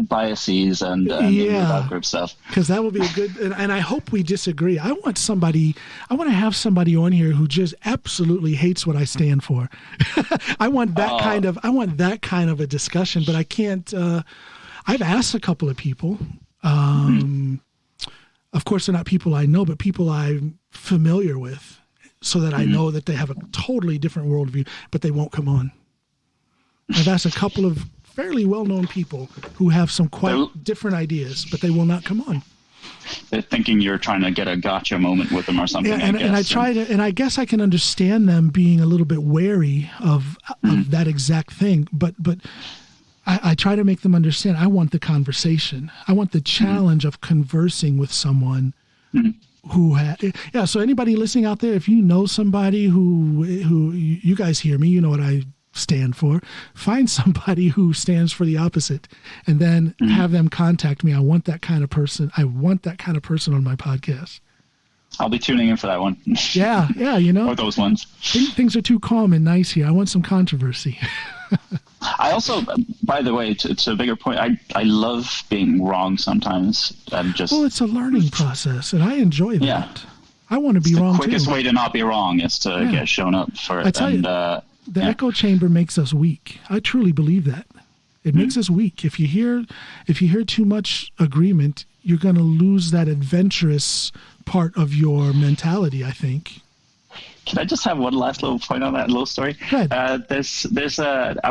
S2: biases and that group stuff.
S1: Because that will be a good, and I hope we disagree. I want to have somebody on here who just absolutely hates what I stand for. I want that kind of a discussion, but I can't. I've asked a couple of people. Of course, they're not people I know, but people I'm familiar with, so that I know that they have a totally different worldview, but they won't come on. I've asked a couple of fairly well-known people who have some quite different ideas, but they will not come on.
S2: they're thinking you're trying to get a gotcha moment with them or something.
S1: Yeah, and I try to, and I guess I can understand them being a little bit wary of that exact thing, but I try to make them understand. I want the conversation. I want the challenge of conversing with someone who so anybody listening out there, if you know somebody who you guys hear me, you know what I stand for. Find somebody who stands for the opposite, and then have them contact me. I want that kind of person. I want that kind of person on my podcast.
S2: I'll be tuning in for that one.
S1: Yeah, you know.
S2: Or those ones.
S1: Things are too calm and nice here. I want some controversy.
S2: I also, by the way, to a bigger point, I love being wrong sometimes.
S1: Well, it's a learning process, and I enjoy that. Yeah. I want to be wrong too.
S2: The quickest way to not be wrong is to get shown up for it.
S1: I tell you, the echo chamber makes us weak. I truly believe that. It makes us weak. If you hear too much agreement, you're going to lose that adventurous part of your mentality, I think.
S2: Can I just have one last little point on that little story? I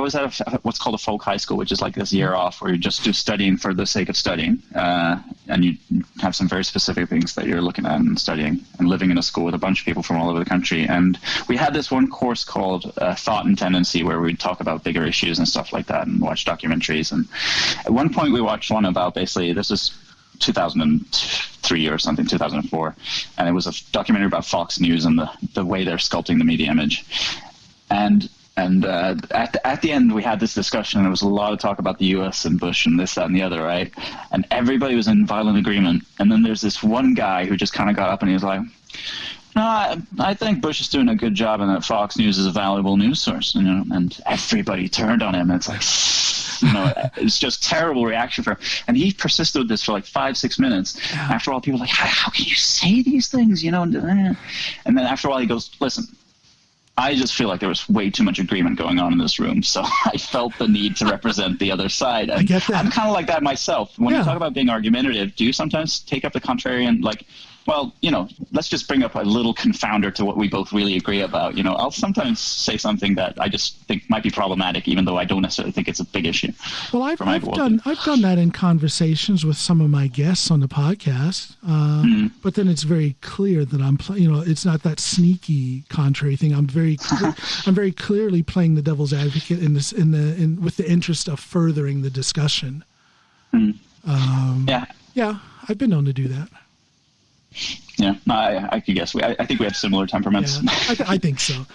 S2: was at what's called a folk high school, which is like this year off where you just do studying for the sake of studying. And you have some very specific things that you're looking at and studying, and living in a school with a bunch of people from all over the country. And we had this one course called Thought and Tendency, where we'd talk about bigger issues and stuff like that and watch documentaries. And at one point we watched one about, basically, this is 2003 or something, 2004, and it was a documentary about Fox News and the way they're sculpting the media image. And at the end, we had this discussion, and there was a lot of talk about the U.S. and Bush and this, that, and the other, right? And everybody was in violent agreement. And then there's this one guy who just kind of got up and he was like, "No, I think Bush is doing a good job, and that Fox News is a valuable news source." You know, and everybody turned on him. And it's like, it's just terrible reaction for him. And he persisted with this for like 5-6 minutes. Yeah. After all, people were like, how can you say these things? You know, and then after a while, he goes, "Listen, I just feel like there was way too much agreement going on in this room, so I felt the need to represent the other side." And
S1: I get that.
S2: I'm kind of like that myself. When you talk about being argumentative, do you sometimes take up the contrarian, like, well, you know, let's just bring up a little confounder to what we both really agree about. You know, I'll sometimes say something that I just think might be problematic, even though I don't necessarily think it's a big issue.
S1: Well, I've done that in conversations with some of my guests on the podcast, but then it's very clear that it's not that sneaky contrary thing. I'm very clearly playing the devil's advocate with the interest of furthering the discussion. Yeah, I've been known to do that.
S2: Yeah, I could guess. I think we have similar temperaments.
S1: Yeah, I think so.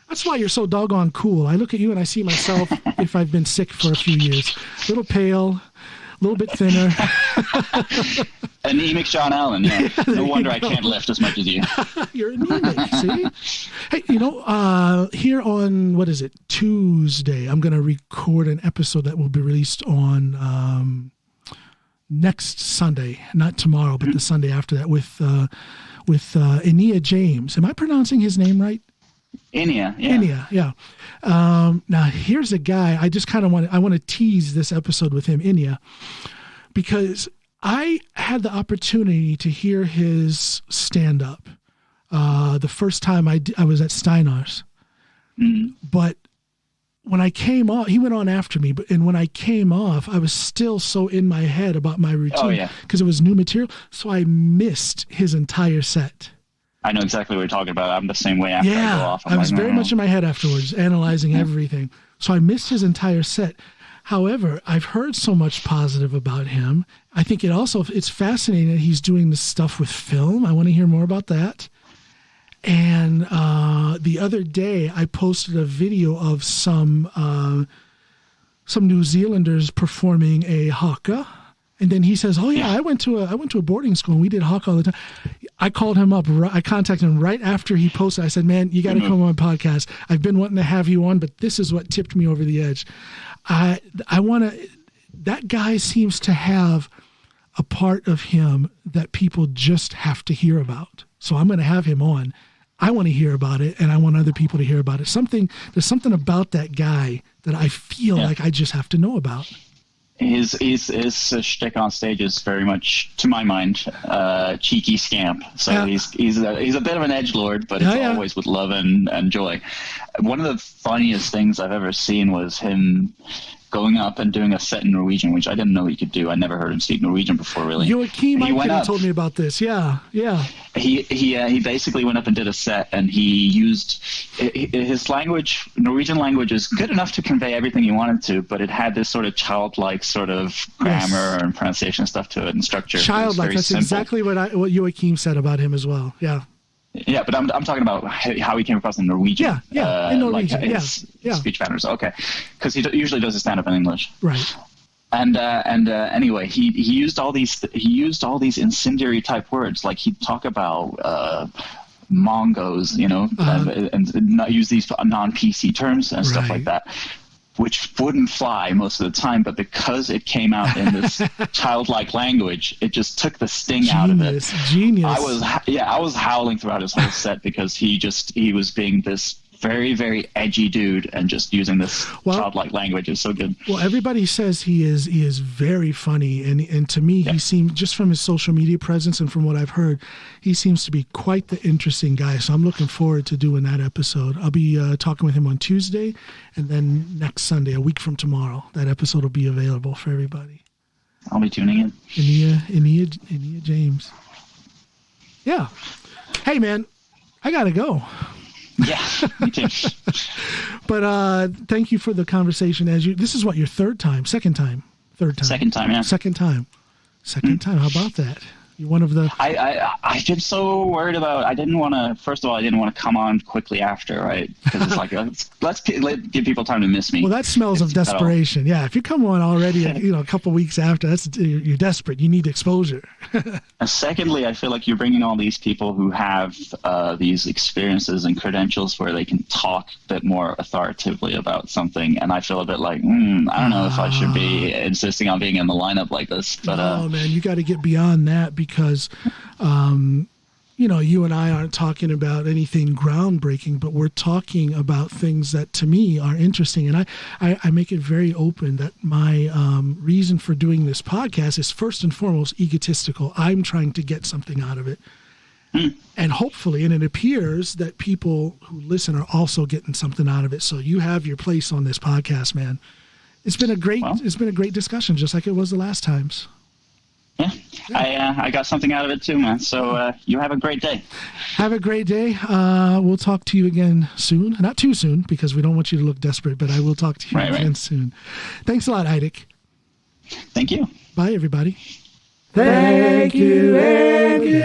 S1: That's why you're so doggone cool. I look at you and I see myself, if I've been sick for a few years, a little pale, a little bit thinner.
S2: Anemic John Allen, yeah. No wonder I can't lift as much as you.
S1: You're anemic, see? Hey, here on, what is it, Tuesday, I'm going to record an episode that will be released on next Sunday, not tomorrow, but the Sunday after that, with Inia James. Am I pronouncing his name right?
S2: Inia, yeah.
S1: Inia, yeah. Now here's a guy I just kind of want to tease this episode with him, Inia, because I had the opportunity to hear his stand up the first time I was at Steinar's, but when I came off, he went on after me, and when I came off, I was still so in my head about my routine because it was new material. So I missed his entire set.
S2: I know exactly what you're talking about. I'm the same way after I go off.
S1: I was very much in my head afterwards, analyzing everything. So I missed his entire set. However, I've heard so much positive about him. I think it's fascinating that he's doing this stuff with film. I want to hear more about that. And the other day, I posted a video of some New Zealanders performing a haka, and then he says, "Oh yeah, I went to a boarding school and we did haka all the time." I called him up. I contacted him right after he posted. I said, "Man, you got to come on my podcast. I've been wanting to have you on, but this is what tipped me over the edge." I want to. That guy seems to have a part of him that people just have to hear about. So I'm going to have him on. I want to hear about it, and I want other people to hear about it. There's something about that guy that I feel like I just have to know about.
S2: His shtick on stage is very much, to my mind, cheeky scamp. So he's a bit of an edgelord, but it's always with love and joy. One of the funniest things I've ever seen was him going up and doing a set in Norwegian, which I didn't know he could do. I never heard him speak Norwegian before, really.
S1: Joachim told me about this. Yeah.
S2: He basically went up and did a set, and he used his language. Norwegian language is good enough to convey everything he wanted to, but it had this sort of childlike sort of grammar and pronunciation stuff to it and structure.
S1: Childlike. That's simple. Exactly what Joachim said about him as well. Yeah.
S2: Yeah, but I'm talking about how he came across in Norwegian.
S1: In Norwegian.
S2: Like his speech patterns. Okay, because he usually does his stand-up in English.
S1: Right.
S2: And anyway, he used all these incendiary type words. Like he'd talk about Mongos, and not use these non-PC terms and stuff like that, which wouldn't fly most of the time, but because it came out in this childlike language, it just took the sting out of it.
S1: Genius.
S2: I was howling throughout his whole set because he was being this very, very edgy dude and just using this childlike language. Is so good.
S1: Well, everybody says he is very funny, and to me, he seemed, just from his social media presence and from what I've heard, he seems to be quite the interesting guy. So I'm looking forward to doing that episode. I'll be talking with him on Tuesday, and then next Sunday, a week from tomorrow, that episode will be available for everybody.
S2: I'll be tuning in.
S1: Ania James. Yeah. Hey, man, I gotta go.
S2: Yeah, me too.
S1: But thank you for the conversation. This is what, your third time? Second time?
S2: Second time, yeah.
S1: Second time. How about that? You're one of the...
S2: I've been so worried about... I didn't want to come on quickly after, right? Because it's like, let's give people time to miss me.
S1: Well, that smells of desperation. Yeah, if you come on already, a couple weeks after, you're desperate. You need exposure.
S2: And secondly, I feel like you're bringing all these people who have these experiences and credentials where they can talk a bit more authoritatively about something, and I feel a bit like, I don't know if I should be insisting on being in the lineup like this. But
S1: oh man, you got to get beyond that, because you and I aren't talking about anything groundbreaking, but we're talking about things that to me are interesting. And I make it very open that my reason for doing this podcast is first and foremost egotistical. I'm trying to get something out of it. And hopefully, and it appears that people who listen are also getting something out of it. So you have your place on this podcast, man. It's been a great discussion, just like it was the last times.
S2: Yeah, I got something out of it too, man. So you have a great day.
S1: Have a great day. We'll talk to you again soon. Not too soon, because we don't want you to look desperate, but I will talk to you again soon. Thanks a lot, Eirik.
S2: Thank you.
S1: Bye, everybody. Thank you, Eirik.